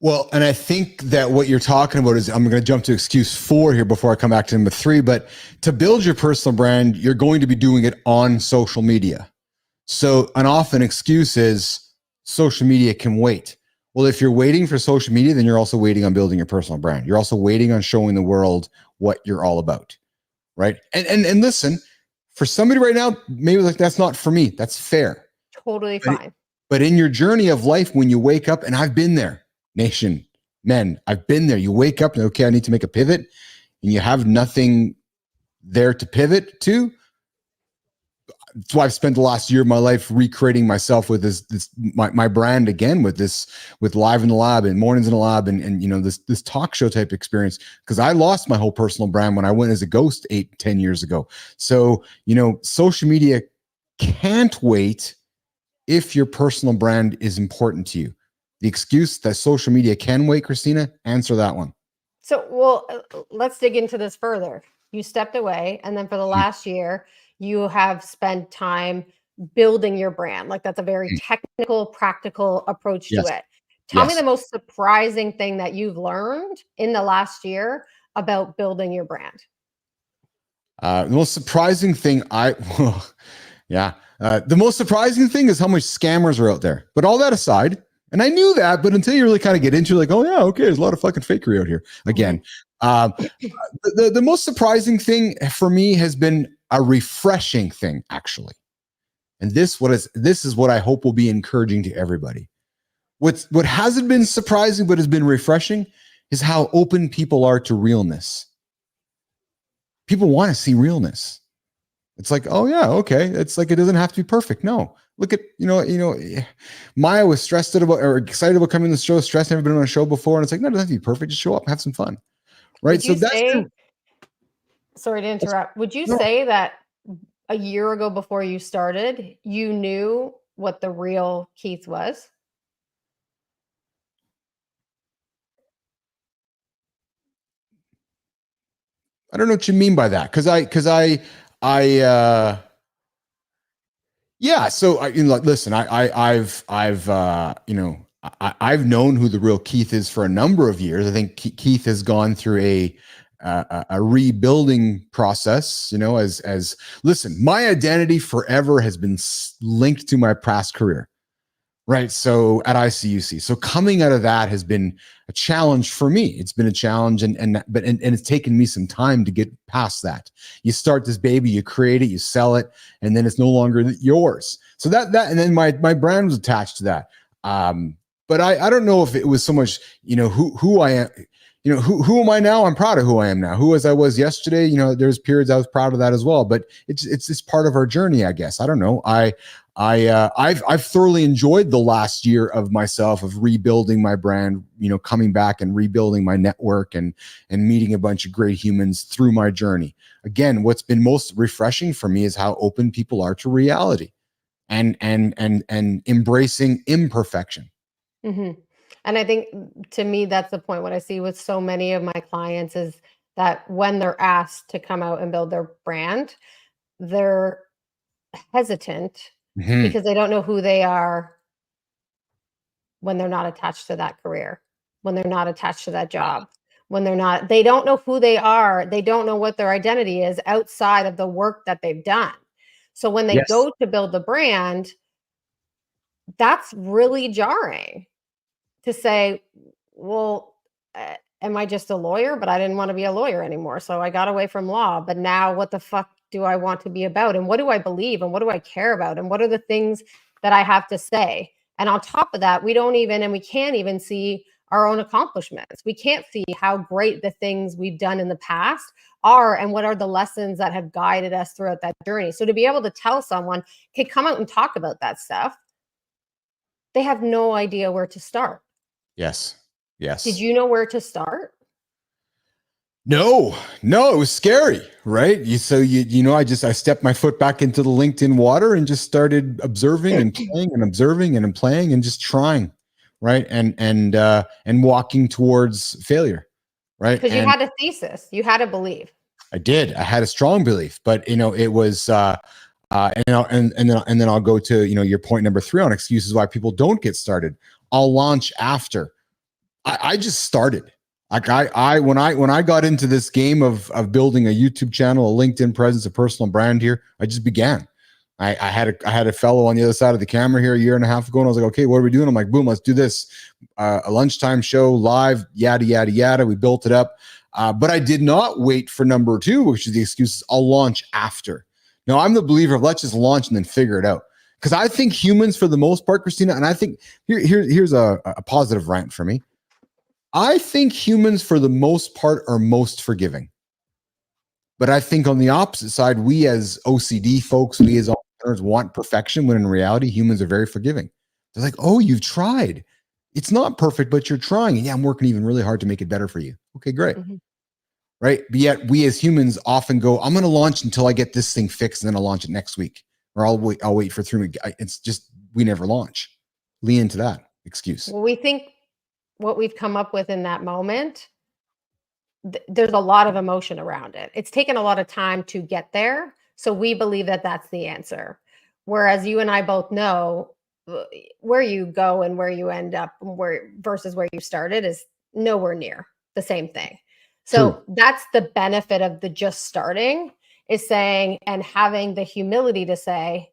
Well, and I think that what you're talking about is, I'm going to jump to excuse 4 here before I come back to number 3, but to build your personal brand, you're going to be doing it on social media. So an often excuse is social media can wait. Well, if you're waiting for social media, then you're also waiting on building your personal brand. You're also waiting on showing the world what you're all about, right? And listen, for somebody right now, maybe like, that's not for me. That's fair. Totally fine. But in your journey of life, when you wake up, and I've been there, nation, men, I've been there. You wake up and, okay, I need to make a pivot, and you have nothing there to pivot to. That's why I've spent the last year of my life recreating myself with my brand again, with Live in the Lab and Mornings in the Lab and you know, this talk show type experience, because I lost my whole personal brand when I went as a ghost 8-10 years ago. So, you know, social media can't wait if your personal brand is important to you. The excuse that social media can wait, Christina, answer that one. So, well, let's dig into this further. You stepped away, and then for the last year, you have spent time building your brand. Like, that's a very technical, practical approach to it. Tell me the most surprising thing that you've learned in the last year about building your brand. The most surprising thing the most surprising thing is how much scammers are out there. But all that aside, and I knew that, but until you really kind of get into it, like, oh yeah, okay, there's a lot of fucking fakery out here. Again, the most surprising thing for me has been a refreshing thing, actually. And this is what I hope will be encouraging to everybody. What hasn't been surprising but has been refreshing is how open people are to realness. People want to see realness. It's like, oh yeah, okay. It's like, it doesn't have to be perfect. No. Look at, you know, Maya was stressed about or excited about coming to the show, stressed, never been on a show before. And it's like, no, it doesn't have to be perfect. Just show up and have some fun. Right. So sorry to interrupt. Would you say that a year ago before you started, you knew what the real Keith was? I don't know what you mean by that. Yeah. So listen, I've known who the real Keith is for a number of years. I think Keith has gone through a rebuilding process, you know, as listen, my identity forever has been linked to my past career. Right. So at ICUC, so coming out of that has been a challenge for me. It's been a challenge and it's taken me some time to get past that. You start this baby, you create it, you sell it, and then it's no longer yours. So that, and then my brand was attached to that. But I don't know if it was so much, you know, who I am, you know, who am I now? I'm proud of who I am now. Who as I was yesterday, you know, there's periods I was proud of that as well, but it's part of our journey, I guess. I don't know. I've thoroughly enjoyed the last year of myself, of rebuilding my brand, you know, coming back and rebuilding my network and meeting a bunch of great humans through my journey. Again, what's been most refreshing for me is how open people are to reality and embracing imperfection. Mm-hmm. And I think, to me, that's the point. What I see with so many of my clients is that when they're asked to come out and build their brand, they're hesitant because they don't know who they are when they're not attached to that career, when they're not attached to that job, they don't know who they are. They don't know what their identity is outside of the work that they've done. So when they go to build the brand, that's really jarring to say, well, am I just a lawyer? But I didn't want to be a lawyer anymore. So I got away from law. But now what the fuck do I want to be about? And what do I believe? And what do I care about? And what are the things that I have to say? And on top of that, we can't even see our own accomplishments. We can't see how great the things we've done in the past are and what are the lessons that have guided us throughout that journey. So to be able to tell someone, okay, come out and talk about that stuff, they have no idea where to start. Yes. Did you know where to start? No, it was scary, right? I stepped my foot back into the LinkedIn water and just started observing and playing and observing and playing and just trying, right? And walking towards failure, right? Because you had a thesis, you had to believe. I did. I had a strong belief, but it was, and then I'll go to, your point number 3 on excuses why people don't get started. I'll launch after. I just started. Like when I got into this game of building a YouTube channel, a LinkedIn presence, a personal brand here, I just began. I had a fellow on the other side of the camera here a year and a half ago, and I was like, okay, what are we doing? I'm like, boom, let's do this. A lunchtime show live, yada, yada, yada. We built it up. But I did not wait for number 2, which is the excuses. I'll launch after. Now, I'm the believer of let's just launch and then figure it out. Because I think humans, for the most part, Christina, and I think here's a positive rant for me. I think humans, for the most part, are most forgiving. But I think on the opposite side, we as OCD folks, we as entrepreneurs want perfection, when in reality, humans are very forgiving. They're like, oh, you've tried. It's not perfect, but you're trying. And yeah, I'm working even really hard to make it better for you. Okay, great. Mm-hmm. Right? But yet we as humans often go, I'm going to launch until I get this thing fixed, and then I'll launch it next week. Or I'll wait for 3 weeks. It's just, we never launch. Lean into that excuse. Well, we think what we've come up with in that moment, there's a lot of emotion around it. It's taken a lot of time to get there. So we believe that that's the answer. Whereas you and I both know where you go and where you end up versus where you started is nowhere near the same thing. So True. That's the benefit of the just starting, is saying and having the humility to say,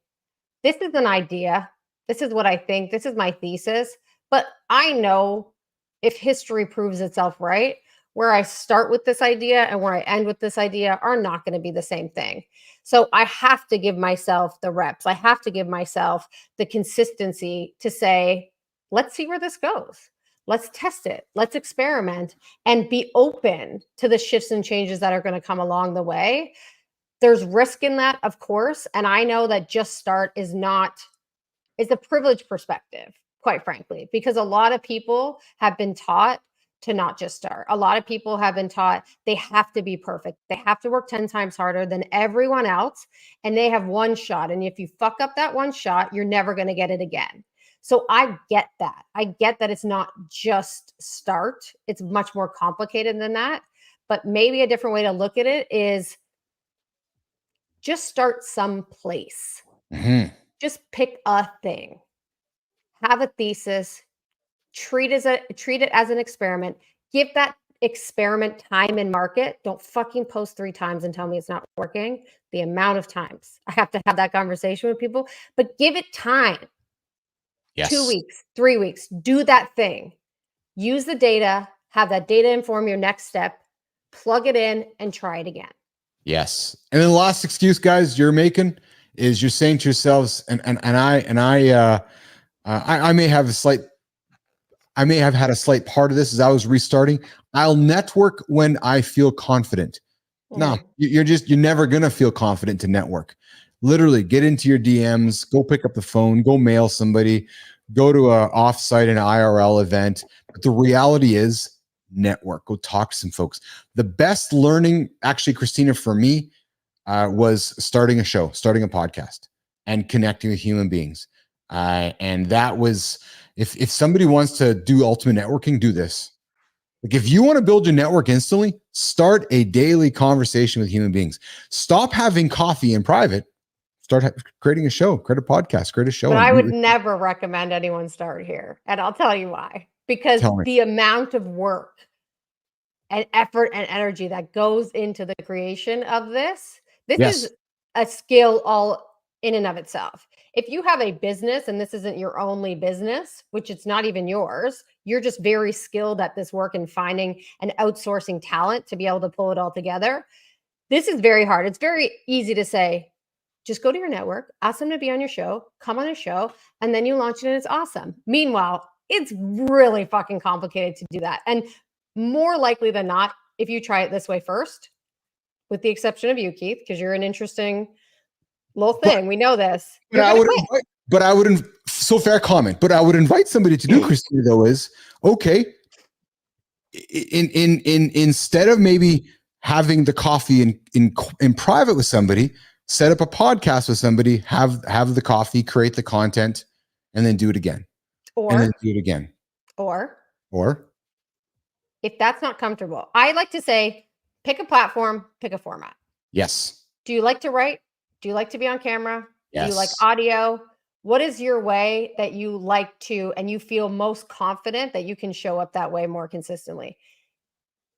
this is an idea. This is what I think. This is my thesis. But I know if history proves itself right, where I start with this idea and where I end with this idea are not going to be the same thing. So I have to give myself the reps. I have to give myself the consistency to say, let's see where this goes. Let's test it. Let's experiment and be open to the shifts and changes that are going to come along the way. There's risk in that, of course. And I know that just start is a privileged perspective, quite frankly, because a lot of people have been taught to not just start. A lot of people have been taught they have to be perfect. They have to work 10 times harder than everyone else. And they have one shot. And if you fuck up that one shot, you're never going to get it again. So I get that. I get that it's not just start. It's much more complicated than that. But maybe a different way to look at it is just start someplace. Mm-hmm. Just pick a thing. Have a thesis. Treat it as an experiment. Give that experiment time and market. Don't fucking post 3 times and tell me it's not working. The amount of times I have to have that conversation with people, but give it time. Yes. 2 weeks, 3 weeks, do that thing. Use the data, have that data inform your next step, plug it in and try it again. Yes. And then the last excuse, guys, you're making is you're saying to yourselves, I may have had a slight part of this as I was restarting. I'll network when I feel confident. No, you're never going to feel confident to network. Literally get into your DMs, go pick up the phone, go mail somebody, go to a offsite, an IRL event. But the reality is network, go talk to some folks. The best learning, actually, Christina, for me, was starting a show, starting a podcast and connecting with human beings. And that was, if somebody wants to do ultimate networking, do this. Like if you want to build your network instantly, start a daily conversation with human beings. Stop having coffee in private. Start creating a show, create a podcast, create a show. But I would never recommend anyone start here. And I'll tell you why. Because the amount of work and effort and energy that goes into the creation of this is a skill all in and of itself. If you have a business and this isn't your only business, which it's not even yours, you're just very skilled at this work and finding and outsourcing talent to be able to pull it all together. This is very hard. It's very easy to say, just go to your network, ask them to be on your show, come on a show, and then you launch it and it's awesome. Meanwhile, it's really fucking complicated to do that. And more likely than not, if you try it this way first, with the exception of you, Keith, because you're an interesting little thing. We know this. So fair comment, but I would invite somebody to do, Christina, though, is okay. Instead of maybe having the coffee in private with somebody, set up a podcast with somebody, have the coffee, create the content, and then do it again. Or if that's not comfortable, I like to say, pick a platform, pick a format. Yes. Do you like to write? Do you like to be on camera? Yes. Do you like audio? What is your way that you like to, and you feel most confident that you can show up that way more consistently?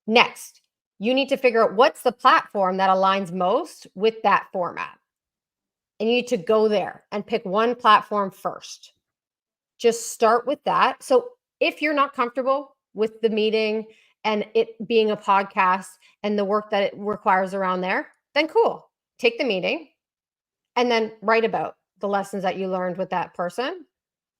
Next, you need to figure out what's the platform that aligns most with that format. And you need to go there and pick one platform first. Just start with that. So if you're not comfortable with the meeting and it being a podcast and the work that it requires around there, then cool. Take the meeting and then write about the lessons that you learned with that person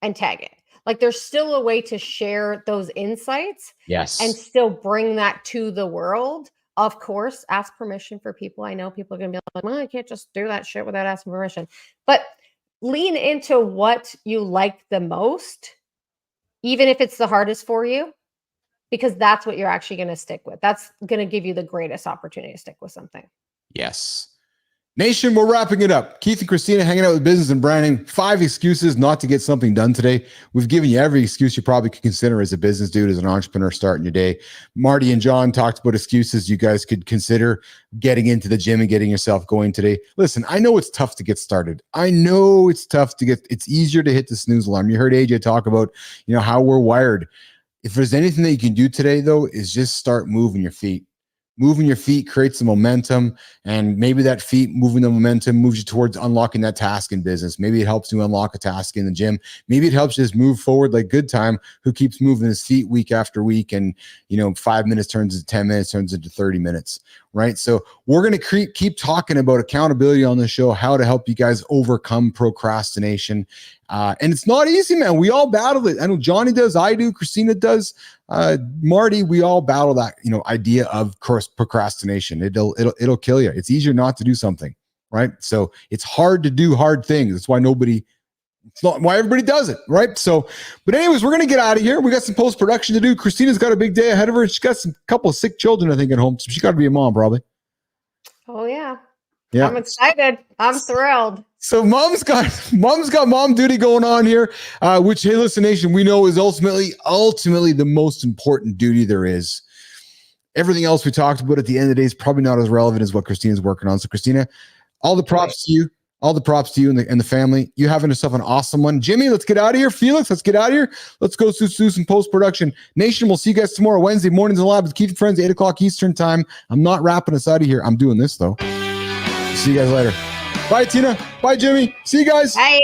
and tag it. Like there's still a way to share those insights. Yes. And still bring that to the world. Of course, ask permission for people. I know people are going to be like, well, I can't just do that shit without asking permission. But lean into what you like the most, even if it's the hardest for you, because that's what you're actually going to stick with. That's going to give you the greatest opportunity to stick with something. Yes. Nation, we're wrapping it up. Keith and Christina hanging out with business and branding. 5 excuses not to get something done today. We've given you every excuse you probably could consider as a business dude, as an entrepreneur starting your day. Marty and John talked about excuses you guys could consider getting into the gym and getting yourself going today. Listen, I know it's tough to get started. I know it's tough to get, it's easier to hit the snooze alarm. You heard AJ talk about, how we're wired. If there's anything that you can do today, though, is just start moving your feet. Moving your feet creates the momentum, and maybe that feet moving the momentum moves you towards unlocking that task in business. Maybe it helps you unlock a task in the gym. Maybe it helps you just move forward like Good Time, who keeps moving his feet week after week, and 5 minutes turns into 10 minutes, turns into 30 minutes, right? So we're going to keep talking about accountability on the show, how to help you guys overcome procrastination. And it's not easy, man. We all battle it. I know Johnny does, I do, Christina does, Marty, we all battle that, idea of procrastination. It'll kill you. It's easier not to do something, right? So it's hard to do hard things. That's why it's not why everybody does it, right? So, but anyways, we're going to get out of here. We got some post-production to do. Christina's got a big day ahead of her. She's got a couple of sick children, I think, at home. So she got to be a mom probably. Oh yeah. Yeah. I'm excited. I'm thrilled. So mom's got mom duty going on here, which, hey, listen, Nation, we know is ultimately the most important duty there is. Everything else we talked about at the end of the day is probably not as relevant as what Christina's working on. So Christina, all the props to you. All the props to you and the family. You having yourself an awesome one. Jimmy, let's get out of here. Felix, let's get out of here. Let's go do some post-production. Nation, we'll see you guys tomorrow, Wednesday mornings in the lab with Keith and Friends, 8 o'clock Eastern time. I'm not wrapping us out of here. I'm doing this, though. See you guys later. Bye, Tina. Bye, Jimmy. See you guys. Bye.